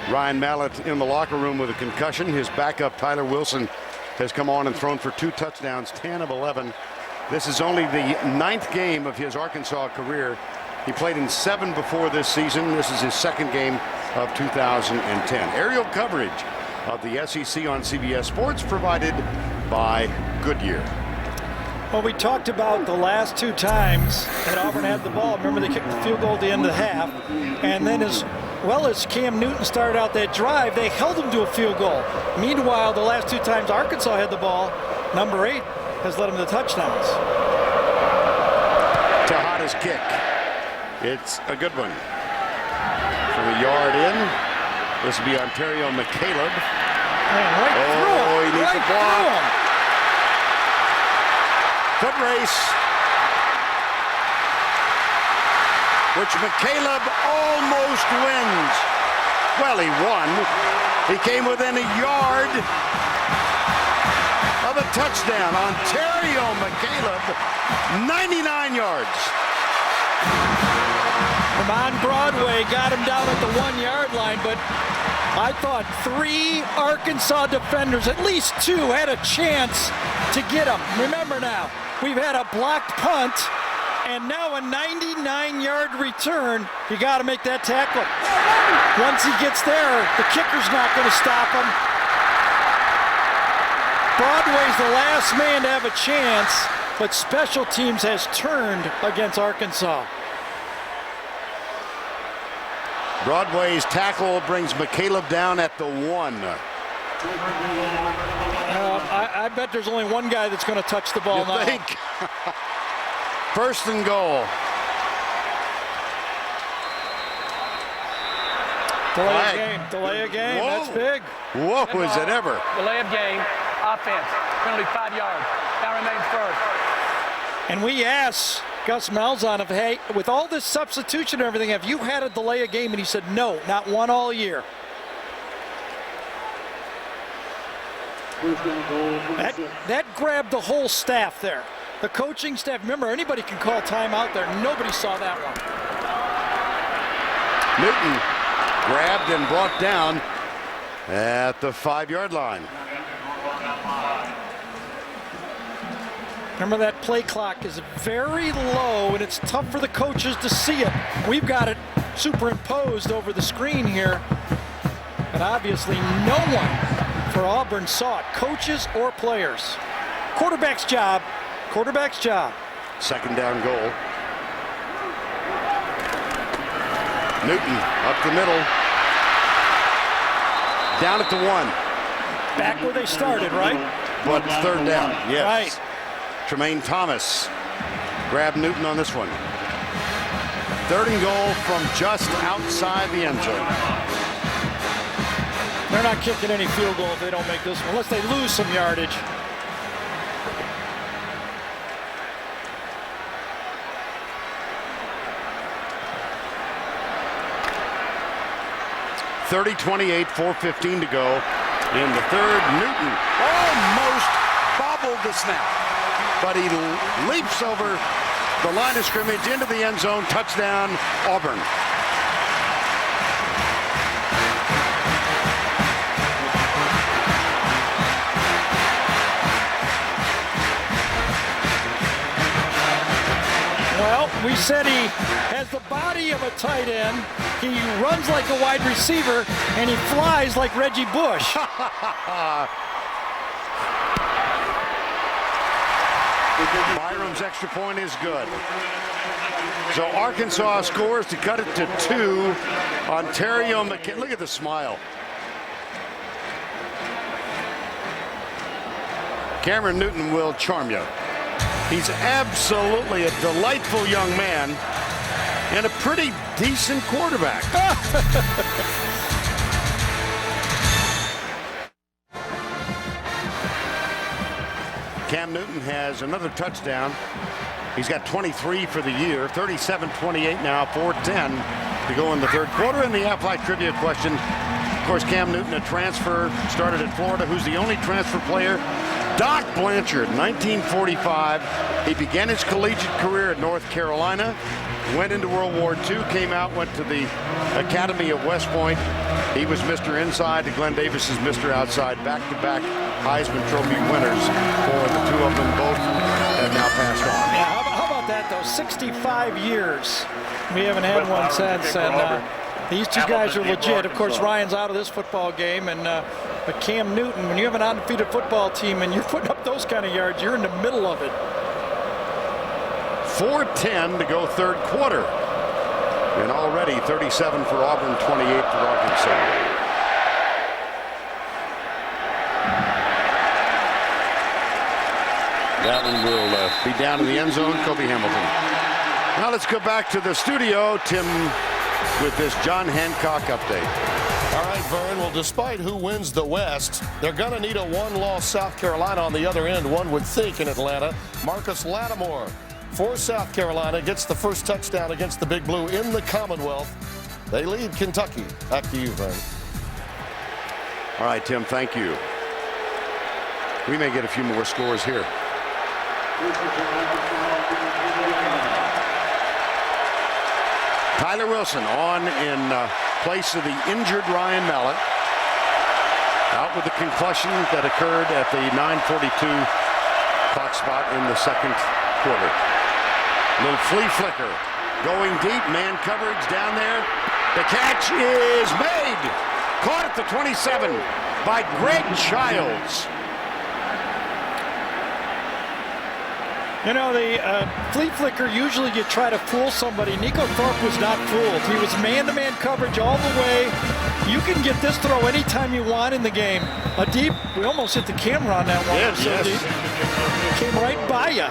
Ryan Mallett in the locker room with a concussion. His backup, Tyler Wilson, has come on and thrown for 2 touchdowns, 10 of 11. This is only the 9th game of his Arkansas career. He played in 7 before this season. This is his 2nd game of 2010. Aerial coverage of the SEC on CBS Sports provided by Goodyear. Well, we talked about the last 2 times that Auburn had the ball. Remember, they kicked the field goal at the end of the half. And then as well as Cam Newton started out that drive, they held him to a field goal. Meanwhile, the last 2 times Arkansas had the ball, number 8 has led him to touchdowns. Tejada's kick. It's a good one. From a yard in, this will be Ontario McCaleb. Man, right through him. He needs right a block. through him. Foot race, which McCaleb almost wins. Well, he won. He came within a yard of a touchdown. Ontario McCaleb, 99 yards. Ramon Broadway got him down at the 1-yard line, but I thought 3 Arkansas defenders, at least 2, had a chance to get him. Remember now, we've had a blocked punt and now a 99-yard return. You got to make that tackle. Once he gets there, the kicker's not going to stop him. Broadway's the last man to have a chance, but special teams has turned against Arkansas. Broadway's tackle brings McCaleb down at the 1. I bet there's only one guy that's going to touch the ball now. You think? 1st and goal. Delay a game. Whoa. That's big. Whoa, is it ever? Delay of game, offense, penalty 5 yards. Now remains first. And we asked Gus Malzahn if, hey, with all this substitution and everything, have you had a delay a game? And he said, no, not one all year. That grabbed the whole staff there. The coaching staff. Remember, anybody can call timeout there. Nobody saw that one. Newton grabbed and brought down at the 5-yard line. Remember, that play clock is very low, and it's tough for the coaches to see it. We've got it superimposed over the screen here, but obviously no one for Auburn saw it, coaches or players. Quarterback's job. 2nd down goal. Newton up the middle. Down at the 1. Back where they started, right? But third down, yes. Right. Tremaine Thomas grabbed Newton on this one. 3rd and goal from just outside the end zone. They're not kicking any field goal if they don't make this one, unless they lose some yardage. .30-28, 4:15 to go in the 3rd. Newton almost bobbled the snap, but he leaps over the line of scrimmage into the end zone. Touchdown, Auburn. Well, we said he has the body of a tight end. He runs like a wide receiver, and he flies like Reggie Bush. Byram's extra point is good. So Arkansas scores to cut it to 2. Ontario McKinley, look at the smile. Cameron Newton will charm you. He's absolutely a delightful young man and a pretty decent quarterback. Cam Newton has another touchdown. He's got 23 for the year, 37-28 now, 4:10 to go in the 3rd quarter. And the Aflac trivia question, of course, Cam Newton, a transfer, started at Florida. Who's the only transfer player? Doc Blanchard, 1945. He began his collegiate career at North Carolina, went into World War II, came out, went to the Academy of West Point. He was Mr. Inside to Glenn Davis is Mr. Outside. Back-to-back Heisman Trophy winners for the two of them. Both have now passed on. Yeah, how about that, though? 65 years. We haven't had one since, and these two guys are legit. Of course, Ryan's out of this football game, and but Cam Newton, when you have an undefeated football team and you're putting up those kind of yards, you're in the middle of it. 4:10 to go 3rd quarter. And already 37 for Auburn, 28 for Arkansas. That one will be down in the end zone, Kobe Hamilton. Now let's go back to the studio, Tim, with this John Hancock update. All right, Vern. Well, despite who wins the West, they're going to need a one-loss South Carolina on the other end, one would think, in Atlanta. Marcus Lattimore for South Carolina gets the first touchdown against the Big Blue in the Commonwealth. They lead Kentucky. Back to you, Vern. All right, Tim, thank you. We may get a few more scores here. Tyler Wilson on in place of the injured Ryan Mallett. Out with the concussion that occurred at the 9:42 clock spot in the 2nd quarter. Little flea flicker. Going deep, man coverage down there. The catch is made. Caught at the 27 by Greg Childs. You know, the flea flicker, usually you try to fool somebody. Nico Thorpe was not fooled. He was man-to-man coverage all the way. You can get this throw anytime you want in the game. A deep, we almost hit the camera on that one. Yes, so yes. Deep. Came right by you.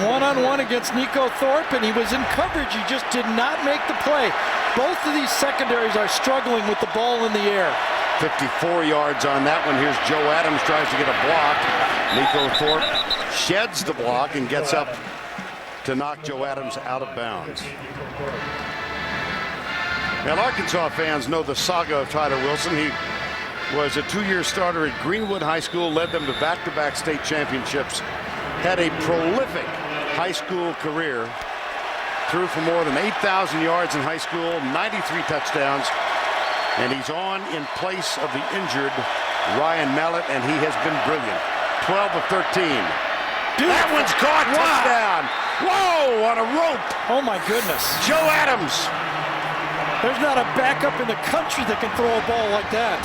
One-on-one against Nico Thorpe, and he was in coverage. He just did not make the play. Both of these secondaries are struggling with the ball in the air. 54 yards on that one. Here's Joe Adams, tries to get a block. Nico Thorpe sheds the block and gets up to knock Joe Adams out of bounds. Now, Arkansas fans know the saga of Tyler Wilson. He was a 2-year starter at Greenwood High School, led them to back-to-back state championships, had a prolific high school career, threw for more than 8,000 yards in high school, 93 touchdowns, and he's on in place of the injured Ryan Mallett, and he has been brilliant. 12 of 13. That one's caught. Wow. Touchdown. Whoa, on a rope. Oh, my goodness. Joe Adams. There's not a backup in the country that can throw a ball like that.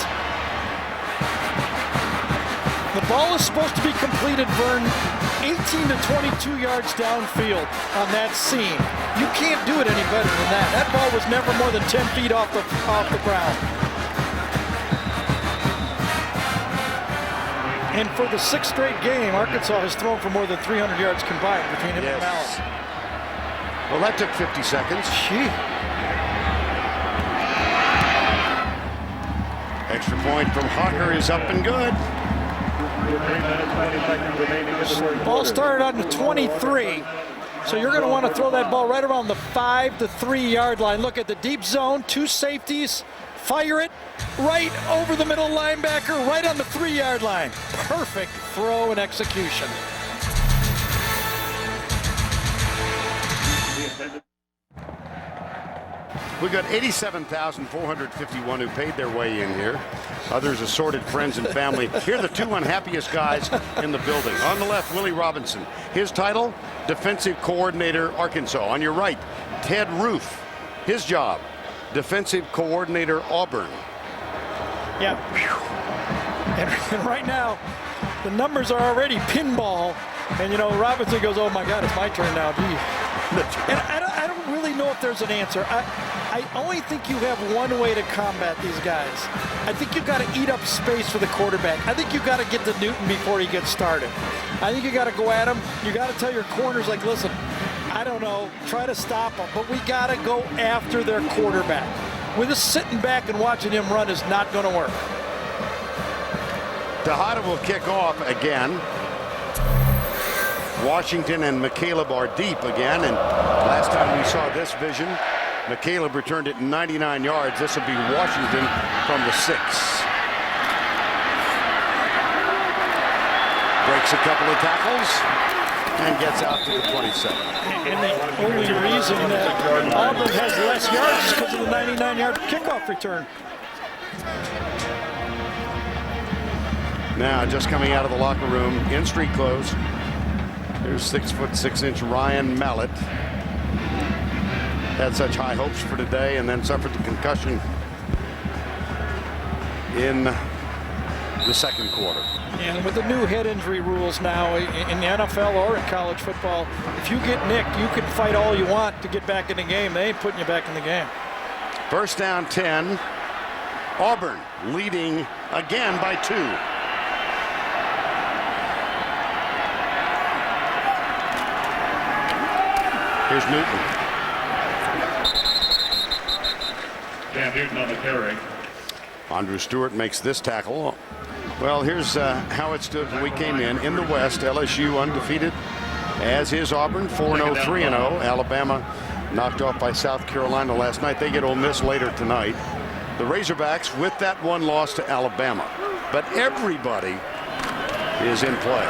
The ball is supposed to be completed, Vern, 18 to 22 yards downfield on that seam. You can't do it any better than that. That ball was never more than 10 feet off the ground. And for the 6th straight game, Arkansas has thrown for more than 300 yards combined between him and Mallett. Well, that took 50 seconds. Gee. Extra point from Hawker is up and good. Ball started on the 23. So you're going to want to throw that ball right around the 5 to 3 yard line. Look at the deep zone, 2 safeties, fire it right over the middle linebacker, right on the 3 yard line. Perfect throw and execution. We've got 87,451 who paid their way in here. Others assorted friends and family. Here are the 2 unhappiest guys in the building. On the left, Willie Robinson. His title, Defensive Coordinator, Arkansas. On your right, Ted Roof. His job, Defensive Coordinator, Auburn. Yeah. And right now, the numbers are already pinball. And, you know, Robinson goes, oh, my God, it's my turn now. Gee. And I don't really know if there's an answer. I only think you have one way to combat these guys. I think you've got to eat up space for the quarterback. I think you've got to get to Newton before he gets started. I think you got to go at him. You got to tell your corners, like, listen, I don't know, try to stop him, but we got to go after their quarterback. We're just sitting back and watching him run is not going to work. Tejada will kick off again. Washington and McCaleb are deep again, and last time we saw this vision, McCaleb returned it 99 yards. This will be Washington from the 6. Breaks a couple of tackles and gets out to the 27. And the only reason that Auburn has less yards is because of the 99-yard kickoff return. Now, just coming out of the locker room in street clothes, here's 6'6" Ryan Mallett. Had such high hopes for today and then suffered the concussion in the second quarter. And with the new head injury rules now in the NFL or in college football, if you get nicked, you can fight all you want to get back in the game. They ain't putting you back in the game. First down 10. Auburn leading again by 2. Here's Newton. Dan Newton on the carry. Andrew Stewart makes this tackle. Well, here's how it stood when we came in the West. LSU undefeated, as is Auburn, 4-0, 3-0. Alabama knocked off by South Carolina last night. They get Ole Miss later tonight. The Razorbacks with that one loss to Alabama. But everybody is in play.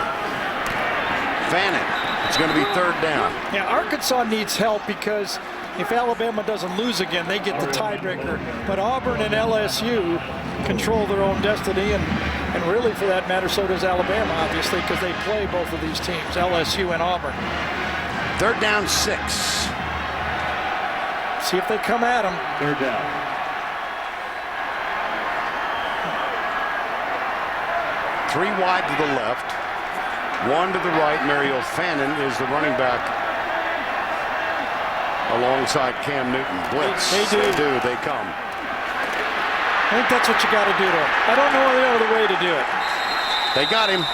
Fannin. It's going to be 3rd down. Yeah, Arkansas needs help because if Alabama doesn't lose again, they get the tiebreaker. But Auburn and LSU control their own destiny, and really, for that matter, so does Alabama, obviously, because they play both of these teams, LSU and Auburn. 3rd down 6. See if they come at them. 3rd down. Three wide to the left. 1 to the right. Mario Fannin is the running back alongside Cam Newton. Blitz. They do. They come. I think that's what you got to do to him. I don't know any other way to do it. They got him.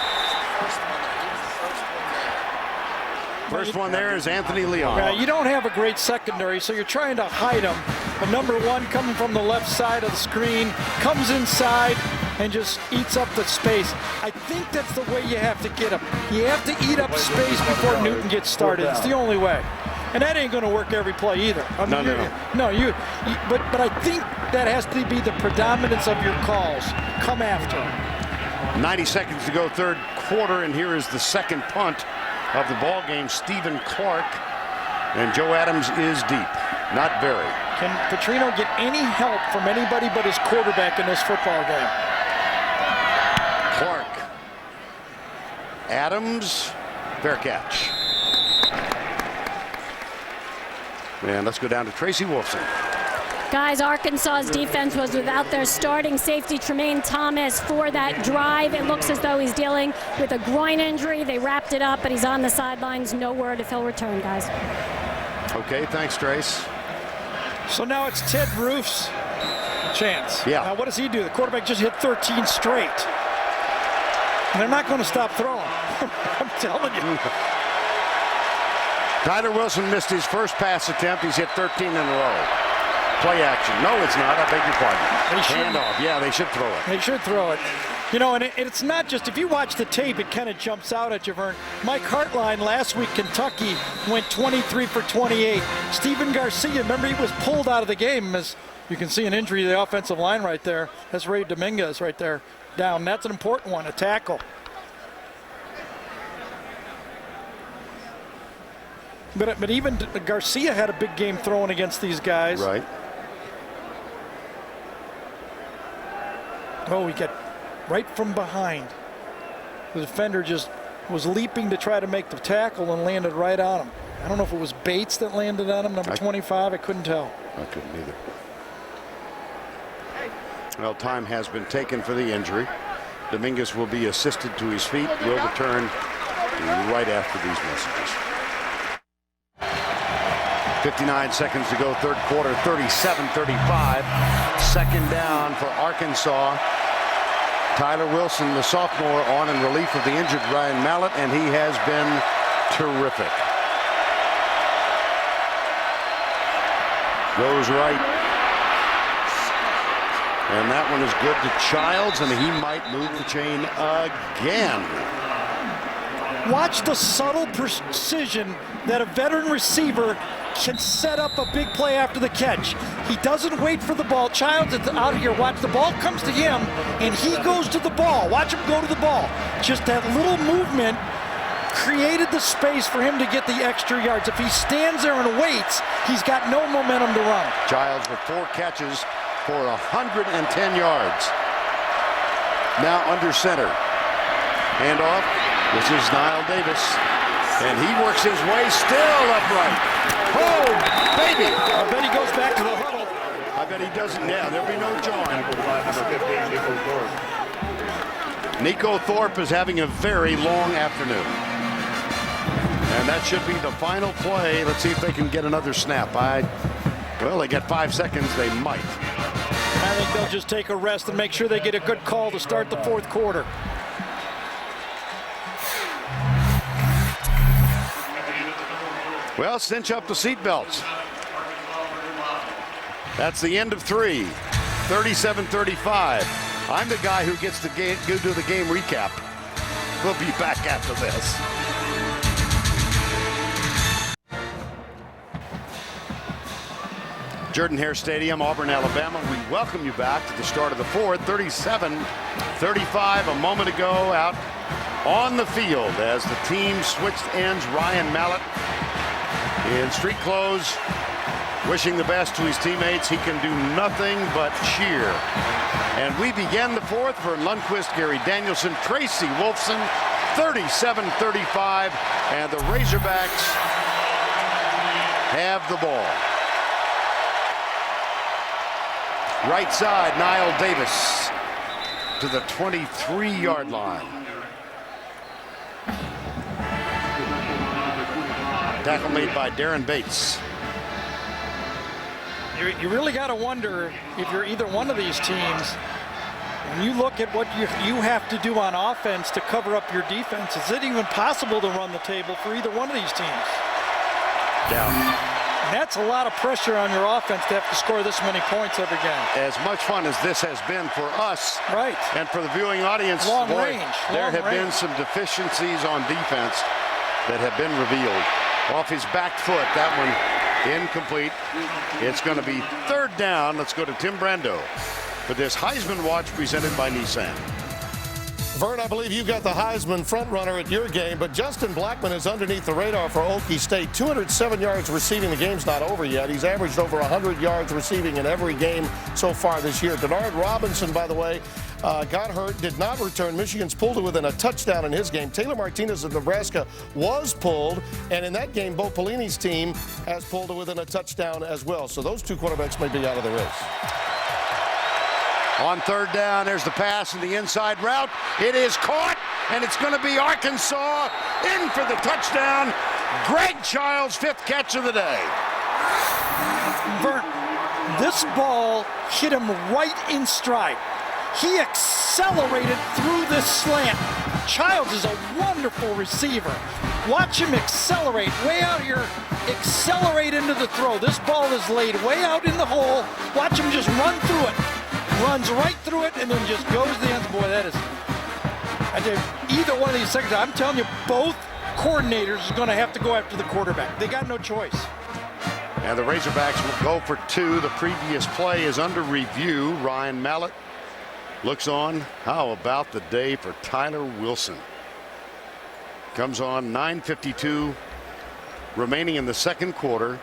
First one there is Anthony Leon. Yeah, you don't have a great secondary, so you're trying to hide him. But number 1 coming from the left side of the screen, comes inside and just eats up the space. I think that's the way you have to get him. You have to eat up space before Newton gets started. It's the only way. And that ain't going to work every play either. I mean, but I think that has to be the predominance of your calls. Come after him. 90 seconds to go, 3rd quarter, and here is the second punt of the ball game. Stephen Clark, and Joe Adams is deep. Not very. Can Petrino get any help from anybody but his quarterback in this football game? Clark. Adams. Fair catch. And let's go down to Tracy Wolfson. Guys, Arkansas's defense was without their starting safety, Tremaine Thomas, for that drive. It looks as though he's dealing with a groin injury. They wrapped it up, but he's on the sidelines. No word if he'll return, guys. Okay, thanks, Trace. So now it's Ted Roof's chance. Yeah. Now what does he do? The quarterback just hit 13 straight. They're not going to stop throwing. I'm telling you. Tyler Wilson missed his first pass attempt. He's hit 13 in a row. Play action. No, it's not. I beg your pardon. Handoff. Yeah, they should throw it. They should throw it. You know, and it's not just, if you watch the tape, it kind of jumps out at you, Vern. Mike Hartline last week, Kentucky, went 23 for 28. Steven Garcia, remember, he was pulled out of the game. As you can see, an injury to the offensive line right there. That's Ray Dominguez right there down. That's an important one, a tackle. But even Garcia had a big game throwing against these guys. Right. Oh, he got right from behind. The defender just was leaping to try to make the tackle and landed right on him. I don't know if it was Bates that landed on him, number 25. I couldn't tell. I couldn't either. Well, time has been taken for the injury. Dominguez will be assisted to his feet. Will return right after these messages. 59 seconds to go, third quarter, 37-35. Second down for Arkansas. Tyler Wilson, the sophomore, on in relief of the injured Ryan Mallett, and he has been terrific. Goes right. And that one is good to Childs, and he might move the chain again. Watch the subtle precision that a veteran receiver can set up a big play after the catch. He doesn't wait for the ball. Childs is out here. Watch, the ball comes to him, and he goes to the ball. Watch him go to the ball. Just that little movement created the space for him to get the extra yards. If he stands there and waits, he's got no momentum to run. Childs with 4 catches for 110 yards. Now under center. Handoff. This is Niall Davis. And he works his way still upright. Oh, baby! I bet he goes back to the huddle. I bet he doesn't. Yeah, there'll be no jawing. Nico Thorpe is having a very long afternoon. And that should be the final play. Let's see if they can get another snap. Well, they get 5 seconds. They might. I think they'll just take a rest and make sure they get a good call to start the fourth quarter. Well, cinch up the seatbelts. That's the end of 3. 37-35. I'm the guy who gets to do the game recap. We'll be back after this. Jordan-Hare Stadium, Auburn, Alabama. We welcome you back to the start of the fourth. 37-35 a moment ago out on the field as the team switched ends. Ryan Mallett in street clothes, wishing the best to his teammates. He can do nothing but cheer. And we begin the fourth for Lundquist, Gary Danielson, Tracy Wolfson, 37-35, and the Razorbacks have the ball. Right side, Niall Davis to the 23-yard line. Tackle made by Darren Bates. You really got to wonder if you're either one of these teams, when you look at what you have to do on offense to cover up your defense, is it even possible to run the table for either one of these teams? Yeah. And that's a lot of pressure on your offense to have to score this many points every game. As much fun as this has been for us, right, and for the viewing audience, long boy, range. There have been some deficiencies on defense that have been revealed. Off his back foot, that one incomplete. It's going to be third down. Let's go to Tim Brando for this Heisman Watch presented by Nissan. Vern, I believe you got the Heisman front runner at your game, but Justin Blackman is underneath the radar for Okie State. 207 yards receiving. The game's not over yet. He's averaged over 100 yards receiving in every game so far this year. Denard Robinson, by the way, got hurt, did not return. Michigan's pulled it within a touchdown in his game. Taylor Martinez of Nebraska was pulled, and in that game, Bo Pelini's team has pulled it within a touchdown as well. So those two quarterbacks may be out of the race. On third down, there's the pass in the inside route. It is caught, and it's going to be Arkansas in for the touchdown. Greg Childs, 5th catch of the day. Vern, this ball hit him right in stride. He accelerated through this slant. Childs is a wonderful receiver. Watch him accelerate way out here, accelerate into the throw. This ball is laid way out in the hole. Watch him just run through it. Runs right through it and then just goes to the end. Boy, that is, I tell you, either one of these seconds, I'm telling you, both coordinators are going to have to go after the quarterback. They got no choice. And the Razorbacks will go for 2. The previous play is under review. Ryan Mallett looks on. How about the day for Tyler Wilson? Comes on, 9:52 remaining in the second quarter.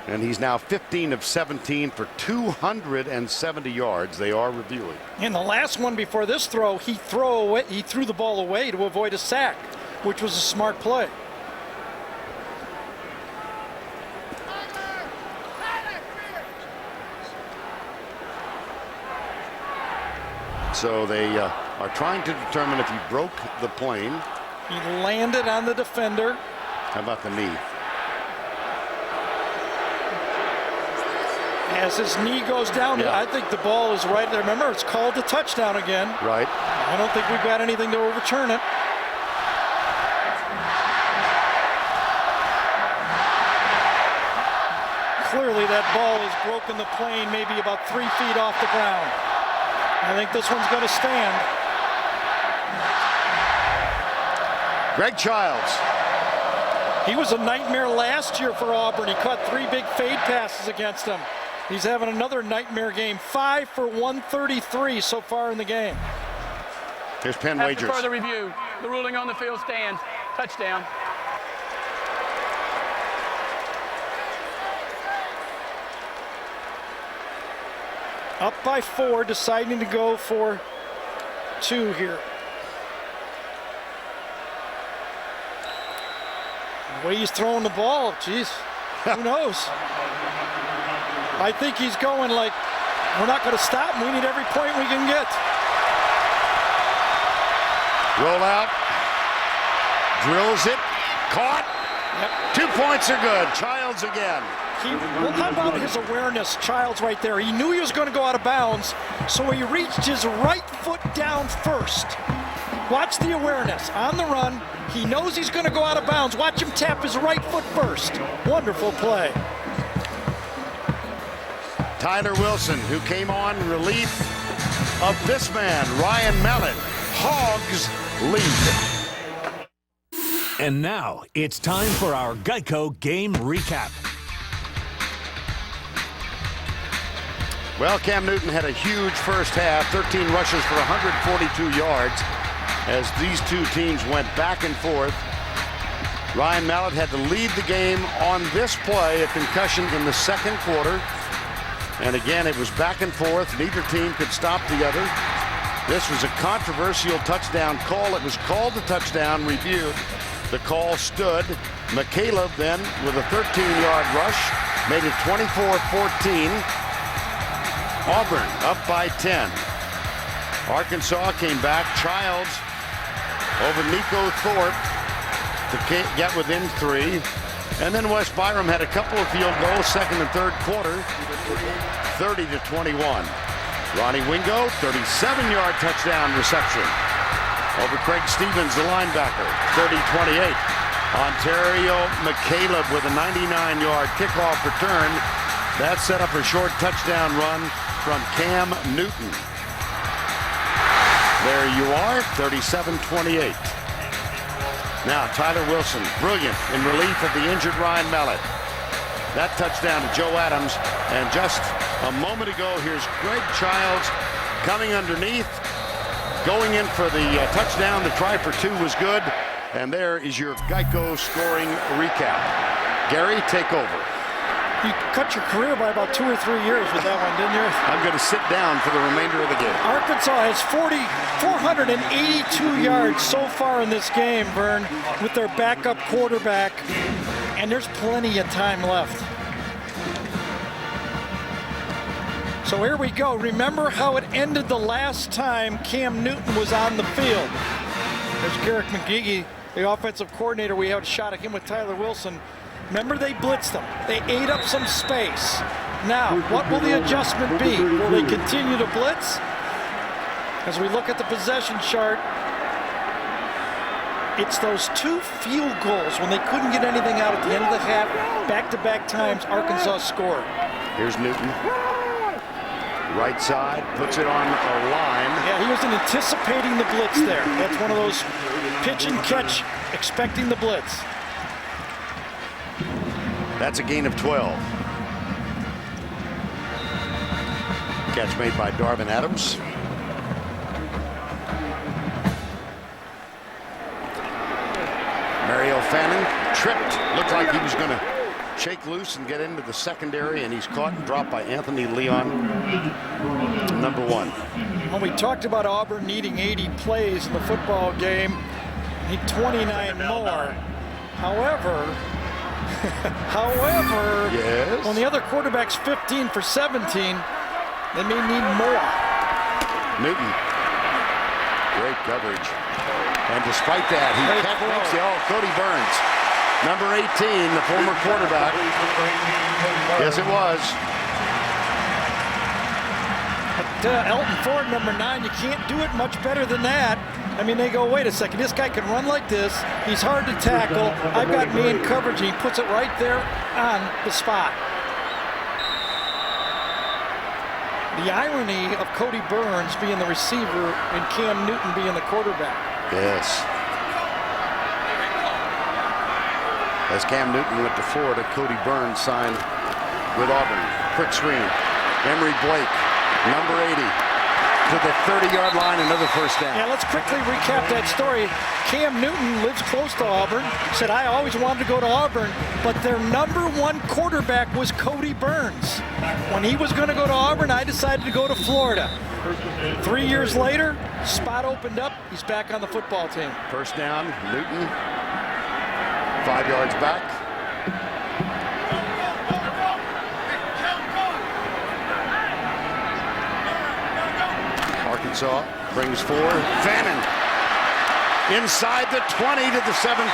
And he's now 15 of 17 for 270 yards. They are reviewing. In the last one before this throw, he threw the ball away to avoid a sack, which was a smart play. So they are trying to determine if he broke the plane. He landed on the defender. How about the knee? As his knee goes down, yeah. I think the ball is right there. Remember, it's called a touchdown again. Right. I don't think we've got anything to overturn it. Clearly, that ball has broken the plane maybe about 3 feet off the ground. I think this one's going to stand. Greg Childs. He was a nightmare last year for Auburn. He caught 3 big fade passes against them. He's having another nightmare game. 5 for 133 so far in the game. Here's Penn Wagers. After further review, the ruling on the field stands. Touchdown. Up by 4, deciding to go for 2 here. The way he's throwing the ball, geez, who knows? I think he's going like, we're not going to stop him. We need every point we can get. Roll out. Drills it. Caught. Yep. 2 points are good. Childs again. Well, how about his awareness? Childs right there. He knew he was going to go out of bounds, so he reached his right foot down first. Watch the awareness. On the run, he knows he's going to go out of bounds. Watch him tap his right foot first. Wonderful play. Tyler Wilson, who came on relief of this man, Ryan Mallett. Hogs lead. And now it's time for our Geico game recap. Well, Cam Newton had a huge first half, 13 rushes for 142 yards as these two teams went back and forth. Ryan Mallett had to lead the game on this play, a concussion in the second quarter. And again, it was back and forth. Neither team could stop the other. This was a controversial touchdown call. It was called a touchdown, reviewed. The call stood. McCaleb then with a 13-yard rush made it 24-14. Auburn up by 10. Arkansas came back. Childs over Nico Thorpe to get within 3. And then West Byram had a couple of field goals, second and third quarter, 30-21. Ronnie Wingo, 37-yard touchdown reception over Craig Stevens, the linebacker, 30-28. Ontario McCaleb with a 99-yard kickoff return. That set up a short touchdown run from Cam Newton. There you are, 37-28. Now Tyler Wilson, brilliant in relief of the injured Ryan Mallett. That touchdown to Joe Adams. And just a moment ago, here's Greg Childs coming underneath, going in for the touchdown. The try for 2 was good. And there is your Geico scoring recap. Gary, take over. You cut your career by about 2 or 3 years with that one, didn't you? I'm going to sit down for the remainder of the game. Arkansas has 482 yards so far in this game, Vern, with their backup quarterback, and there's plenty of time left. So here we go. Remember how it ended the last time Cam Newton was on the field. There's Garrick McGeehee, the offensive coordinator. We had a shot at him with Tyler Wilson. Remember, they blitzed them. They ate up some space. Now, what will the adjustment be? Will they continue to blitz? As we look at the possession chart, It's those 2 field goals when they couldn't get anything out at the end of the half. Back-to-back times Arkansas scored. Here's Newton. Right side, puts it on a line. Yeah, he wasn't anticipating the blitz there. That's one of those pitch and catch, expecting the blitz. That's a gain of 12. Catch made by Darvin Adams. Mario Fannin tripped. Looked like he was going to shake loose and get into the secondary, and he's caught and dropped by Anthony Leon, number 1. When we talked about Auburn needing 80 plays in the football game, need 29 more. However, yes, when the other quarterback's 15 for 17, they may need more. Newton, great coverage. And despite that, he makes the all. Cody Burns, number 18, the former quarterback. Yes, it was. But Elton Ford, number 9, you can't do it much better than that. I mean, they go, wait a second, this guy can run like this. He's hard to tackle. I've got man coverage, and he puts it right there on the spot. The irony of Cody Burns being the receiver and Cam Newton being the quarterback. Yes. As Cam Newton went to Florida, Cody Burns signed with Auburn. Quick screen. Emory Blake, number 80, to the 30-yard line, another first down. Yeah, let's quickly recap that story. Cam Newton lives close to Auburn, said, I always wanted to go to Auburn, but their number 1 quarterback was Cody Burns. When he was going to go to Auburn, I decided to go to Florida. 3 years later, spot opened up, he's back on the football team. First down, Newton, 5 yards back. Arkansas brings forward. Fannin inside the 20 to the 17.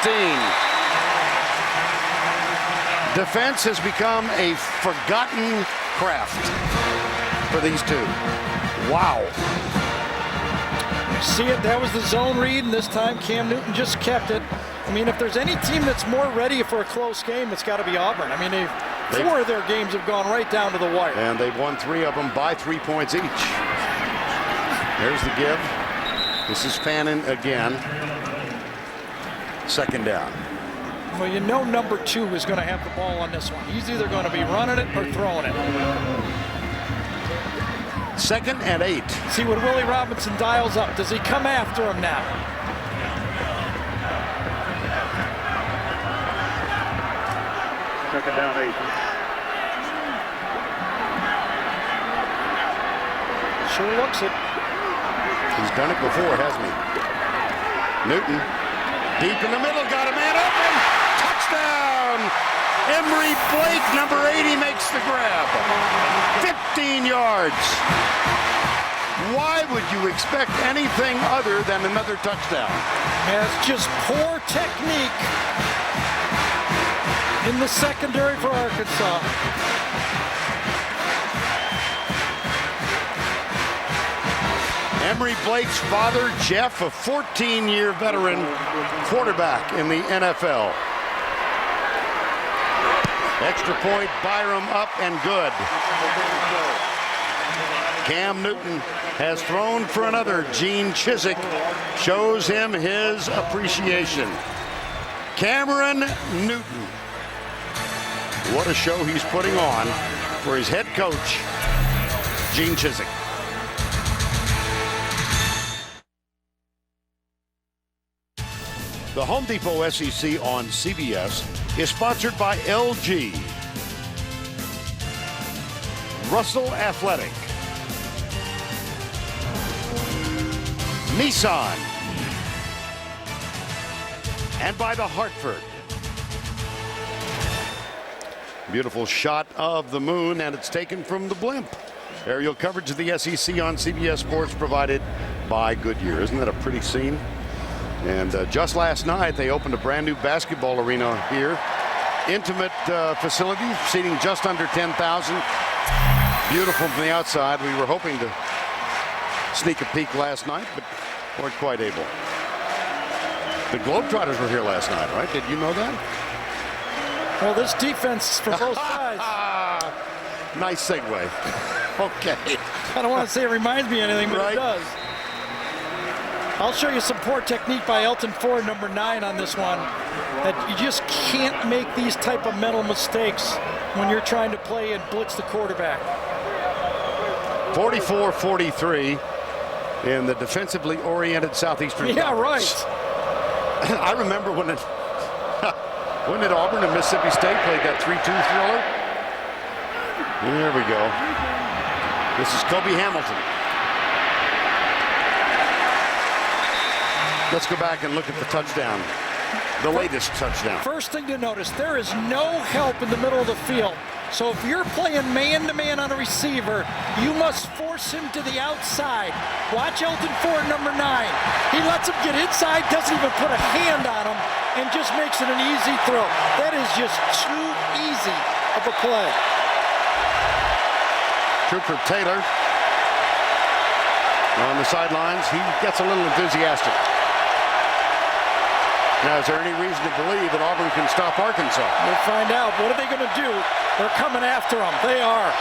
Defense has become a forgotten craft for these two. Wow. You see it, that was the zone read, and this time Cam Newton just kept it. I mean, if there's any team that's more ready for a close game, it's got to be Auburn. I mean, 4 of their games have gone right down to the wire. And they've won 3 of them by 3 points each. There's the give. This is Fannin again. Second down. Well, you know number 2 is going to have the ball on this one. He's either going to be running it or throwing it. 2nd and 8. See what Willie Robinson dials up. Does he come after him now? Second down 8. Sure looks it. He's done it before, hasn't he? Newton, deep in the middle, got a man open. Touchdown! Emory Blake, number 80, makes the grab. 15 yards. Why would you expect anything other than another touchdown? That's just poor technique in the secondary for Arkansas. Emory Blake's father, Jeff, a 14-year veteran quarterback in the NFL. Extra point, Byram up and good. Cam Newton has thrown for another. Gene Chizik shows him his appreciation. Cameron Newton. What a show he's putting on for his head coach, Gene Chizik. The Home Depot SEC on CBS is sponsored by LG, Russell Athletic, Nissan, and by the Hartford. Beautiful shot of the moon, and it's taken from the blimp. Aerial coverage of the SEC on CBS Sports provided by Goodyear. Isn't that a pretty scene? And just last night, they opened a brand new basketball arena here. Intimate facility, seating just under 10,000. Beautiful from the outside. We were hoping to sneak a peek last night, but weren't quite able. The Globetrotters were here last night, right? Did you know that? Well, this defense for both sides. Nice segue. Okay. I don't want to say it reminds me of anything, but right. It does. I'll show you some poor technique by Elton Ford, number 9 on this one. That you just can't make these type of mental mistakes when you're trying to play and blitz the quarterback. 44-43 in the defensively oriented Southeastern Conference. Right. I remember when it Auburn and Mississippi State played that 3-2 thriller. There we go. This is Kobe Hamilton. Let's go back and look at the touchdown, the latest touchdown. First thing to notice, there is no help in the middle of the field. So if you're playing man-to-man on a receiver, you must force him to the outside. Watch Elton Ford, number 9. He lets him get inside, doesn't even put a hand on him, and just makes it an easy throw. That is just too easy of a play. Trooper Taylor on the sidelines. He gets a little enthusiastic. Now, is there any reason to believe that Auburn can stop Arkansas? We'll find out. What are they going to do? They're coming after them. They are.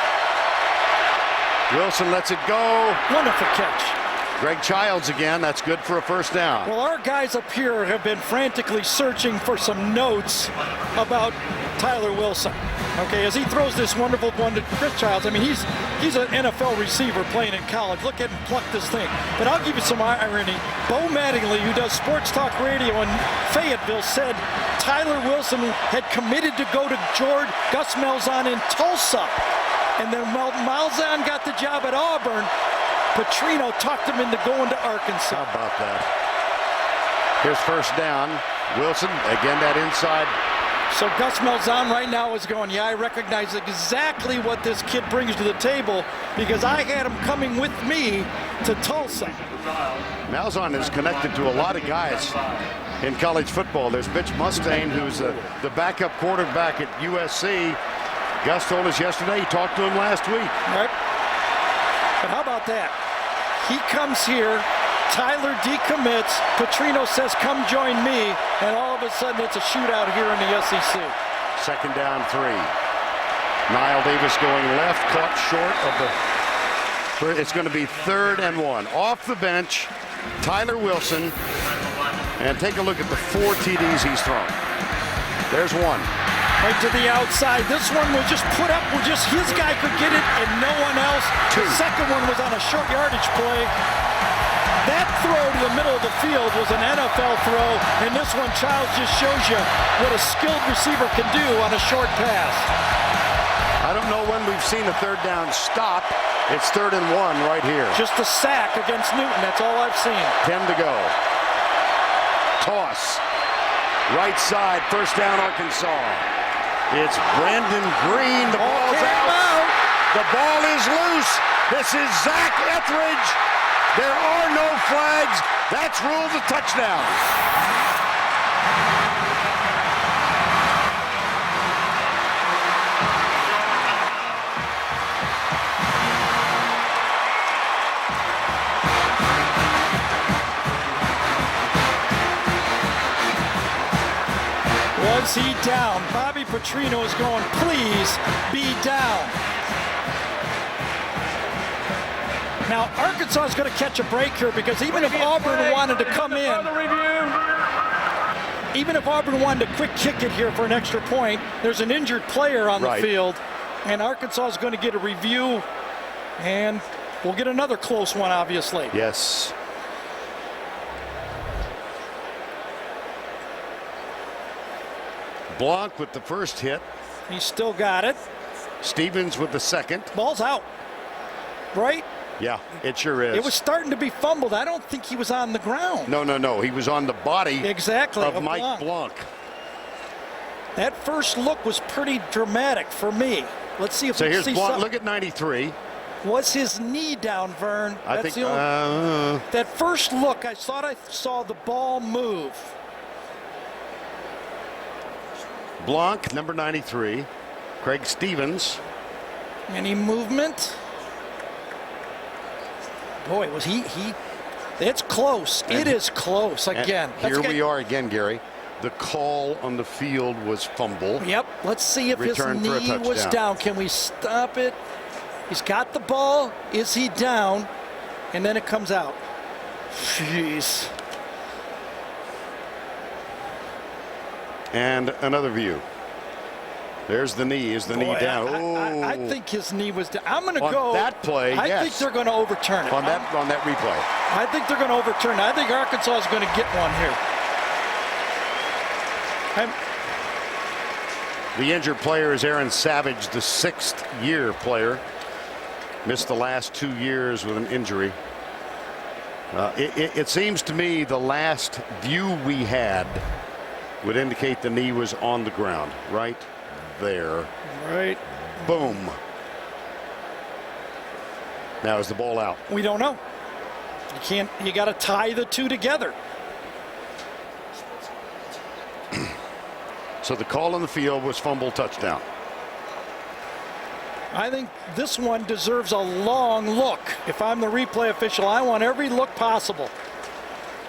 Wilson lets it go. Wonderful catch. Greg Childs again. That's good for a first down. Well, our guys up here have been frantically searching for some notes about Tyler Wilson. Okay, as he throws this wonderful one to Chris Childs. I mean, he's an NFL receiver playing in college. Look at him pluck this thing. But I'll give you some irony. Bo Mattingly, who does sports talk radio in Fayetteville, said Tyler Wilson had committed to go to Gus Malzahn in Tulsa. And then Malzahn got the job at Auburn. Petrino talked him into going to Arkansas. How about that? Here's first down. Wilson, again, that inside. So Gus Malzahn right now is going, yeah, I recognize exactly what this kid brings to the table because I had him coming with me to Tulsa. Malzahn is connected to a lot of guys in college football. There's Mitch Mustaine, who's the backup quarterback at USC. Gus told us yesterday he talked to him last week. Right. But how about that? He comes here, Tyler decommits, Petrino says, come join me, and all of a sudden it's a shootout here in the SEC. Second down 3. Niall Davis going left, caught short of the... It's going to be 3rd and 1. Off the bench, Tyler Wilson, and take a look at the 4 TDs he's thrown. There's one. Right to the outside. This one was just put up where just his guy could get it and no one else. 2. The second one was on a short yardage play. That throw to the middle of the field was an NFL throw, and this one, Childs, just shows you what a skilled receiver can do on a short pass. I don't know when we've seen a 3rd down stop. It's 3rd and 1 right here. Just a sack against Newton. That's all I've seen. 10 to go. Toss. Right side, first down, Arkansas. It's Brandon Green. The ball's out. The ball is loose. This is Zach Etheridge. There are no flags. That's ruled a touchdown. Was he down? Bobby Petrino is going, please be down. Now, Arkansas is going to catch a break here because even if Auburn wanted to come in, even if Auburn wanted to quick kick it here for an extra point, there's an injured player on the field, and Arkansas is going to get a review, and we'll get another close one, obviously. Yes. Blanc with the first hit. He's still got it. Stevens with the second. Ball's out, right? Yeah, it sure is. It was starting to be fumbled. I don't think he was on the ground. No. He was on the body of Mike Blanc. That first look was pretty dramatic for me. Let's see if we here's see Blanc. something. Look at 93. Was his knee down, Vern? I think that first look, I thought I saw the ball move. Blanc, number 93. Craig Stevens. Any movement? Boy, was he It's close. It is close again. Here we are again, Gary. The call on the field was fumble. Yep. Let's see if Return his for a knee was touchdown. down. Can we stop it? He's got the ball. Is he down? And then it comes out. Jeez. And another view. There's the knee. Is the knee down? I think his knee was down. I'm going to On go. that play, I yes. think they're going to overturn it. On that replay. I think they're going to overturn it. I think Arkansas is going to get one here. The injured player is Aaron Savage, the 6th-year player. Missed the last 2 years with an injury. It seems to me the last view we had would indicate the knee was on the ground, right there. Right. Boom. Now is the ball out? We don't know. You got to tie the two together. So the call on the field was fumble touchdown. I think this one deserves a long look. If I'm the replay official, I want every look possible.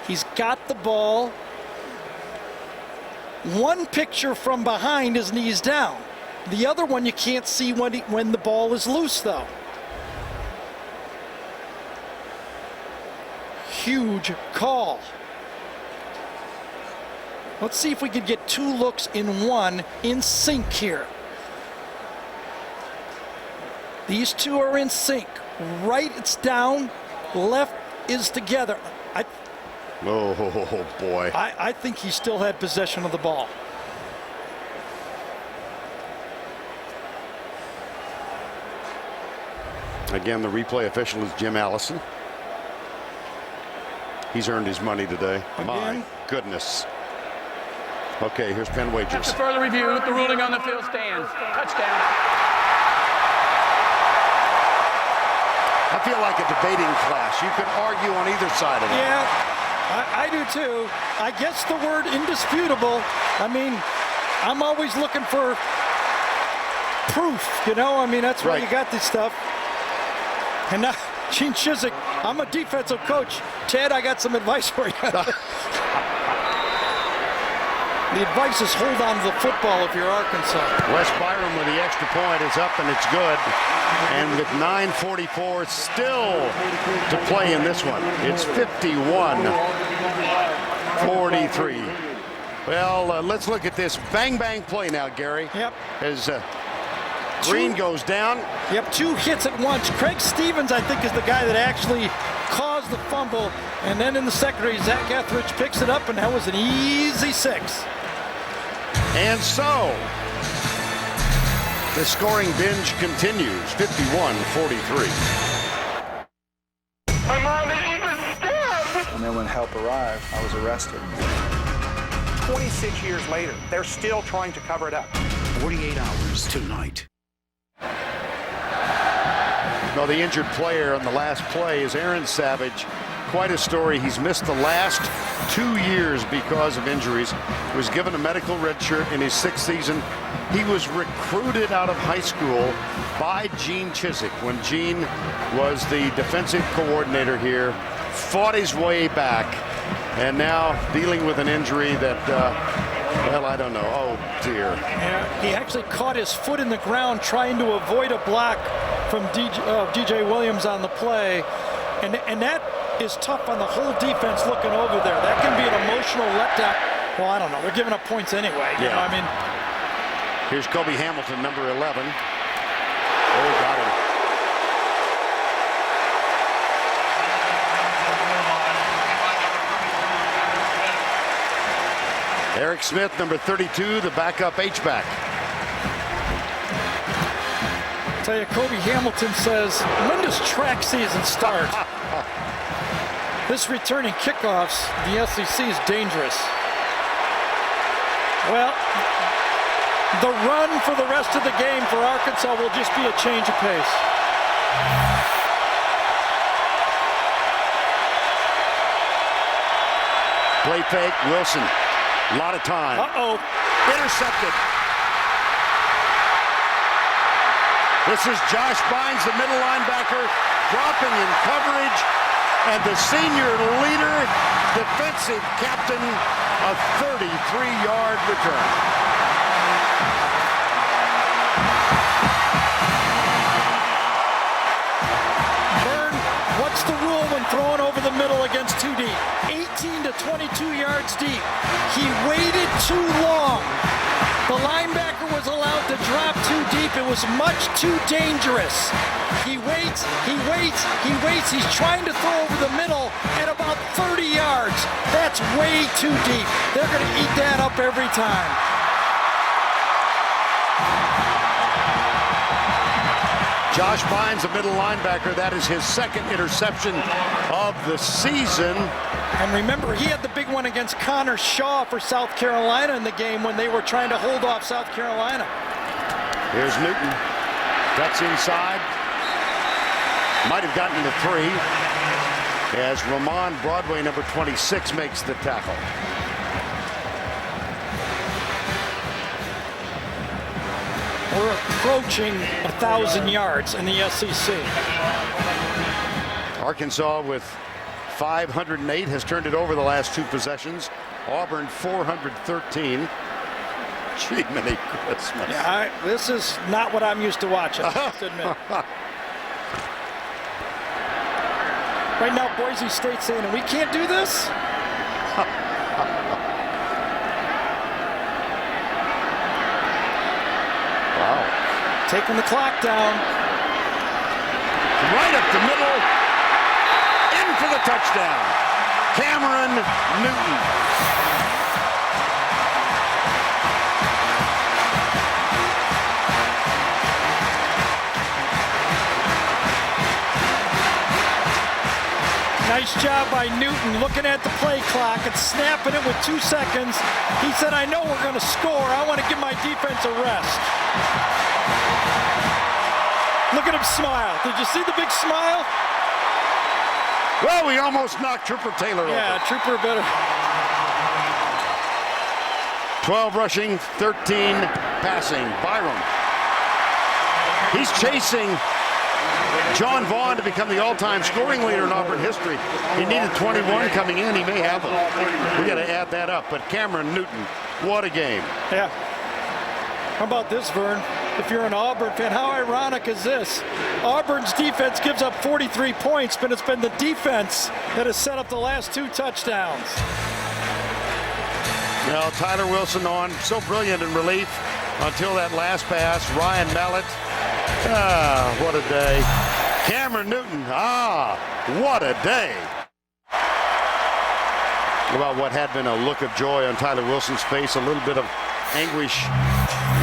He's got the ball. One picture from behind, his knees down. The other one you can't see when the ball is loose, though. Huge call. Let's see if we could get 2 looks in one in sync here. These two are in sync. Right, it's down. Left is together. Oh, boy. I think he still had possession of the ball. Again, the replay official is Jim Allison. He's earned his money today. My goodness. Okay, here's Penn Wages. After further review, the ruling on the field stands. Touchdown. I feel like a debating class. You could argue on either side of it. Yeah, I do too. I guess the word indisputable, I mean, I'm always looking for proof, you know? I mean, that's why you got this stuff. And now, Gene Chizik, I'm a defensive coach. Ted, I got some advice for you. The advice is hold on to the football if you're Arkansas. Wes Byram with the extra point is up and it's good. And with 9:44 still to play in this one, it's 51-43. Well, let's look at this bang play now, Gary. Yep. As Green goes down. Yep, 2 hits at once. Craig Stevens, I think, is the guy that actually caused the fumble. And then in the secondary, Zach Etheridge picks it up, and that was an easy 6. And so the scoring binge continues, 51-43. And then when help arrived, I was arrested. 26 years later, they're still trying to cover it up. 48 hours tonight. No, the injured player on the last play is Aaron Savage. Quite a story. He's missed the last 2 years because of injuries. Was given a medical red shirt in his 6th season. He was recruited out of high school by Gene Chizik when Gene was the defensive coordinator here. Fought his way back, and now dealing with an injury that, well, I don't know. Oh, dear. Yeah, he actually caught his foot in the ground trying to avoid a block from DJ Williams on the play. And that is tough on the whole defense looking over there. That can be an emotional letdown. Well, I don't know. They're giving up points anyway. You know, I mean. Here's Kobe Hamilton, number 11. Oh, got him. Eric Smith, number 32, the backup H-back. I tell you, Kobe Hamilton says, when does track season start? This returning kickoffs, the SEC is dangerous. Well, the run for the rest of the game for Arkansas will just be a change of pace. Play fake, Wilson. A lot of time. Uh-oh. Intercepted. This is Josh Bynes, the middle linebacker, dropping in coverage. And the senior leader, defensive captain, a 33-yard return. Vern, what's the rule when throwing over the middle against too deep? 18 to 22 yards deep. He waited too long. The linebacker was allowed to drop too deep. It was much too dangerous. He waits, he waits, he waits. He's trying to throw over the middle at about 30 yards. That's way too deep. They're going to eat that up every time. Josh Bynes, a middle linebacker. That is his second interception of the season. And remember, he had the big one against Connor Shaw for South Carolina in the game when they were trying to hold off South Carolina. Here's Newton. Cuts inside. Might have gotten to 3 as Ramon Broadway, number 26, makes the tackle. We're approaching 1,000 yards in the SEC. Arkansas with 508 has turned it over the last 2 possessions. Auburn 413. Gee, many Christmas. Yeah, this is not what I'm used to watching, I have to admit. Right now, Boise State's saying, we can't do this? Wow. Taking the clock down. Right up the middle. In for the touchdown. Cameron Newton. Nice job by Newton looking at the play clock and snapping it with 2 seconds. He said, I know we're going to score. I want to give my defense a rest. Look at him smile. Did you see the big smile? Well, we almost knocked Trooper Taylor over. Yeah, Trooper better. 12 rushing, 13 passing. Byram. He's chasing John Vaughn to become the all-time scoring leader in Auburn history. He needed 21 coming in. He may have it. We got to add that up. But Cameron Newton, what a game. Yeah. How about this, Vern? If you're an Auburn fan, how ironic is this? Auburn's defense gives up 43 points, but it's been the defense that has set up the last 2 touchdowns. You know, Tyler Wilson on, so brilliant in relief until that last pass. Ryan Mallett. Ah, what a day. Cameron Newton, what a day. About what had been a look of joy on Tyler Wilson's face, a little bit of anguish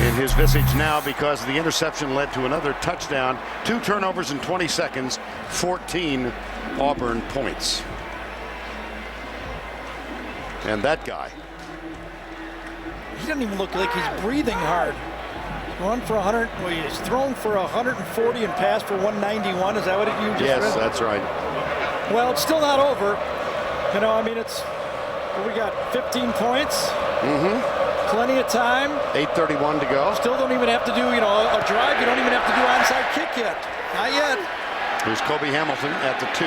in his visage now because the interception led to another touchdown. 2 turnovers in 20 seconds, 14 Auburn points. And that guy. He doesn't even look like he's breathing hard. Run for 100. Well, he's thrown for 140 and passed for 191. Is that what you just read? Yes, that's right. Well, it's still not over. You know, I mean, we got 15 points. Plenty of time. 8:31 to go. Still don't even have to do, a drive. You don't even have to do onside kick yet. Not yet. Here's Kobe Hamilton at the 2.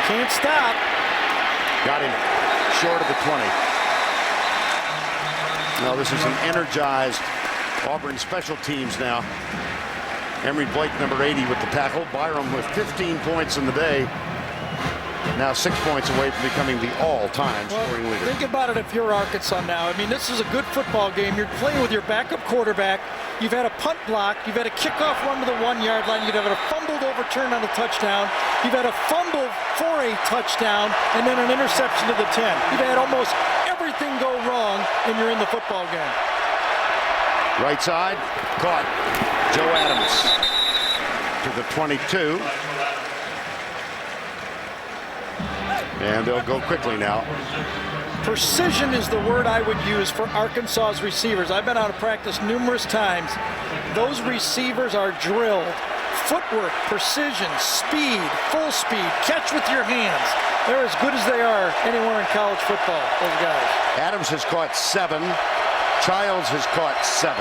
Can't stop. Got him short of the 20. Now this is an energized Auburn special teams now. Emory Blake, number 80, with the tackle. Byram with 15 points in the day. Now 6 points away from becoming the all-time scoring leader. Think about it if you're Arkansas now. I mean, this is a good football game. You're playing with your backup quarterback. You've had a punt block. You've had a kickoff run to the 1-yard line. You've had a fumbled overturn on a touchdown. You've had a fumble for a touchdown, and then an interception to the 10. You've had almost everything go wrong, and you're in the football game. Right side, caught. Joe Adams to the 22. And they'll go quickly now. Precision is the word I would use for Arkansas's receivers. I've been out of practice numerous times. Those receivers are drilled. Footwork, precision, speed, full speed, catch with your hands. They're as good as they are anywhere in college football, those guys. Adams has caught 7. Childs has caught 7.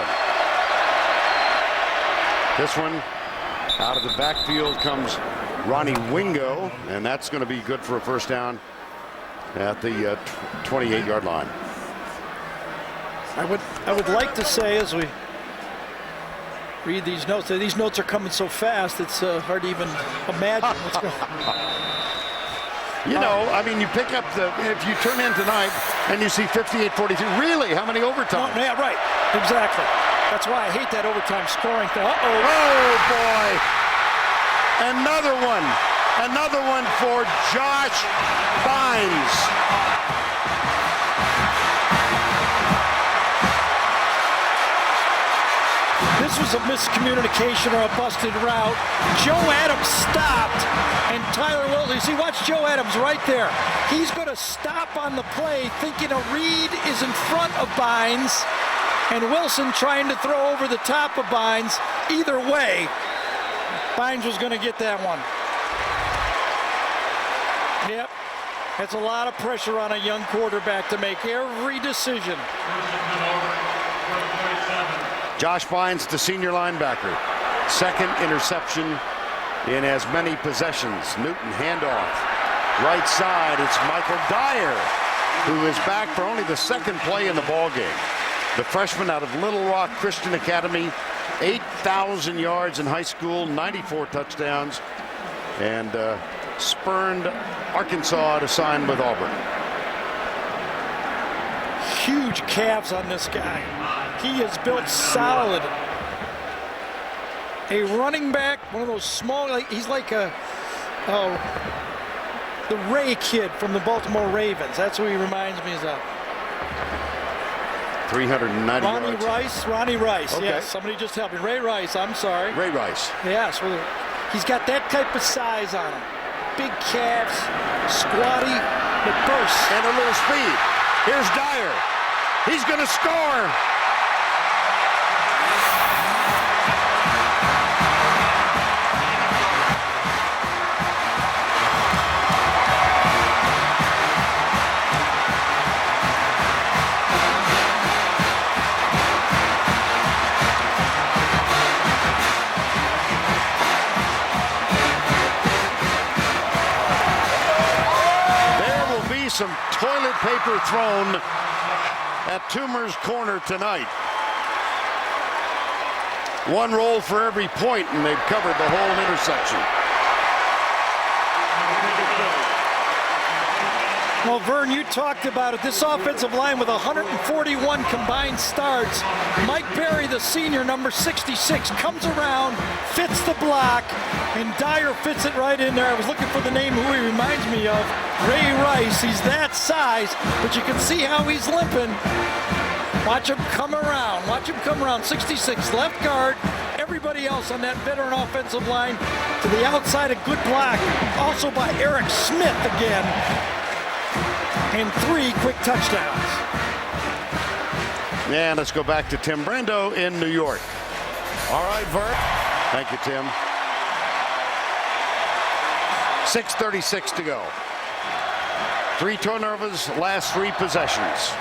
This one out of the backfield comes Ronnie Wingo, and that's going to be good for a first down at the 28-yard line. I would like to say, as we read these notes, that these notes are coming so fast it's hard to even imagine what's going on. You know, I mean, you pick up if you turn in tonight and you see 58-43, really, how many overtimes? No, yeah, right, exactly. That's why I hate that overtime scoring thing. Oh, boy. Another one for Josh Bynes. This was a miscommunication or a busted route. Joe Adams stopped, and Tyler Wilson, see, watch Joe Adams right there. He's going to stop on the play thinking a read is in front of Bynes, and Wilson trying to throw over the top of Bynes. Either way, Bynes was going to get that one. Yep, that's a lot of pressure on a young quarterback to make every decision. Josh Bynes, the senior linebacker. Second interception in as many possessions. Newton handoff. Right side, it's Michael Dyer, who is back for only the second play in the ball game. The freshman out of Little Rock Christian Academy, 8,000 yards in high school, 94 touchdowns, and spurned Arkansas to sign with Auburn. Huge calves on this guy. He is built solid. A running back, one of those small, he's like the Ray kid from the Baltimore Ravens. That's who he reminds me of. 390 yards. Ronnie Rice, okay. Yes, somebody just helped me. Ray Rice, I'm sorry. Ray Rice. Yes, he's got that type of size on him. Big calves, squatty, but bursts. And a little speed. Here's Dyer. He's going to score. Some toilet paper thrown at Toomer's corner tonight. One roll for every point, and they've covered the whole intersection. Well, Vern, you talked about it. This offensive line with 141 combined starts. Mike Berry, the senior, number 66, comes around, fits the block, and Dyer fits it right in there. I was looking for the name who he reminds me of, Ray Rice. He's that size, but you can see how he's limping. Watch him come around. Watch him come around. 66, left guard. Everybody else on that veteran offensive line to the outside, a good block. Also by Eric Smith again. And 3 quick touchdowns. And let's go back to Tim Brando in New York. All right, Vert. Thank you, Tim. 6:36 to go. 3 turnovers, last 3 possessions.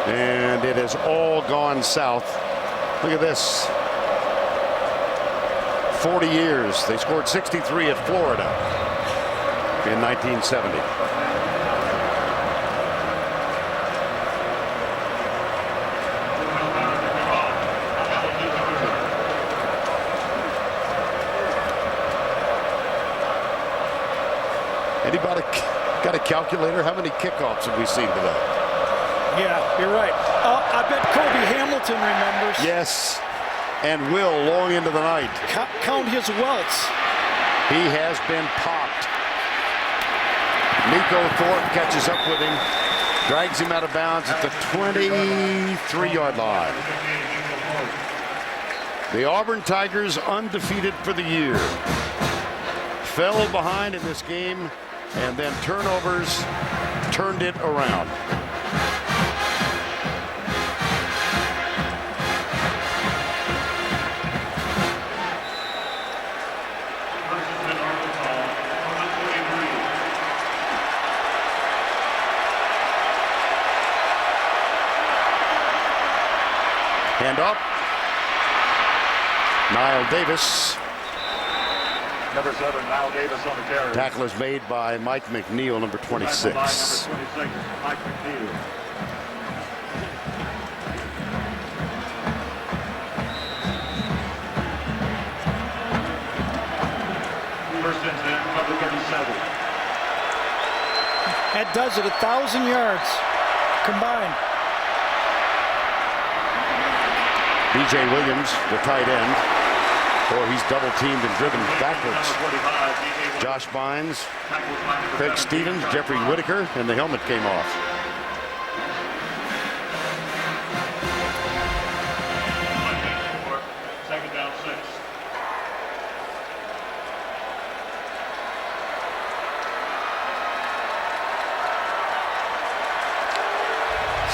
And it has all gone south. Look at this. 40 years. They scored 63 at Florida in 1970. Anybody got a calculator? How many kickoffs have we seen today? Yeah, you're right. I bet Kobe Hamilton remembers. Yes, and will long into the night. Count his welts. He has been popped. Nico Thorpe catches up with him, drags him out of bounds at the 23-yard line. The Auburn Tigers undefeated for the year. Fell behind in this game, and then turnovers turned it around. Hand up. Niall Davis. Number 7, Niall Davis on the carry. Tackle is made by Mike McNeil, number 26. Number 26, Mike McNeil. First and 10, number 37. That does it, 1,000 yards combined. B.J. Williams, the tight end. Or he's double teamed and driven backwards. Josh Bynes, Craig Stevens, Jeffrey Whitaker, and the helmet came off. Second down 6.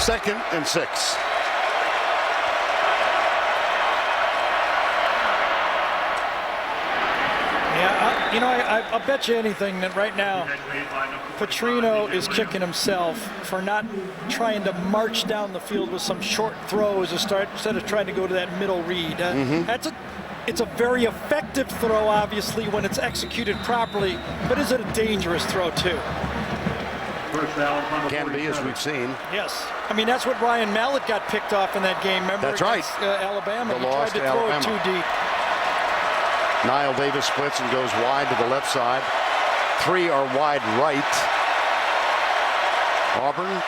Second and 6. Yeah, you know, I'll bet you anything that right now Petrino is kicking himself for not trying to march down the field with some short throws instead of trying to go to that middle read. It's a very effective throw, obviously, when it's executed properly, but is it a dangerous throw, too? Can be, as we've seen. Yes. I mean, that's what Ryan Mallett got picked off in that game. Remember? That's right. Alabama. The He loss tried to to throw Alabama. it too deep. Niall Davis splits and goes wide to the left side. 3 are wide right. Auburn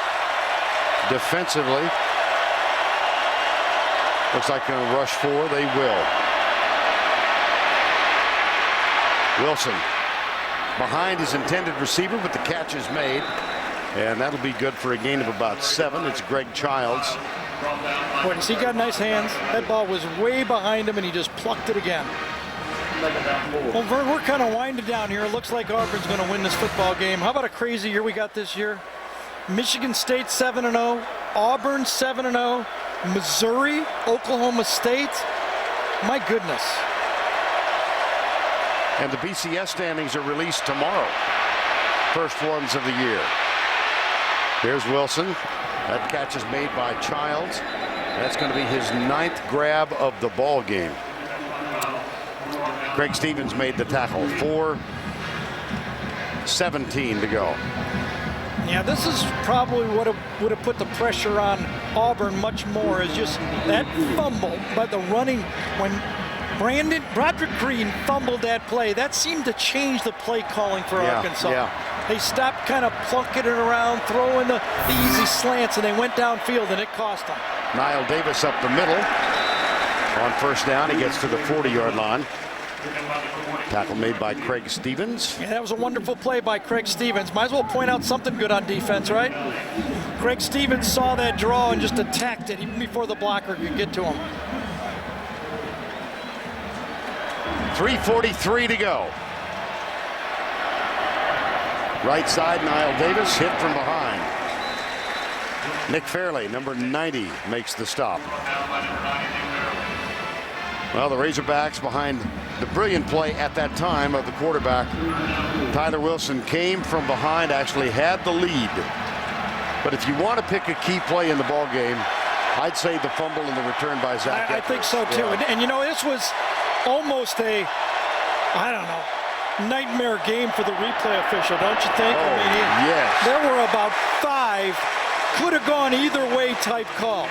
defensively looks like going to rush 4. They will. Wilson behind his intended receiver, but the catch is made, and that'll be good for a gain of about 7. It's Greg Childs. Boy, does he got nice hands. That ball was way behind him, and he just plucked it again. Well, Vern, we're kind of winding down here. It looks like Auburn's going to win this football game. How about a crazy year we got this year? Michigan State 7-0, Auburn 7-0, Missouri, Oklahoma State. My goodness. And the BCS standings are released tomorrow. First ones of the year. Here's Wilson. That catch is made by Childs. That's going to be his 9th grab of the ball game. Craig Stevens made the tackle. 4:17 to go. Yeah, this is probably what would have put the pressure on Auburn much more, is just that fumble, but the running when Broderick Green fumbled that play. That seemed to change the play calling for Arkansas. Yeah. They stopped kind of plunking it around, throwing the easy slants, and they went downfield, and it cost them. Niall Davis up the middle. On first down, he gets to the 40-yard line. Tackle made by Craig Stevens. Yeah, that was a wonderful play by Craig Stevens. Might as well point out something good on defense, right? Craig Stevens saw that draw and just attacked it even before the blocker could get to him. 3:43 to go. Right side, Niall Davis hit from behind. Nick Fairley, number 90, makes the stop. Well, the Razorbacks, behind the brilliant play at that time of the quarterback, Tyler Wilson, came from behind, actually had the lead. But if you want to pick a key play in the ball game, I'd say the fumble and the return by Zach. I think so too. Yeah. And you know, this was almost a, I don't know, nightmare game for the replay official, don't you think? Oh, yes. There were about 5 could have gone either way type calls.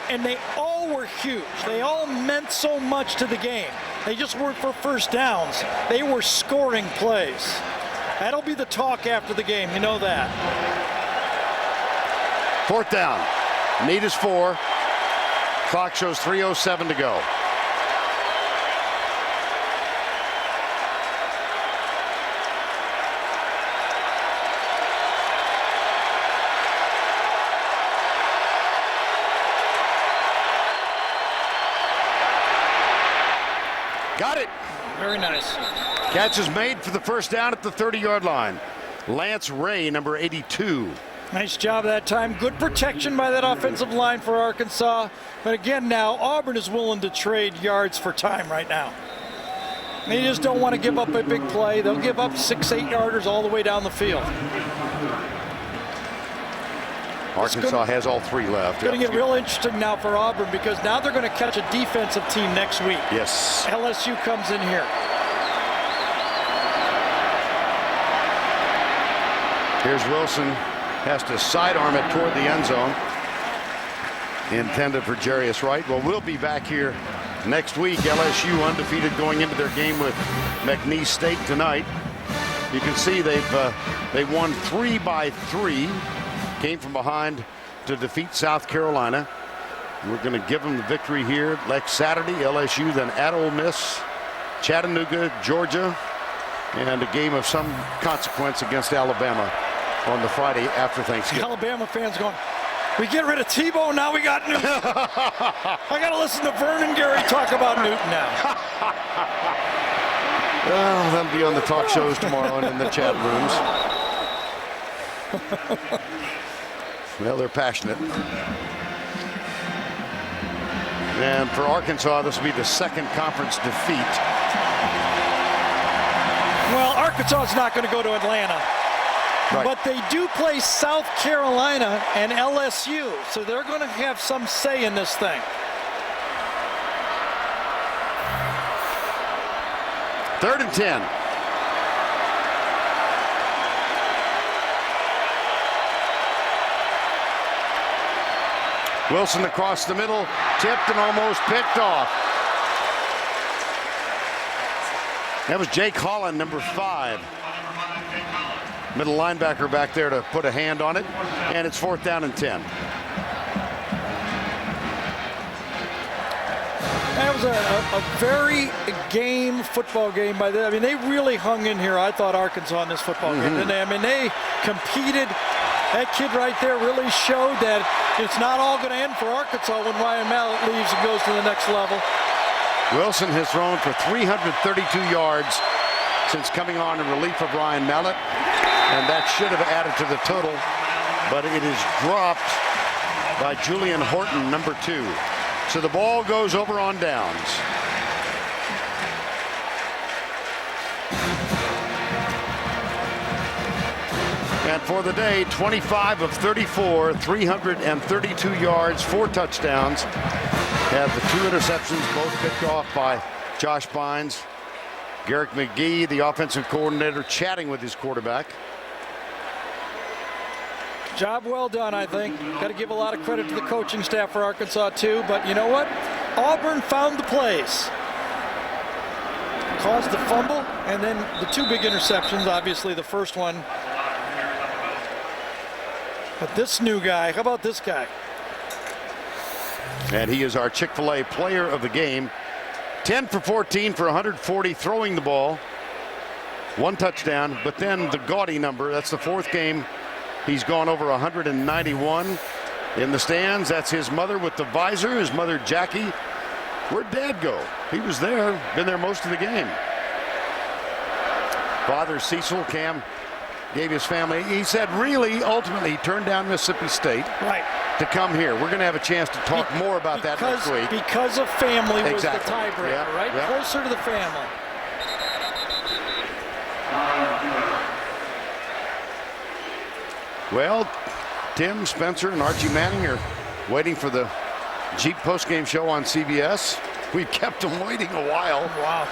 And they all were huge. They all meant so much to the game. They just weren't for first downs. They were scoring plays. That'll be the talk after the game. You know that. 4th down. Need is 4. Clock shows 3:07 to go. Got it. Very nice. Catch is made for the first down at the 30-yard line. Lance Ray, number 82. Nice job that time. Good protection by that offensive line for Arkansas. But again now, Auburn is willing to trade yards for time right now. They just don't want to give up a big play. They'll give up 6-8 yarders all the way down the field. Arkansas has all 3 left. It's going to get real interesting now for Auburn, because now they're going to catch a defensive team next week. Yes. LSU comes in here. Here's Wilson, has to sidearm it toward the end zone. Intended for Jarius Wright. Well, we'll be back here next week. LSU undefeated going into their game with McNeese State tonight. You can see they won 3 by 3. Came from behind to defeat South Carolina. We're going to give them the victory here next Saturday. LSU then at Ole Miss, Chattanooga, Georgia, and a game of some consequence against Alabama on the Friday after Thanksgiving. Alabama fans going, we get rid of Tebow, now we got Newton. I got to listen to Vernon Gary talk about Newton now. Well, they'll be on the talk shows tomorrow and in the chat rooms. Well, they're passionate. And for Arkansas, this will be the second conference defeat. Well, Arkansas is not going to go to Atlanta. Right. But they do play South Carolina and LSU, so they're going to have some say in this thing. Third and 10. Wilson across the middle, tipped and almost picked off. That was Jake Holland, number 5. Middle linebacker back there to put a hand on it, and it's 4th down and 10. That was a very game football game by them. I mean, they really hung in here, I thought, Arkansas in this football game, didn't they? I mean, they competed. That kid right there really showed that it's not all going to end for Arkansas when Ryan Mallett leaves and goes to the next level. Wilson has thrown for 332 yards since coming on in relief of Ryan Mallett, and that should have added to the total, but it is dropped by Julian Horton, number 2. So the ball goes over on downs. And for the day, 25 of 34, 332 yards, 4 touchdowns. Have the 2 interceptions, both picked off by Josh Bynes. Garrick McGee, the offensive coordinator, chatting with his quarterback. Job well done, I think. Got to give a lot of credit to the coaching staff for Arkansas, too. But you know what? Auburn found the plays. Caused the fumble, and then the 2 big interceptions. Obviously, the first one. But this new guy, how about this guy? And he is our Chick-fil-A player of the game. 10 for 14 for 140, throwing the ball. 1 touchdown, but then the gaudy number, that's the 4th game. He's gone over 191 in the stands. That's his mother with the visor, his mother Jackie. Where'd Dad go? He was there, been there most of the game. Father Cecil, Cam gave his family. He said really, ultimately, he turned down Mississippi State to come here. We're going to have a chance to talk more about that next week. Because of family was the tiebreaker, right? Yep. Closer to the family. Well, Tim Spencer and Archie Manning are waiting for the Jeep postgame show on CBS. We've kept them waiting a while. Wow.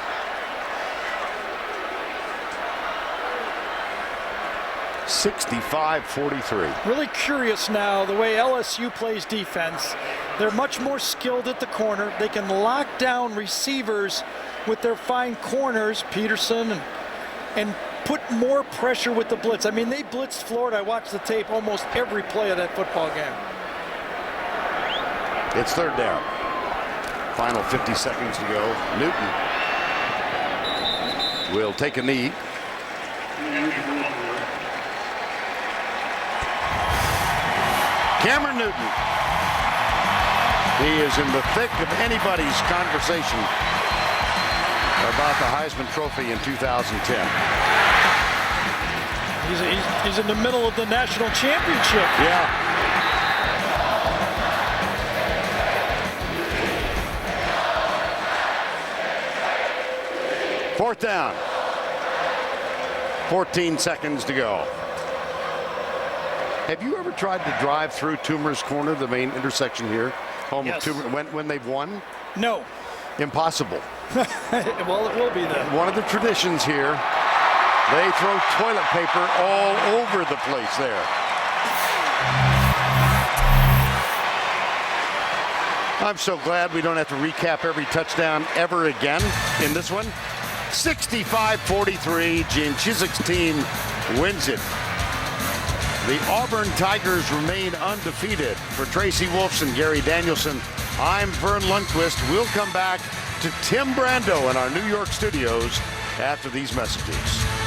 (65-43). Really curious now the way LSU plays defense. They're much more skilled at the corner. They can lock down receivers with their fine corners, Peterson, and put more pressure with the blitz. I mean, they blitzed Florida. I watched the tape almost every play of that football game. It's 3rd down. Final 50 seconds to go. Newton will take a knee. Cameron Newton. He is in the thick of anybody's conversation about the Heisman Trophy in 2010. He's in the middle of the national championship. Yeah. Fourth down. 14 seconds to go. Have you ever tried to drive through Toomer's Corner, the main intersection here, home of Toomer, when they've won? No. Impossible. Well, it will be then. One of the traditions here They throw toilet paper all over the place there. I'm so glad we don't have to recap every touchdown ever again in this one. 65-43, Gene Chizik's team wins it. The Auburn Tigers remain undefeated. For Tracy Wolfs and Gary Danielson, I'm Vern Lundquist. We'll come back to Tim Brando in our New York studios after these messages.